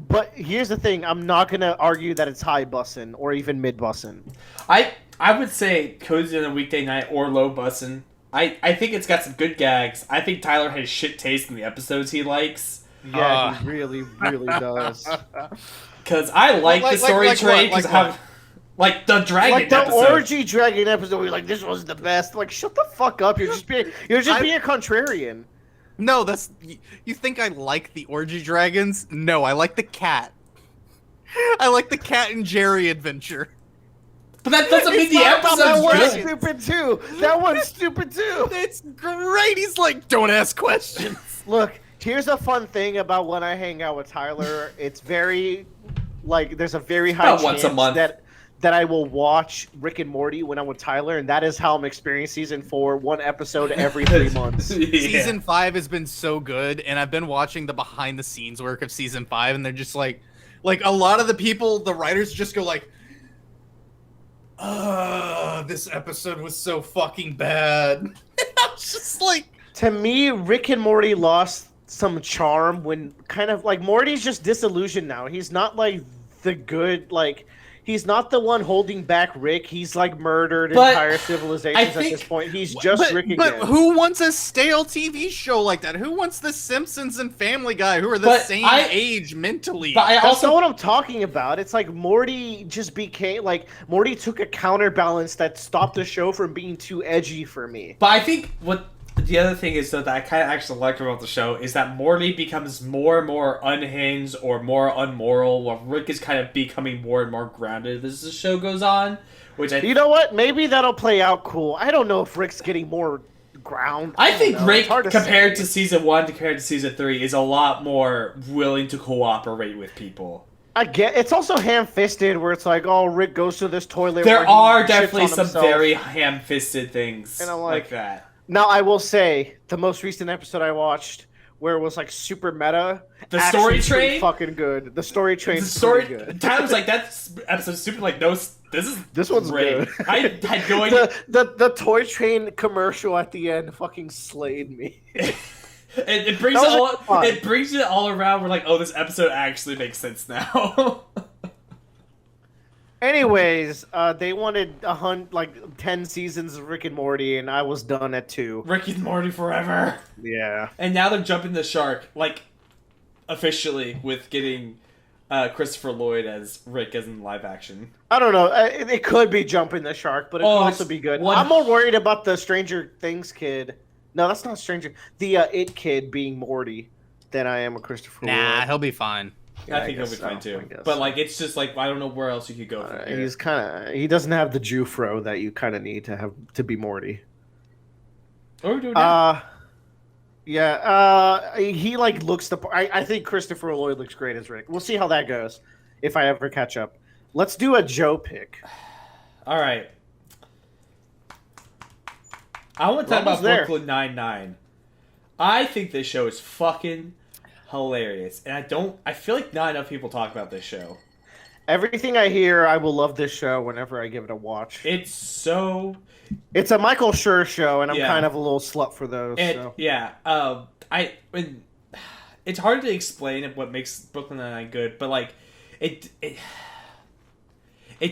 But here's the thing: I'm not gonna argue that it's high bussin' or even mid bussin'. I would say cozy on a weekday night or low bussin'. I think it's got some good gags. I think Tyler has shit taste in the episodes he likes. Yeah, he really, really does. Cause I like the story trade. Cause Like I have like the dragon Like the episode. orgy dragon episode, where you're like, "This was the best." Like, shut the fuck up! You're just being a contrarian. No, you think I like the orgy dragons? No, I like the cat. I like the Cat and Jerry adventure. But that doesn't mean the That episode's one's good. stupid too. That one's stupid too. It's great. He's like, don't ask questions. Look, here's a fun thing about when I hang out with Tyler. It's very, like, there's a very high About once a chance month. that I will watch Rick and Morty when I'm with Tyler, and that is how I'm experiencing season 4, one episode every 3 months. Yeah. Season 5 has been so good, and I've been watching the behind the scenes work of season 5, and they're just like a lot of the people, the writers just go like, this episode was so fucking bad. And I was just like, To me, Rick and Morty lost some charm when kind of like Morty's just disillusioned now. He's not like the good, like he's not the one holding back Rick. He's like murdered But entire civilizations at think- this point. He's just Rick again. but who wants a stale TV show like that? Who wants The Simpsons and Family Guy, who are the But same age mentally? But I That's also not what I'm talking about. It's like Morty just became like Morty took a counterbalance that stopped the show from being too edgy for me. But I think what the other thing is though that I kind of actually like about the show is that Morty becomes more and more unhinged or more unmoral, while Rick is kind of becoming more and more grounded as the show goes on. Which I You know what? Maybe that'll play out cool. I don't know if Rick's getting more ground. I don't think know. Rick It's hard to compared say. to season 1 compared to season 3 is a lot more willing to cooperate with people. I get it's also ham-fisted where it's like, oh, Rick goes to this toilet. There where he are shits definitely on some himself. very ham-fisted things And I'm like like- that. Now I will say the most recent episode I watched where it was like super meta. The actually story pretty train? fucking good. The story train. The story. Pretty good. Tyler's like that episode's super like no. This is This one's great. good. I had no idea. The toy train commercial at the end fucking slayed me. It brings That it was all. fun. It brings it all around. We're like, oh, this episode actually makes sense now. Anyways, they wanted 10 seasons of Rick and Morty, and I was done at 2. Rick and Morty forever. Yeah. And now they're jumping the shark, like officially with getting Christopher Lloyd as Rick as in live action. I don't know. It could be jumping the shark, but it could also it's be good. one- I'm more worried about the Stranger Things kid. No, that's not Stranger. The It kid being Morty than I am a Christopher Nah, Lloyd. he'll be fine. Yeah, I think he'll be guess so. fine too. I guess But so. like, it's just like I don't know where else you could go from here. He's kind of. He doesn't have the Jufro that you kind of need to have to be Morty. What are we doing now? Yeah. He like looks the. I think Christopher Lloyd looks great as Rick. We'll see how that goes if I ever catch up. Let's do a Joe pick. All right. I want to talk Almost about there. Brooklyn Nine-Nine. I think this show is fucking hilarious, and I feel like not enough people talk about this show. Everything I hear, I will love this show whenever I give it a watch. It's so It's a Michael Schur show, and I'm Yeah. kind of a little slut for those. So. yeah. It's hard to explain what makes Brooklyn Nine-Nine good, but like it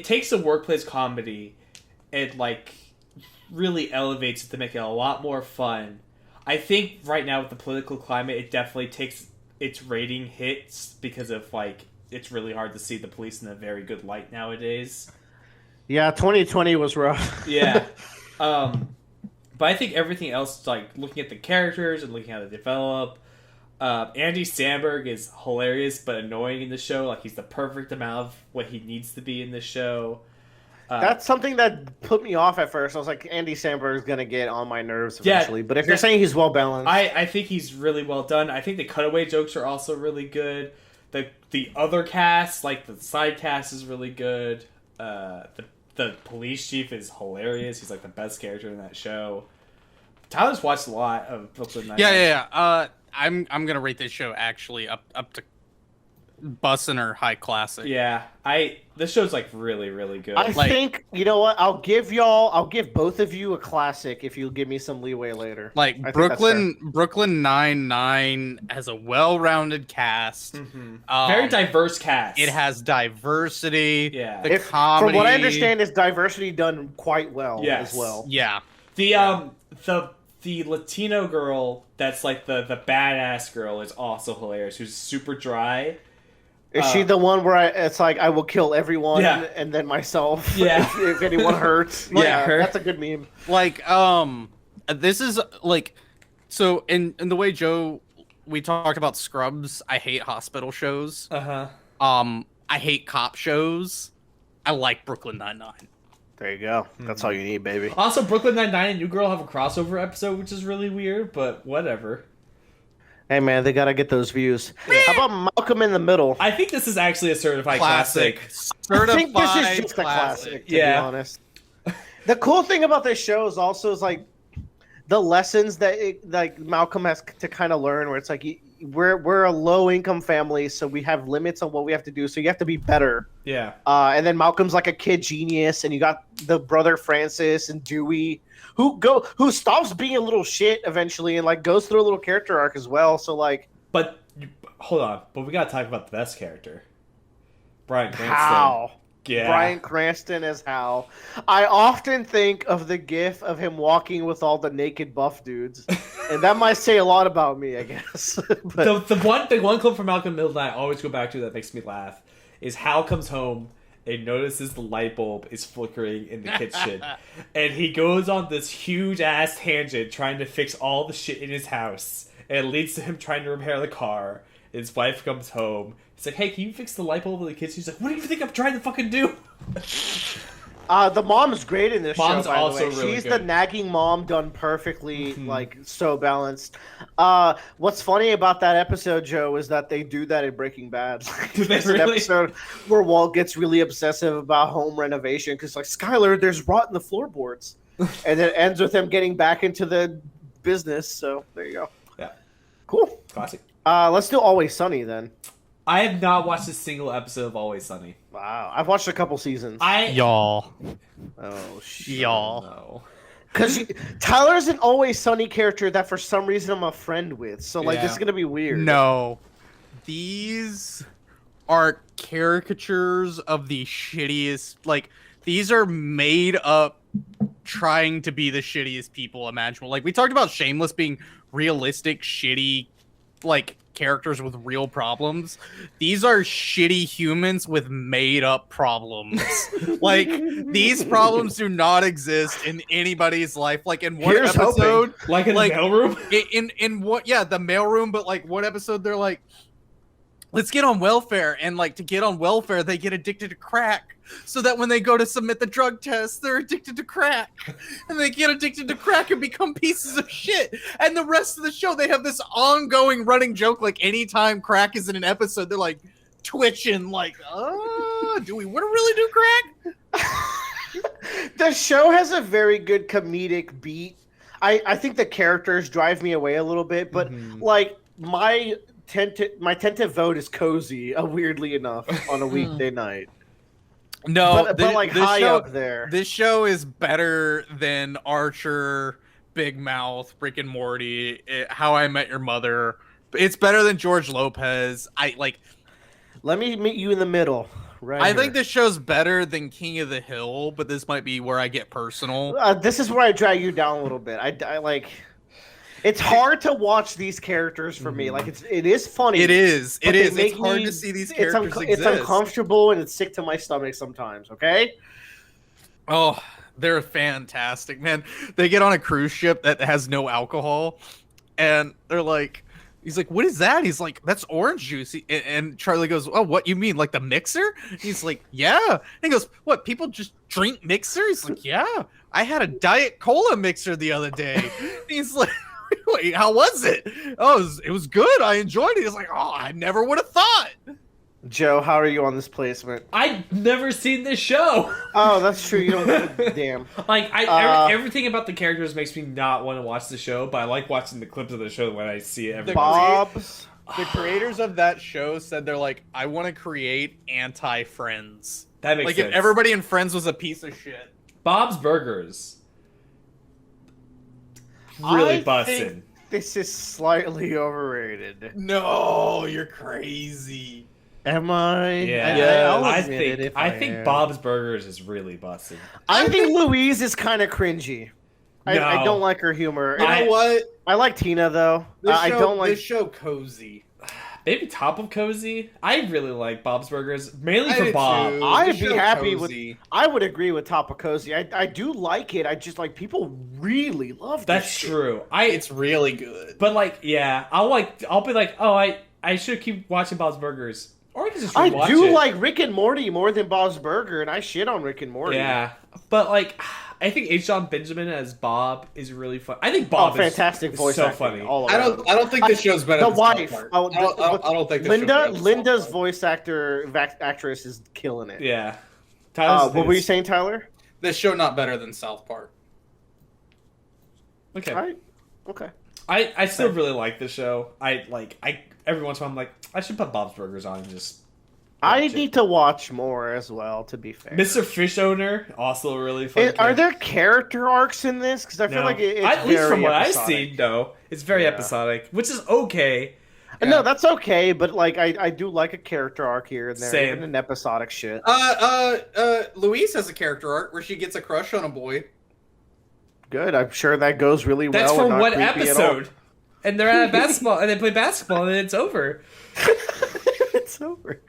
takes a workplace comedy and like really elevates it to make it a lot more fun. I think right now with the political climate, it definitely takes its rating hits because of like it's really hard to see the police in a very good light nowadays. Yeah, 2020 was rough. Yeah. But I think everything else, like looking at the characters and looking how they develop, Andy Samberg is hilarious but annoying in the show. Like he's the perfect amount of what he needs to be in the show. That's something that put me off at first. I was like, Andy Samberg is going to get on my nerves Yeah, eventually. But if you're saying he's well balanced. I think he's really well done. I think the cutaway jokes are also really good. The other cast, like the side cast, is really good. The police chief is hilarious. He's like the best character in that show. Tyler's watched a lot of Brooklyn Nine-Nine. Yeah. I'm gonna rate this show actually up to bussin' or high classic. Yeah, this show's like really, really good. I like- think, you know what? I'll give both of you a classic if you give me some leeway later. Like I think that's Brooklyn Nine-Nine has a well-rounded cast. Very diverse cast. It has diversity. Yeah. The If, comedy. from what I understand, is diversity done quite well Yes. as well. Yeah. The Latino girl that's like the badass girl is also hilarious. Who's super dry. Is she the one where it's like, I will kill everyone Yeah. and then myself Yeah. if anyone hurts? Yeah, her. That's a good meme. Like this is like, so in the way Joe we talked about Scrubs, I hate hospital shows. Uh huh. I hate cop shows, I like Brooklyn Nine-Nine. There you go. That's all you need, baby. Also, Brooklyn Nine-Nine and New Girl have a crossover episode, which is really weird, but whatever. Hey, man, they gotta get those views. How about Malcolm in the Middle? I think this is actually a certified classic. I think this is just a classic, to be honest. The cool thing about this show is also like the lessons that Malcolm has to kind of learn, where it's like we're a low income family, so we have limits on what we have to do. So you have to be better. Yeah. And then Malcolm's like a kid genius, and you got the brother Francis and Dewey, who stops being a little shit eventually, and like goes through a little character arc as well. So like, but hold on, but we gotta talk about the best character, Bryan Cranston. Hal. Yeah. Bryan Cranston as Hal. I often think of the gif of him walking with all the naked buff dudes, and that might say a lot about me, I guess. But The one clip from Malcolm in the Middle that I always go back to that makes me laugh is Hal comes home and notices the light bulb is flickering in the kitchen, and he goes on this huge ass tangent trying to fix all the shit in his house, and it leads to him trying to repair the car. His wife comes home. He's like, "Hey, can you fix the light bulb in the kitchen?" He's like, "What do you think I'm trying to fucking do?" the mom's great in this Mom's show, by also the way. really She's good. the nagging mom done perfectly, like so balanced. What's funny about that episode, Joe, is that they do that in Breaking Bad. Do they There's an really? episode where Walt gets really obsessive about home renovation because, like, Skylar, there's rot in the floorboards, and it ends with him getting back into the business. So there you go. Yeah. Cool. Classic. Let's do Always Sunny then. I have not watched a single episode of Always Sunny. Wow, I've watched a couple seasons. Y'all. Oh shit. Y'all. No. Because Tyler's an Always Sunny character that for some reason I'm a friend with. So, like, this is going to be weird. No. These are caricatures of the shittiest. Like, these are made up trying to be the shittiest people imaginable. Like, we talked about Shameless being realistic, shitty, like, characters with real problems. These are shitty humans with made up problems. Like, these problems do not exist in anybody's life. Like, in one Here's episode, Like in the mailroom? in what, yeah, the mailroom, but like one episode they're like, let's get on welfare, and like to get on welfare they get addicted to crack, so that when they go to submit the drug test they're addicted to crack, and they get addicted to crack and become pieces of shit. And the rest of the show they have this ongoing running joke, like anytime crack is in an episode they're like twitching, like, do we want to really do crack? The show has a very good comedic beat. I think the characters drive me away a little bit, but like my tentative vote is Cozy, weirdly enough, on a weekday night. No, but like this high show, up there. This show is better than Archer, Big Mouth, Rick and Morty, How I Met Your Mother. It's better than George Lopez. Let me meet you in the middle. Right. I think this show's better than King of the Hill, but this might be where I get personal. This is where I drag you down a little bit. I like. It's hard to watch these characters for me. Like it is funny. It is. but It is. they It's make hard me- to see these it's characters It's exist. uncomfortable and it's sick to my stomach sometimes. Okay. Oh, they're fantastic, man. They get on a cruise ship that has no alcohol, and they're like, he's like, what is that? He's like, that's orange juice. And Charlie goes, oh, what you mean, like the mixer? He's like, yeah. And he goes, what, people just drink mixer? He's like, yeah. I had a Diet Cola mixer the other day. He's like, wait, how was it? Oh, it was good. I enjoyed it. He's like, oh, I never would have thought. Joe, how are you on this placement? I've never seen this show. Oh, that's true. You don't. Damn. Like everything about the characters makes me not want to watch the show, but I like watching the clips of the show when I see it every Bob's. The creators of that show said they're like, I want to create anti-Friends. That makes like sense. if everybody in Friends was a piece of shit. Bob's Burgers. Really I busting. think this is slightly overrated. No, you're crazy. Am I? Yeah, I'll I admit it think if I think am. Bob's Burgers is really busting. I think Louise is kind of cringy. I No. don't like her humor. You know what? I like Tina though. I don't like. this show cozy. Maybe top of cozy. I really like Bob's Burgers, mainly I for do Bob. too. I'd This be show happy cozy. with. I would agree with Tapacozy. I do like it. I just like people really love this That's shit. true. It's really good. But like, yeah, I'll be like, oh, I should keep watching Bob's Burgers. Or I can just I rewatch do it. like Rick and Morty more than Bob's Burger, and I shit on Rick and Morty. Yeah, but like, I think H. John Benjamin as Bob is really fun. I think Oh, Bob fantastic is voice so acting. funny. All I around. don't think this show's better The than South wife. Park. Oh, I don't think this show's better than Linda's South Park. voice actress is killing it. Yeah. What were you saying, Tyler? This show not better than South Park. Okay. Right. Okay. I still really like the show. I every once in a while I'm like, I should put Bob's Burgers on and just. I watch it. need to watch more as well. To be fair, Mr. Fish Owner, also a really fun. Are there character arcs in this? Because I feel No. like it's At least very from what episodic. I've seen, no, it's very Yeah. episodic, which is okay. No, that's okay, but like I do like a character arc here and there, Same. even in episodic shit. Louise has a character arc where she gets a crush on a boy. Good, I'm sure that goes really That's well. for and not one creepy at all. episode, and they're at basketball, and they play basketball, and then it's over. It's over.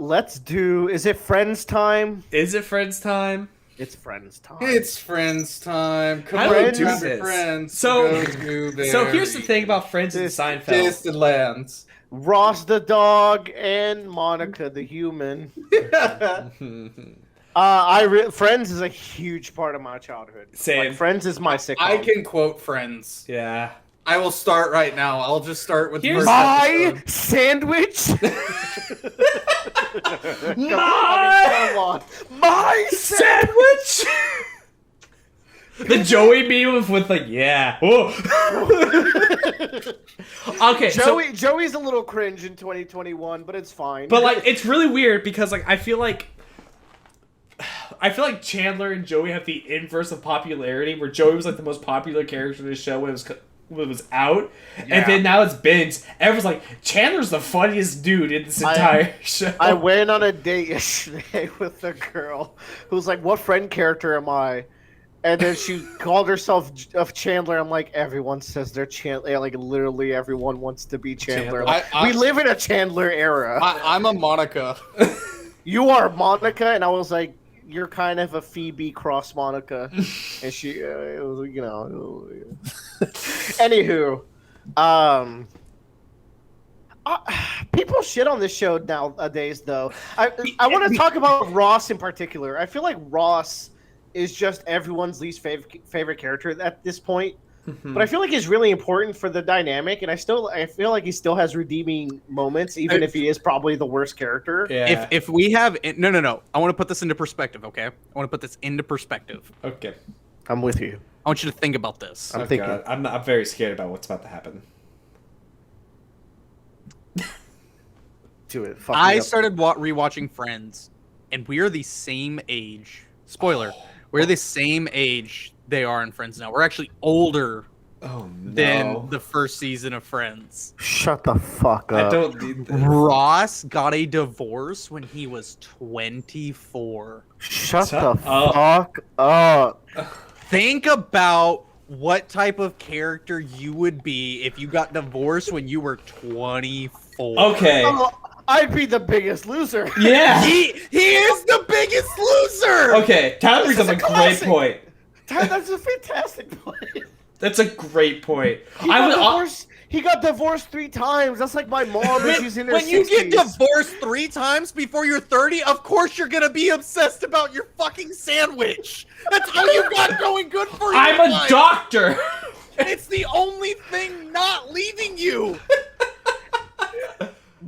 Let's do. Is it Friends time? Is it Friends time? It's Friends time. It's Friends time. Come How do we on, do grab this? your friends. So- Go to their So here's the thing about Friends and Seinfeld. distant lands. Ross the dog and Monica the human. Friends is a huge part of my childhood. Same. Like, Friends is my sitcom. I can quote Friends. Yeah. I will start right now. I'll just start with the Here's first My episode. sandwich. My Come on. My sandwich. The Joey meme with like, yeah. Whoa. Okay, so Joey's a little cringe in 2021, but it's fine. but like it's really weird because like I feel like Chandler and Joey have the inverse of popularity, where Joey was like the most popular character in the show when it was out, and then now it's binged. Everyone's like, Chandler's the funniest dude in this entire show. I went on a date yesterday with a girl who's like, "What friend character am I?" And then she called herself of Chandler. I'm like, everyone says they're Chandler. Like literally, everyone wants to be Chandler. Like, we live in a Chandler era. I'm a Monica. You are Monica, and I was like, you're kind of a Phoebe cross Monica, and she, it was, you know. Anywho, people shit on this show nowadays, though. I want to talk about Ross in particular. I feel like Ross is just everyone's least favorite character at this point. But I feel like he's really important for the dynamic, and I feel like he still has redeeming moments, even if he is probably the worst character. Yeah. If we have no, I want to put this into perspective, okay? I want to put this into perspective. Okay. I'm with you. I want you to think about this. I'm thinking. God. I'm very scared about what's about to happen. Do it. Fuck I me up. started rewatching Friends, and we are the same age. Spoiler: we're the same age they are in Friends now. We're actually older Oh no. than the first season of Friends. Shut the fuck I up. don't need this. Ross got a divorce when he was 24. Shut the up. fuck up. Think about what type of character you would be if you got divorced when you were 24. Okay. Oh, I'd be the biggest loser. Yeah. He is the biggest loser. Okay. Tyler brings up a great classic. point. That's a fantastic point. That's a great point. He got divorced 3 times. That's like my mom when she's in her When you get 60s. divorced 3 times before you're 30, of course you're gonna be obsessed about your fucking sandwich. That's all you got going good for you. I'm in a life. doctor. It's the only thing not leaving you.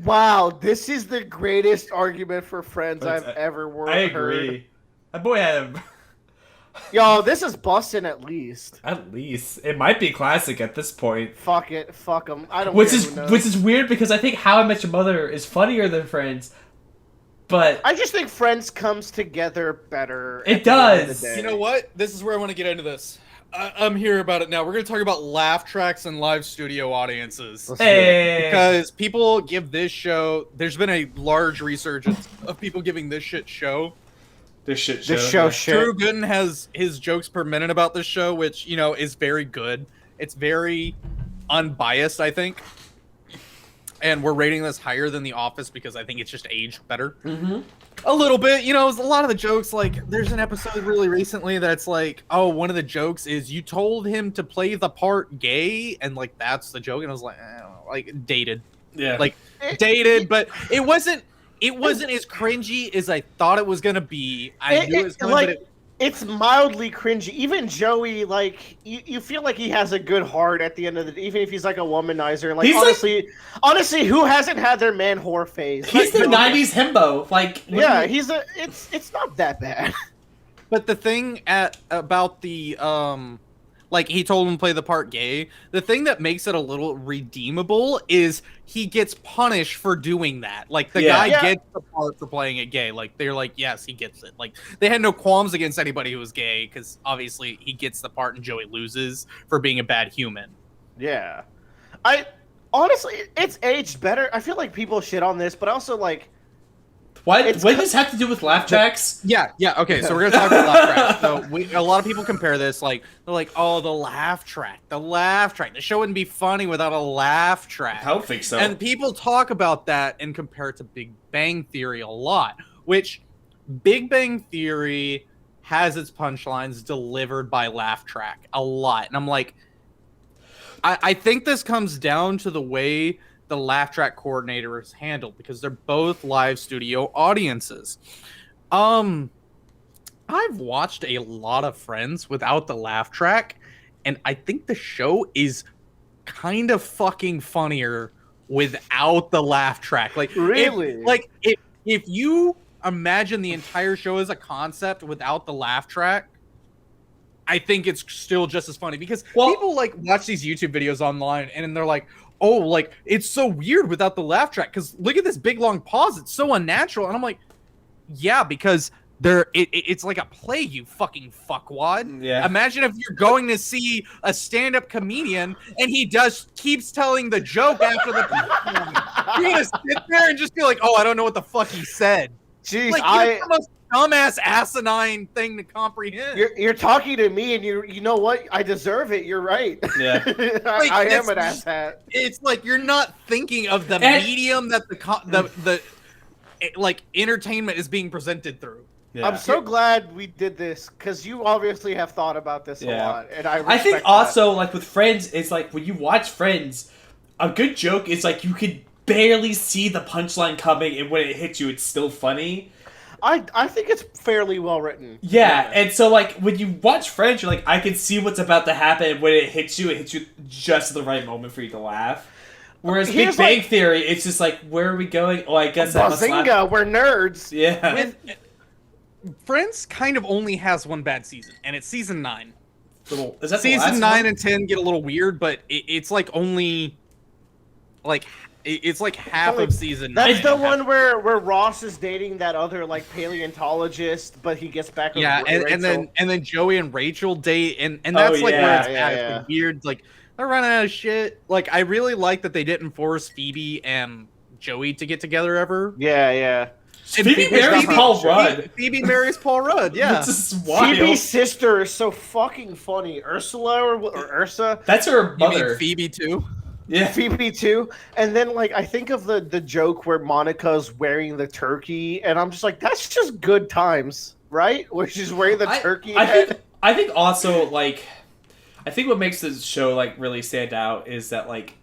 Wow, this is the greatest argument for friends But I've it's- ever heard. I agree. That boy had Yo, this is busting at least. at least it might be classic at this point. Fuck it. Fuck them. I don't Which care is who knows. which is weird because I think How I Met Your Mother is funnier than Friends, but I just think Friends comes together better. It at the end of does. the day. You know what? This is where I want to get into this. I'm here about it now. We're going to talk about laugh tracks and live studio audiences. Let's do it. hey, Because people give this show, there's been a large resurgence of people giving this show. this shit show. This show shit. Drew Gooden has his jokes per minute about this show, which, you know, is very good. It's very unbiased, I think. And we're rating this higher than The Office because I think it's just aged better. Mm-hmm. A little bit. You know, a lot of the jokes, like, there's an episode really recently that's like, oh, one of the jokes is you told him to play the part gay, and, like, that's the joke. And I was like, I don't know, like, dated. Yeah. Like dated, but it wasn't as cringy as I thought it was gonna be. I knew it was coming, but it's mildly cringy. Even Joey, like you feel like he has a good heart at the end of the day, even if he's like a womanizer. Like He's honestly, who hasn't had their man whore phase? He's Like, the '90s himbo. Like, yeah, it's not that bad. But the thing about the like he told him to play the part gay. The thing that makes it a little redeemable is he gets punished for doing that. Like the guy gets the part for playing it gay. Like they're like, yes, he gets it. Like they had no qualms against anybody who was gay because obviously he gets the part and Joey loses for being a bad human. Yeah, honestly, it's aged better. I feel like people shit on this, but also like. What does this have to do with laugh tracks? Yeah. Okay, so we're gonna talk about laugh tracks. So a lot of people compare this, like they're like, oh, the laugh track. The show wouldn't be funny without a laugh track. I don't think so. And people talk about that and compare it to Big Bang Theory a lot, which Big Bang Theory has its punchlines delivered by laugh track a lot. And I'm like, I think this comes down to the way the laugh track coordinator is handled because they're both live studio audiences. I've watched a lot of Friends without the laugh track, and I think the show is kind of fucking funnier without the laugh track. Like really, if you imagine the entire show as a concept without the laugh track, I think it's still just as funny because people like watch these YouTube videos online and they're like, oh, like it's so weird without the laugh track because look at this big long pause, it's so unnatural. And I'm like, yeah, because it's like a play, you fucking fuckwad. Yeah. Imagine if you're going to see a stand-up comedian and he keeps telling the joke after the you're gonna sit there and just be like, oh, I don't know what the fuck he said. Jeez, like, the most dumbass asinine thing to comprehend. You're talking to me, and you know what? I deserve it. You're right. Yeah, I am an asshat. It's like you're not thinking of the medium that the like entertainment is being presented through. Yeah. I'm so glad we did this because you obviously have thought about this a lot, and I think respect also like with Friends, it's like when you watch Friends, a good joke is like you could barely see the punchline coming, and when it hits you, it's still funny. I think it's fairly well written. Yeah, and so like when you watch Friends, you're like, I can see what's about to happen, and when it hits you just at the right moment for you to laugh. Whereas Big Bang Theory, it's just like, where are we going? Oh, I guess I must laugh. Bazinga, we're nerds. Yeah. Friends kind of only has one bad season, and it's season 9. Is that season 9 and 10 get a little weird, but it's like only like it's like half of season 9. That's the one where Ross is dating that other like paleontologist, but he gets back. Yeah, and then Joey and Rachel date, and that's like where it's at. It's like weird. Like they're running out of shit. Like I really like that they didn't force Phoebe and Joey to get together ever. Yeah. Phoebe marries Paul Rudd. Phoebe marries Paul Rudd. Yeah, that's just wild. Phoebe's sister is so fucking funny. Ursula or Ursa. That's her mother. You mean Phoebe too? Yeah, Phoebe too. And then like I think of the joke where Monica's wearing the turkey, and I'm just like, that's just good times, right? Where she's wearing the turkey. I think also like, I think what makes this show like really stand out is that like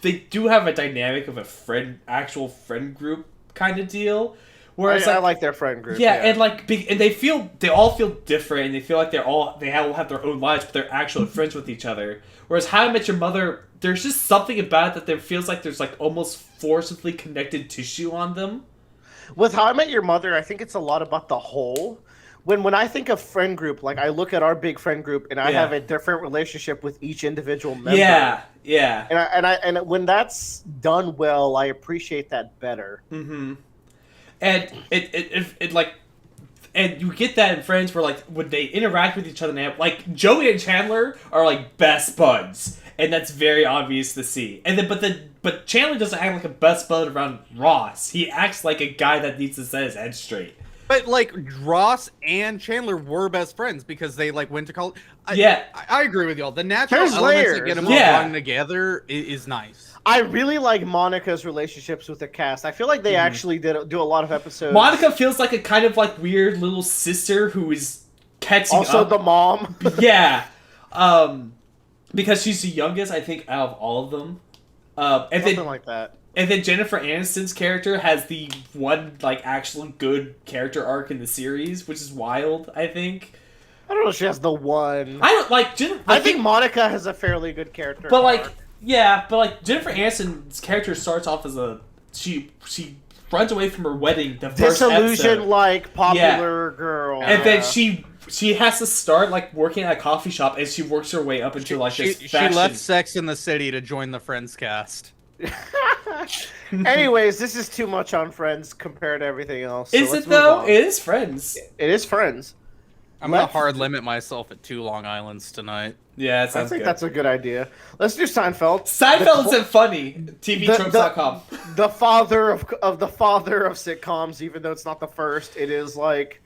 they do have a dynamic of a actual friend group kind of deal. Whereas I like their friend group. Yeah, and like and they all feel different, and they feel like they all have their own lives, but they're actually friends with each other. Whereas How I Met Your Mother, there's just something about it that there feels like there's like almost forcibly connected tissue on them. With How I Met Your Mother, I think it's a lot about the whole. When I think of friend group, like I look at our big friend group, and I have a different relationship with each individual member. Yeah. And when that's done well, I appreciate that better. Mm-hmm. And it like, and you get that in Friends where like when they interact with each other, they have, like Joey and Chandler are like best buds, and that's very obvious to see. And then but Chandler doesn't act like a best bud around Ross. He acts like a guy that needs to set his head straight. But like Ross and Chandler were best friends because they like went to college. I agree with y'all. The natural elements that get them all belong together is nice. I really like Monica's relationships with the cast. I feel like they actually do a lot of episodes. Monica feels like a kind of like weird little sister who is catching up. Also the mom. Yeah. Because she's the youngest, I think, out of all of them. And Something then like that. and then Jennifer Aniston's character has the one like actual good character arc in the series, which is wild. I think. I don't know if she has the one. I don't like I think Monica has a fairly good character. but like arc. yeah, but like Jennifer Aniston's character starts off as she runs away from her wedding the first disillusioned, episode. like popular girl, And then she has to start like working at a coffee shop, and she works her way up into like this She fashion. left Sex in the City to join the Friends cast. Anyways, this is too much on Friends compared to everything else. So Is let's it move though? on. It is Friends. It is Friends. I'm gonna Let's- hard limit myself at 2 Long Islands tonight. Yeah, it I sounds think good. that's a good idea. Let's do Seinfeld. Seinfeld isn't funny. TVTropes.com. The father of the father of sitcoms, even though it's not the first, it is like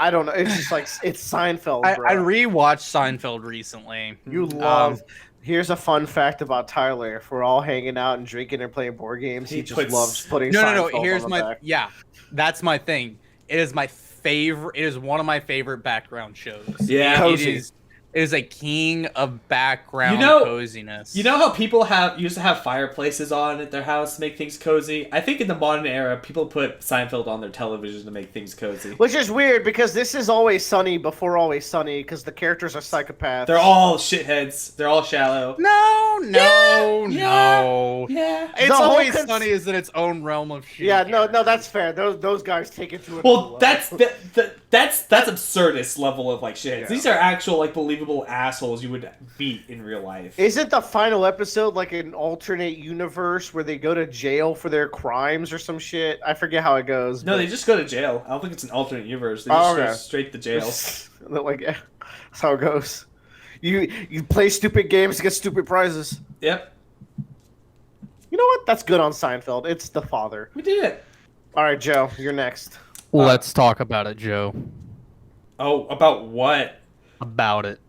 I don't know. It's just like it's Seinfeld, I bro. rewatched Seinfeld recently. You love. Here's a fun fact about Tyler. If we're all hanging out and drinking and playing board games, he He just puts- loves putting. No. Seinfeld Here's on the my back. yeah. That's my thing. It is my favorite. It is one of my favorite background shows. Yeah. It Cozy. is. It is a king of background You know- coziness. You know how people used to have fireplaces on at their house to make things cozy? I think in the modern era, people put Seinfeld on their television to make things cozy. Which is weird because this is Always Sunny before Always Sunny because the characters are psychopaths. They're all shitheads. They're all shallow. No. Yeah. It's The whole always cons- Sunny is in its own realm of shit. Yeah, no, that's fair. Those guys take it to a Well, new that's level. that's absurdist level of like shitheads. Yeah. These are actual like believable assholes you would meet in real life. Isn't the final episode like an alternate universe where they go to jail for their crimes or some shit? I forget how it goes. No, but- they just go to jail. I don't think it's an alternate universe. They Oh, just go okay. straight to jail. They're like, yeah, that's how it goes. You play stupid games to get stupid prizes. Yep, You know what? That's good on Seinfeld. It's the father. we did it. All right, Joe, you're next. Let's talk about it, Joe. Oh, about what? About it.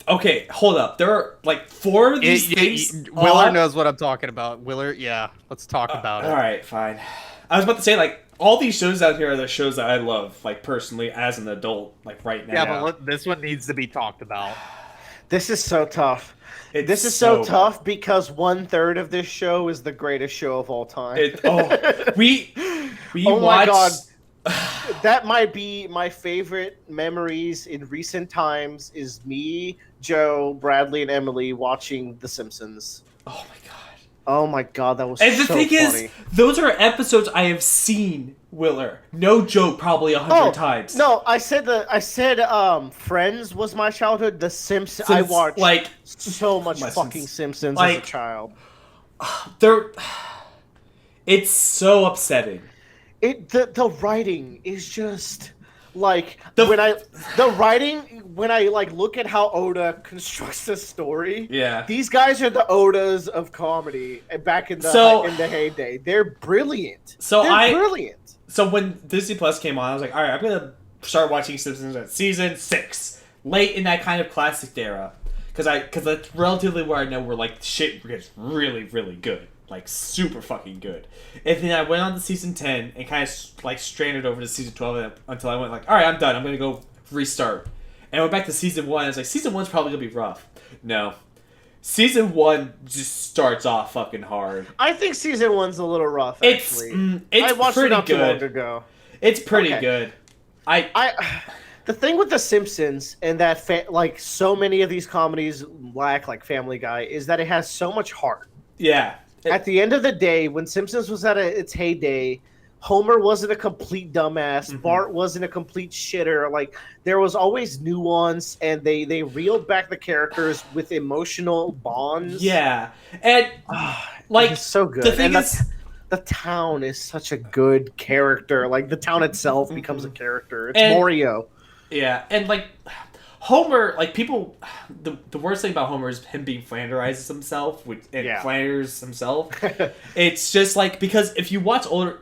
Okay, hold up. There are like 4 of these things. Willer knows what I'm talking about. Willer, yeah. Let's talk about it. All right, fine. I was about to say like all these shows out here are the shows that I love, like personally as an adult, like right now. Yeah, but this one needs to be talked about. This is so tough. It's This is so tough because 1/3 of this show is the greatest show of all time. We Oh my watched. That might be my favorite memories in recent times is me, Joe, Bradley, and Emily watching The Simpsons. Oh my god. Oh my god, that was And so the thing funny. is, those are episodes I have seen, Willer. No joke, probably 100 times. No, I said Friends was my childhood. The Simpsons, I Since, watched like so much my fucking Simpsons as a like- child. they're. It's so upsetting. The writing is just like The- when I like look at how Oda constructs this story. Yeah. These guys are the Odas of comedy back in the So- heyday. They're brilliant. So They're brilliant. So when Disney Plus came on, I was like, all right, I'm gonna start watching Simpsons at season 6, late in that kind of classic era, because that's relatively where I know where like shit gets really really good, like super fucking good. And then I went on to season 10 and kind of like stranded over to season 12 until I went like, all right, I'm done. I'm gonna go restart. And I went back to season 1. I was like, season 1's probably gonna be rough. No. Season 1 just starts off fucking hard. I think season 1's a little rough. It's Actually, it's I watched pretty it not too long good. ago. It's pretty Okay. good. The thing with The Simpsons and that like so many of these comedies lack, like Family Guy, is that it has so much heart. Yeah. At the end of the day, when Simpsons was at its heyday, Homer wasn't a complete dumbass. Mhm. Bart wasn't a complete shitter. Like there was always nuance, and they reeled back the characters with emotional bonds. Yeah. And like it's so good. the thing and is, the town is such a good character. Like the town itself becomes a character. It's And- Morio. yeah, and like Homer, like people, the worst thing about Homer is him being Flanderizes himself and Yeah. Flanders himself. It's just like because if you watch Homer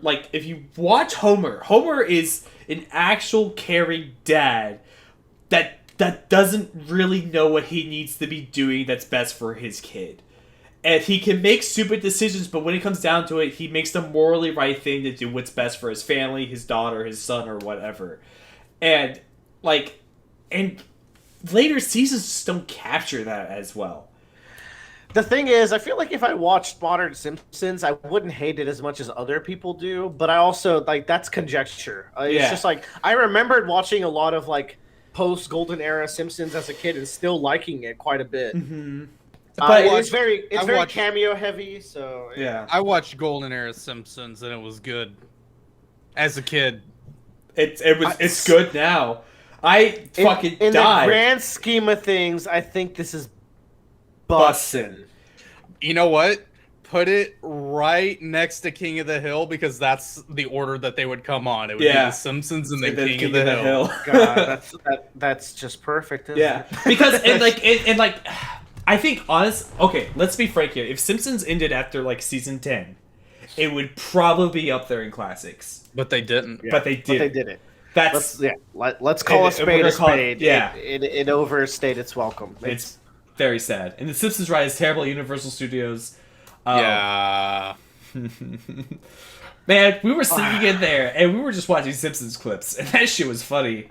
is an actual caring dad that doesn't really know what he needs to be doing that's best for his kid. And he can make stupid decisions, but when it comes down to it, he makes the morally right thing to do what's best for his family, his daughter, his son, or whatever. And later seasons just don't capture that as well. The thing is, I feel like if I watched modern Simpsons, I wouldn't hate it as much as other people do. But I also like that's conjecture. It's Yeah. just like I remembered watching a lot of like post Golden Era Simpsons as a kid and still liking it quite a bit. Mm-hmm. But But it's very I very watched- cameo heavy. So yeah, I watched Golden Era Simpsons and it was good. As a kid. it's good now. I fucking in died. the grand scheme of things, I think this is Bussin'. You know what? Put it right next to King of the Hill because that's the order that they would come on. It would be Yeah. The Simpsons and then And then King of the Hill. God, that's just perfect. Isn't Yeah, it? because and like, I think okay, let's be frank here. If Simpsons ended after like season 10, it would probably be up there in classics. But they didn't. Yeah, But they But they did. did it. That's Let's call a And we're spade a gonna call it- spade. yeah. It overstayed its welcome. it's very sad. And the Simpsons ride is terrible at Universal Studios. Yeah. Man, we were sitting in there and we were just watching Simpsons clips, and that shit was funny.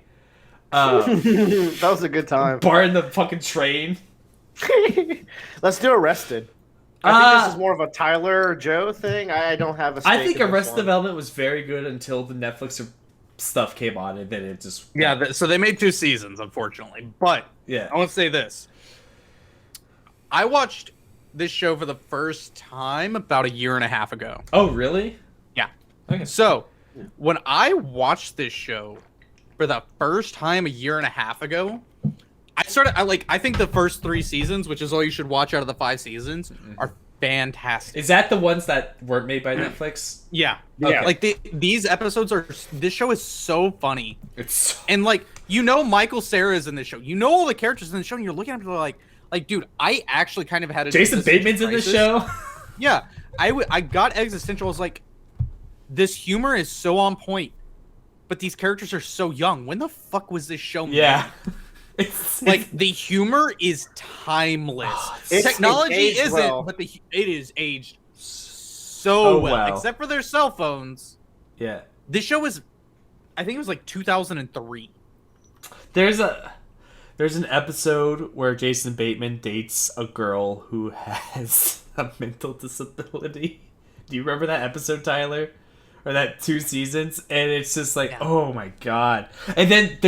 that was a good time. Bart in the fucking train. Let's do Arrested. I think this is more of a Tyler or Joe thing. I don't have a. I stake think in this Arrested one. Development was very good until the Netflix stuff came on, and then it just So they made 2 seasons, unfortunately. But yeah. I want to say this. I watched this show for the first time about a year and a half ago. Oh really? Yeah. Okay. So when I watched this show for the first time a year and a half ago, I think the first 3 seasons, which is all you should watch out of the 5 seasons, are fantastic. Is that the ones that weren't made by Netflix? Yeah. Okay. Like these episodes this show is so funny. It's And like, Michael Cera is in this show. You know all the characters in the show and you're looking at them like, dude, I actually kind of had a Jason existential Bateman's in the crisis. show. Yeah. I got existential. I was like, this humor is so on point, but these characters are so young. When the fuck was this show made? Yeah. It's Like, the humor is timeless. It's Technology aged isn't, well. but it is aged so Oh, well. wow. Except for their cell phones. yeah. This show was, I think it was like 2003. There's an episode where Jason Bateman dates a girl who has a mental disability. Do you remember that episode, Tyler? Or that 2 seasons? And it's just like, oh my god. And then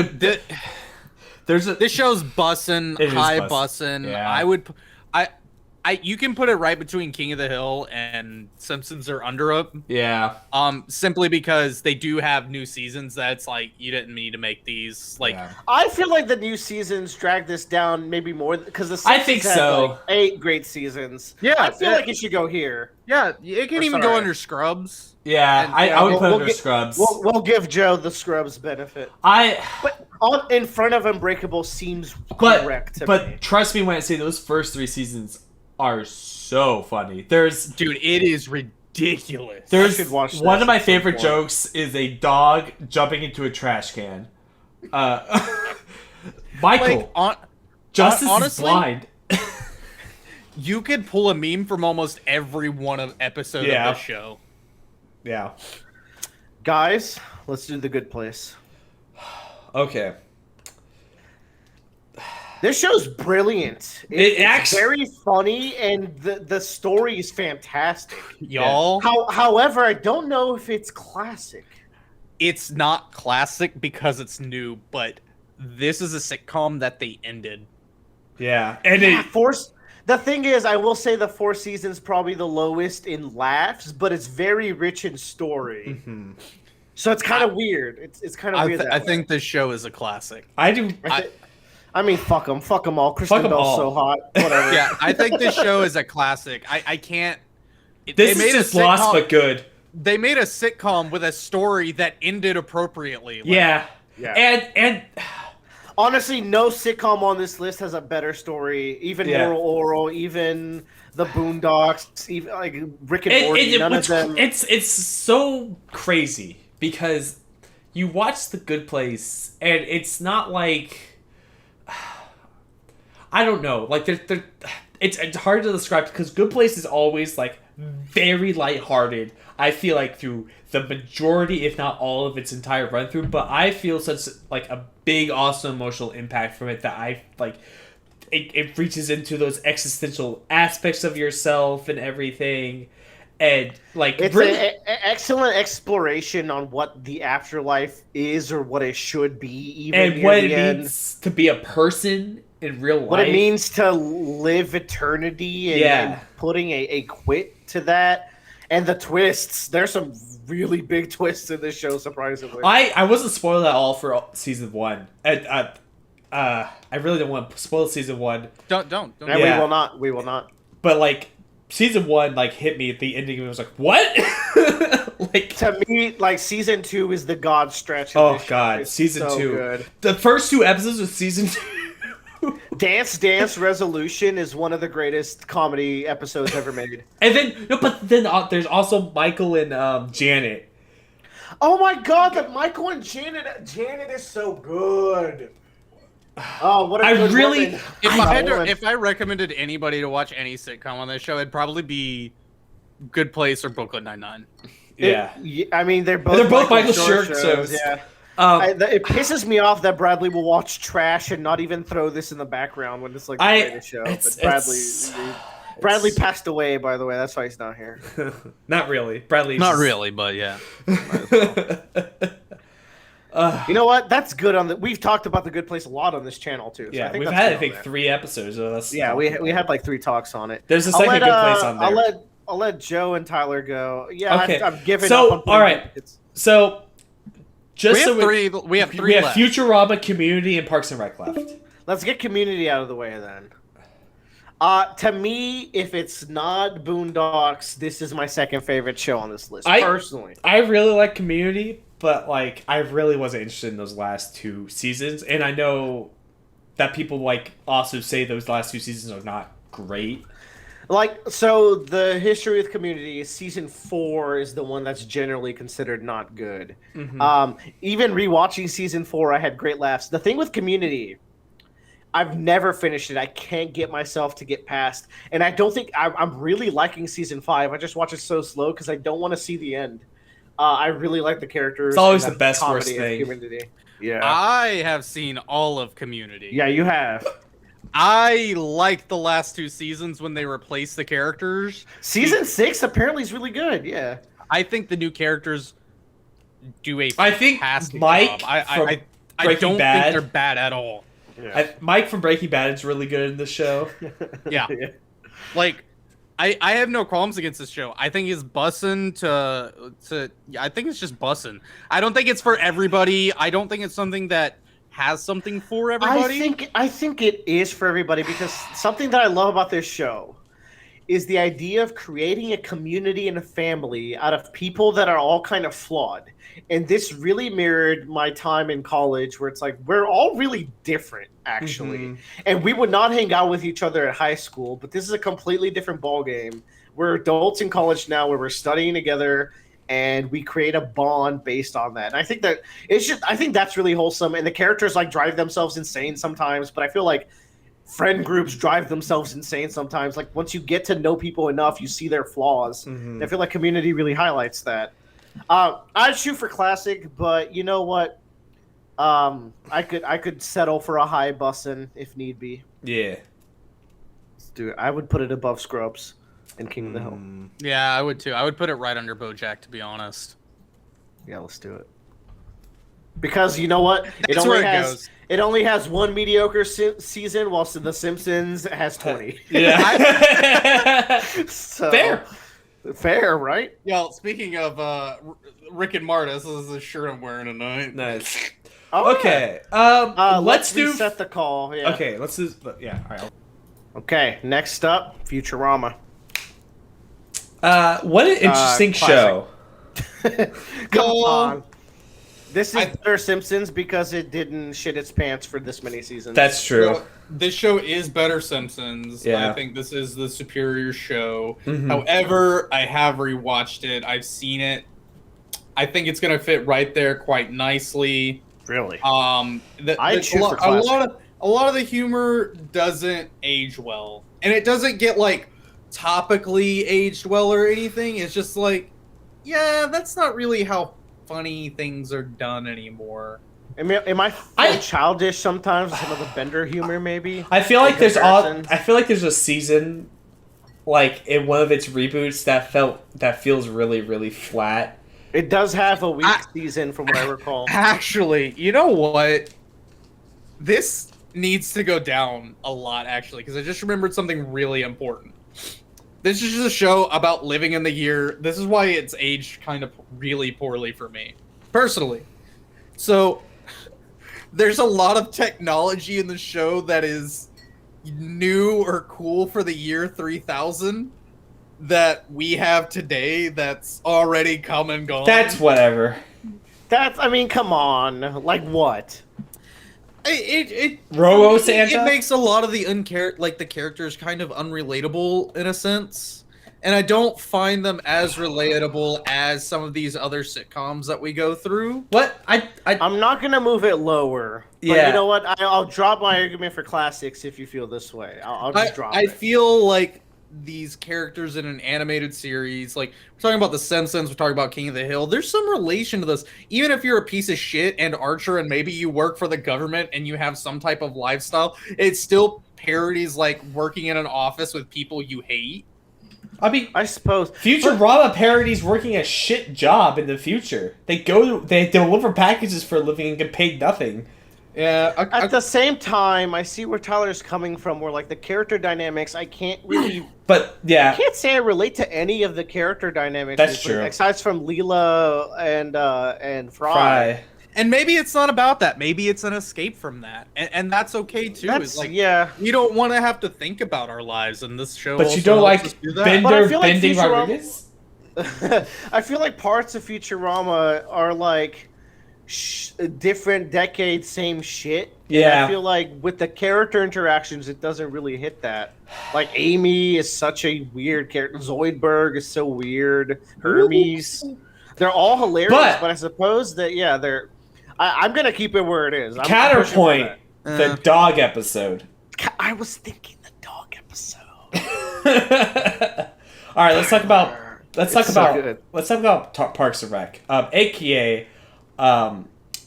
This show's bussin', It is high bussin'. bussin'. Yeah. You can put it right between King of the Hill and Simpsons are under it. yeah. Simply because they do have new seasons that's like, you didn't need to make these. Like, Yeah. I feel like the new seasons drag this down maybe more because the I Simpsons think had, so. like, 8 great seasons. Yeah, I feel yeah. like it should go here. yeah, it can Or even go sorry. under Scrubs. Yeah, And, I would we'll- put it we'll under get- Scrubs. We'll give Joe the Scrubs benefit, I but on in front of Unbreakable seems but correct to me. but trust me when I say those first 3 seasons are so funny. Dude, it is ridiculous. There's should watch one this of my at some favorite point. jokes is a dog jumping into a trash can. Michael, Like, Justice honestly- is blind. you could pull a meme from almost every one of episode Yeah. of this show. Yeah. Guys, let's do The Good Place. Okay. This show's brilliant. It It's actually- very funny, and the story is fantastic. Y'all, However, I don't know if it's classic. it's not classic because it's new, but this is a sitcom that they ended. Yeah. And Yeah, it the thing is, I will say the 4 seasons probably the lowest in laughs, but it's very rich in story. Mhm. So it's kind of weird. It's kind of weird. I think this show is a classic. I do I mean, fuck them all. Kristen 'em Bell's all. so hot. Whatever. Yeah, I think this show is a classic. I can't. this they is made just a lost sitcom- but good. They made a sitcom with a story that ended appropriately. Like, Yeah. Yeah. And Honestly, no sitcom on this list has a better story. Even Yeah. Moral Oral, even the Boondocks, even like Rick and Morty. None of them. It's so crazy because you watch The Good Place and it's not like I don't know, like it's hard to describe because Good Place is always like very lighthearted. I feel like through the majority, if not all of its entire run through, but I feel such like a big, awesome emotional impact from it that I like. it reaches into those existential aspects of yourself and everything, and like It's really, an excellent exploration on what the afterlife is or what it should be, even and near what the it end. means to be a person in real life. What it means to live eternity and putting a quit to that. And the twists. There's some really big twists in this show, surprisingly. I wasn't spoiled at all for season 1. I really don't want to spoil season 1. Don't. And Yeah. we will not. We will not. But like season 1 like hit me at the ending and it was like, what? Like To me, like season 2 is the god stretch. Of oh this show. god, It's season so 2. Good. The first 2 episodes of season 2. Dance Resolution is one of the greatest comedy episodes ever made. And then there's also Michael and Janet. Oh my god, that Michael and Janet is so good. Oh, what a I good really- woman. If I recommended anybody to watch any sitcom on this show, it'd probably be Good Place or Brooklyn Nine-Nine. Yeah. I mean, they're both Michael Schur Schur shows. Yeah. Um, It pisses me off that Bradley will watch trash and not even throw this in the background when it's like the greatest show. But Bradley passed away, by the way. That's why he's not here. Not really. Bradley. Not really, but yeah. You know what? That's good on the. We've talked about The Good Place a lot on this channel too. So Yeah, I think we've that's had good I think on there. 3 episodes of us. Yeah, we had like 3 talks on it. There's a second Good Place on there. I'll let Joe and Tyler go. Yeah, Okay. I'm giving So, up. On all right. It's, So, just We have so three. We have three left. Futurama, Community, and Parks and Rec left. let's get Community out of the way then. To me, if it's not Boondocks, this is my second favorite show on this list. Personally, I really like Community, but like I really wasn't interested in those last 2 seasons, and I know that people like also say those last 2 seasons are not great. like so, the history with Community is season 4 is the one that's generally considered not good. Mm-hmm. Even rewatching season 4, I had great laughs. The thing with Community, I've never finished it. I can't get myself to get past, and I don't think I'm really liking season 5. I just watch it so slow because I don't want to see the end. I really like the characters. It's always and the best comedy worst of thing. Community. Yeah, I have seen all of Community. yeah, you have. I like the last 2 seasons when they replaced the characters. Season 6 apparently is really good. Yeah. I think the new characters do a I think fantastic Mike job. I Breaking don't Bad- think they're bad at all. Mike from Breaking Bad is really good in the show. Yeah. Like, I have no qualms against this show. I think it's bussin' to I think it's just bussin'. I don't think it's for everybody. I don't think it's something that has something for everybody. I think it is for everybody because something that I love about this show is the idea of creating a community and a family out of people that are all kind of flawed. And this really mirrored my time in college where it's like we're all really different actually. Mhm. And we would not hang out with each other at high school, but this is a completely different ball game. We're adults in college now where we're studying together and we create a bond based on that. And I think that I think that's really wholesome. And the characters like drive themselves insane sometimes, but I feel like friend groups drive themselves insane sometimes. Like once you get to know people enough, you see their flaws. Mhm. I feel like Community really highlights that. I'd shoot for classic, but you know what? I could settle for a high bussin' if need be. Yeah. Let's do it. I would put it above Scrubs and King of the Hill. Yeah, I would too. I would put it right under Bojack, to be honest. Yeah, let's do it. Because you know what? That's where it goes. It only has one mediocre season, whilst The Simpsons has 20. Yeah. So, fair, right? Yeah, speaking of Rick and Marta, this is the shirt I'm wearing tonight. Nice. Oh, Okay. let's do. reset the call. Yeah. Okay. Let's do. Yeah. All right. Okay. Next up, Futurama. What an interesting show. Come on. This is better Simpsons because it didn't shit its pants for this many seasons. That's true. So, this show is better Simpsons. Yeah. I think this is the superior show. Mhm. However, I have rewatched it. I've seen it. I think it's gonna fit right there quite nicely. Really. I'd choose for classic. a lot of the humor doesn't age well, and it doesn't get like topically aged well or anything. It's just like, yeah, that's not really how funny things are done anymore. Am I childish sometimes? Some of the Bender humor, maybe. I feel like Comparisons. I feel like there's a season, like in one of its reboots that feels really really flat. It does have a weak season, from what I recall. Actually, you know what? This needs to go down a lot, actually, because I just remembered something really important. This is just a show about living in the year. This is why it's aged kind of really poorly for me, personally. So, there's a lot of technology in the show that is new or cool for the year 3000 that we have today that's already come and gone. That's whatever. I mean, come on. Like what? Robo Santa? It makes a lot of the the characters kind of unrelatable in a sense, and I don't find them as relatable as some of these other sitcoms that we go through. What? I'm not gonna move it lower. But Yeah. you know what? I'll drop my argument for classics if you feel this way. I'll just drop I it. feel like these characters in an animated series, like we're talking about the Simpsons, we're talking about King of the Hill, there's some relation to this. Even if you're a piece of shit and Archer and maybe you work for the government and you have some type of lifestyle, it still parodies like working in an office with people you hate. I mean, I suppose. Futurama parodies working a shit job in the future. They deliver packages for a living and get paid nothing. Yeah. At the same time, I see where Tyler's coming from, where like the character dynamics, I can't really. But yeah, I can't say I relate to any of the character dynamics. That's true. Aside from Leela and Fry. And maybe it's not about that. Maybe it's an escape from that, and that's okay too. That's, It's like, yeah. we don't want to have to think about our lives, and this show. But also you don't helps like us do that. But I Bender feel like bending Futurama- Rodriguez? I feel like parts of Futurama are like different decades, same shit. And Yeah. I feel like with the character interactions, it doesn't really hit that. Like Amy is such a weird character. Zoidberg is so weird. Hermes, they're all hilarious. But I suppose that they're. I'm gonna keep it where it is. I'm pushing for Counterpoint: that. the dog episode. I was thinking the dog episode. All right, let's talk about Parks and Rec, aka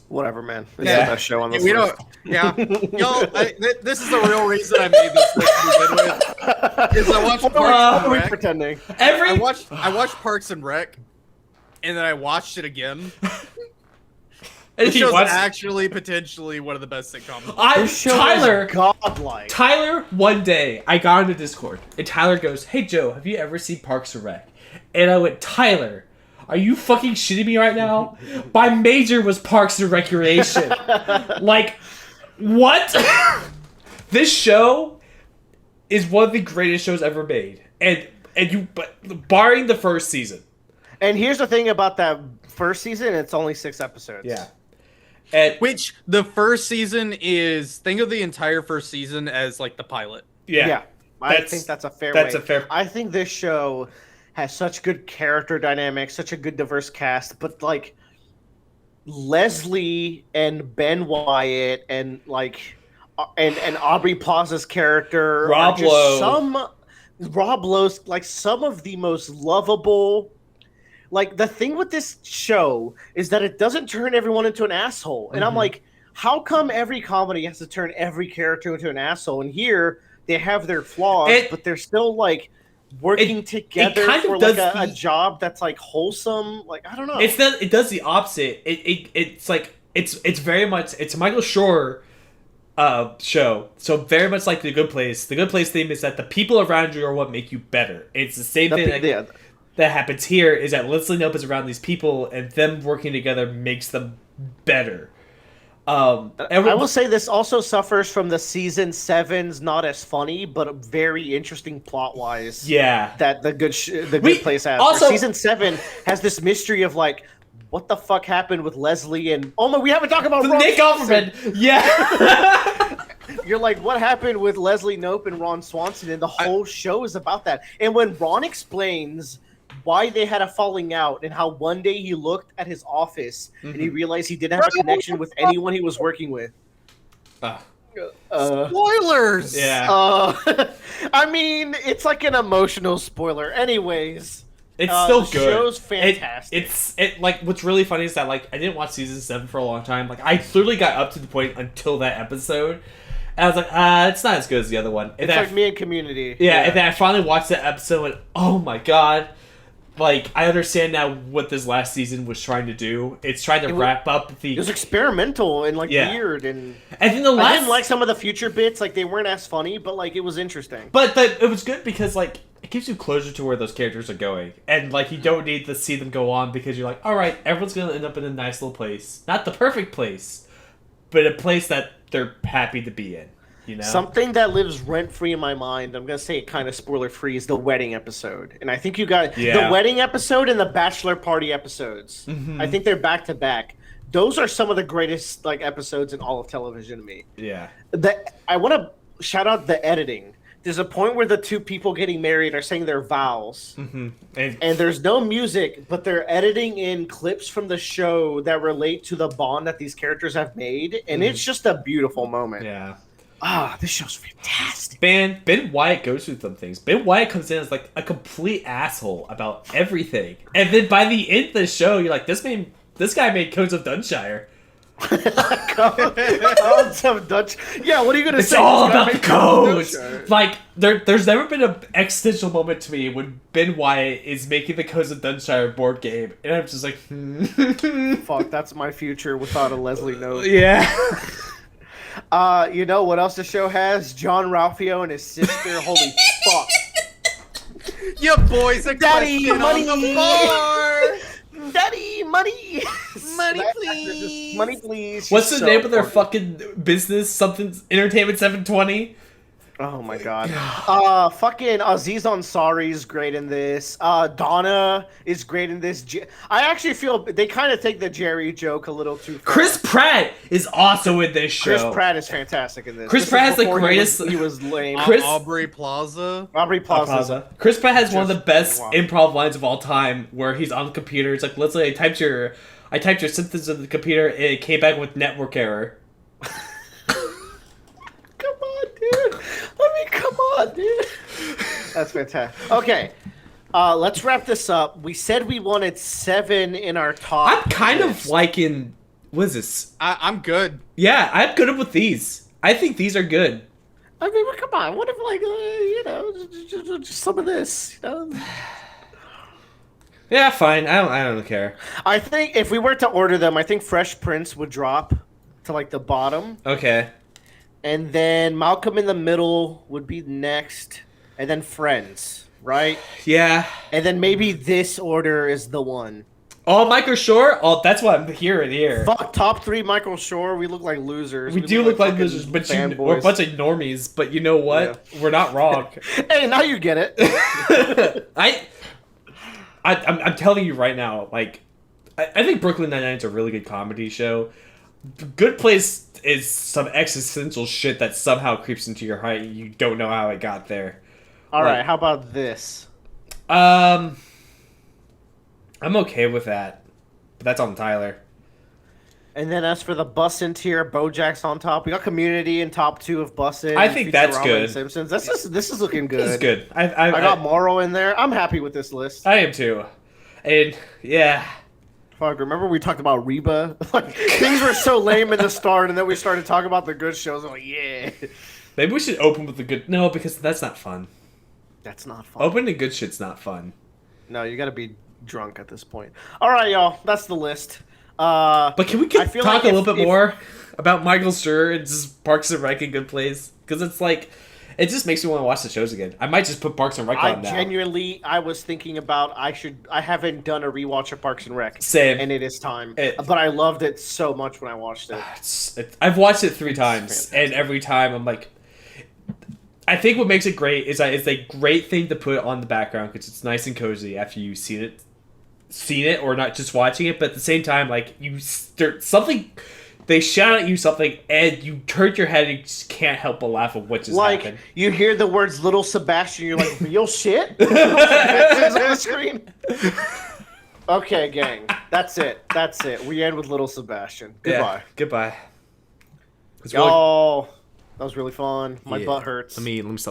Whatever, man. It's Yeah. the best show on this We list. don't. Yeah, this is the real reason I made this list to begin with. Is I watched Parks What and are we Rec. pretending? I watched Parks and Rec, and then I watched it again. and This he show's wants- actually potentially one of the best sitcoms. This show Tyler, is godlike. Tyler, one day I got into Discord and Tyler goes, "Hey Joe, have you ever seen Parks and Rec?" And I went, "Tyler, are you fucking shitting me right now? My major was Parks and Recreation." Like, what? This show is one of the greatest shows ever made, but barring the first season. And here's the thing about that first season: it's only 6 episodes. Yeah. And Which the first season is, think of the entire first season as like the pilot. Yeah. I That's- think that's a fair. that's way. a fair- I think this show has such good character dynamics, such a good diverse cast, but like Leslie and Ben Wyatt and like and Aubrey Plaza's character, Rob are just Lowe. Rob Lowe's like some of the most lovable. Like the thing with this show is that it doesn't turn everyone into an asshole, and I'm like, how come every comedy has to turn every character into an asshole? And here they have their flaws, but they're still like working together kind of for like does a the- job that's like wholesome. Like I don't know. it does the opposite. It's like it's very much it's a Michael Schur show. So very much like The Good Place. The Good Place theme is that the people around you are what make you better. It's the same thing that happens here is that Leslie Knope is around these people and them working together makes them better. I will say this also suffers from the season 7's not as funny but very interesting plot wise. Yeah. That the Good Place has. also- Where season 7 has this mystery of like, what the fuck happened with Leslie and oh no, we haven't talked about Ron Nick Swanson. Offerman. Yeah. You're like, what happened with Leslie Knope and Ron Swanson? And the whole show is about that. And when Ron explains why they had a falling out and how one day he looked at his office and he realized he didn't have a connection with anyone he was working with. Spoilers. Yeah. I mean, it's like an emotional spoiler. Anyways, It's still the good. show's fantastic. It like what's really funny is that like I didn't watch season 7 for a long time. Like I literally got up to the point until that episode, and I was like, it's not as good as the other one. And it's like me and Community. Yeah, and then I finally watched that episode, and oh my god. Like, I understand now what this last season was trying to do. It's trying to wrap up the... It was experimental and, like, weird, and... I think the last... I didn't like some of the future bits. Like, they weren't as funny, but, like, it was interesting. But it was good because, like, it gives you closure to where those characters are going. And, like, you don't need to see them go on because you're like, alright, everyone's gonna end up in a nice little place. Not the perfect place, but a place that they're happy to be in. You know? Something that lives rent-free in my mind, I'm going to say it kind of spoiler-free, is the wedding episode. And I think you got the wedding episode and the bachelor party episodes. Mm-hmm. I think they're back-to-back. Those are some of the greatest like episodes in all of television to me. Yeah. I want to shout out the editing. There's a point where the two people getting married are saying their vows. Mm-hmm. And there's no music, but they're editing in clips from the show that relate to the bond that these characters have made. And it's just a beautiful moment. Yeah. This show's fantastic. Ben Wyatt goes through some things. Ben Wyatt comes in as like a complete asshole about everything, and then by the end of the show, you're like, this guy made Codes of Dunshire. Codes of Dutch. Yeah, what are you gonna say? It's all about the codes. Like there's never been an existential moment to me when Ben Wyatt is making the Codes of Dunshire board game, and I'm just like, fuck, that's my future without a Leslie note. Yeah. You know what else the show has? John Ralphio and his sister. Holy fuck! Your boys are Daddy, money, on the bar. Daddy, money, Money, please. money, please. What's She's the so name of their funny. fucking business? Something Entertainment 720. Oh my god. Fucking Aziz Ansari is great in this. Donna is great in this. I actually feel they kind of take the Jerry joke a little too far. Chris Pratt is also in this show. Chris Pratt is fantastic in this. Chris Pratt has the greatest. He was lame. Aubrey Plaza. Aubrey Plaza. Chris Pratt has one of the Just- best wow. improv lines of all time, where he's on the computer. It's like, Leslie, I typed your sentence in the computer, and it came back with network error. Come on, dude. Come on, dude. That's fantastic. Okay. Let's wrap this up. We said we wanted 7 in our top. I'm kind list. of liking. What is this? I'm good. Yeah, I'm good with these. I think these are good. I mean, well, come on. What if, like, just some of this, you know? Yeah, fine. I don't care. I think if we were to order them, I think Fresh Prince would drop to, like, the bottom. Okay. And then Malcolm in the Middle would be next. And then Friends, right? Yeah. And then maybe this order is the one. Oh, Michael Shore? Oh, that's what I'm hearing here. Fuck, top 3 Michael Shore. We look like losers. We do look like fucking losers, but fanboys. we're a bunch of normies. But you know what? Yeah. We're not wrong. Hey, now you get it. I'm telling you right now, like, I think Brooklyn Nine-Nine is a really good comedy show. Good Place is some existential shit that somehow creeps into your heart. You don't know how it got there. All Like- right, how about this? I'm okay with that. But that's on Tyler. And then as for the Bussin' tier, Bojack's on top. We got Community in top 2 of Bussin'. I think that's Futurama good. and Simpsons. This is looking good. This is good. I got Morrow in there. I'm happy with this list. I am too. And yeah. Fuck, remember we talked about Reba? Like, things were so lame in the start, and then we started talking about the good shows. I'm like, yeah. Maybe we should open with the good. No, because that's not fun. That's not fun. Opening good shit's not fun. No, you gotta be drunk at this point. All right, y'all. That's the list. But can we I feel talk like a little bit if- more about Michael Schur and just Parks and Rec in Good Place? Because it's like, it just makes me want to watch the shows again. I might just put Parks and Rec on now. I was thinking about I haven't done a rewatch of Parks and Rec. Same. And it is time. It- But I loved it so much when I watched it. I've watched it 3 times, fantastic. and every time I'm like, I think what makes it great is that it's a great thing to put on the background because it's nice and cozy after you've seen it or not just watching it, but at the same time, like, something, they shout at you something and you turn your head and you just can't help but laugh at what just Like, happened. you hear the words Little Sebastian, you're like, real shit? It's on the screen. Okay, gang. That's it. We end with Little Sebastian. Goodbye. Yeah, goodbye. It's really- Y'all, that was really fun. My Yeah. butt hurts. Let me stop.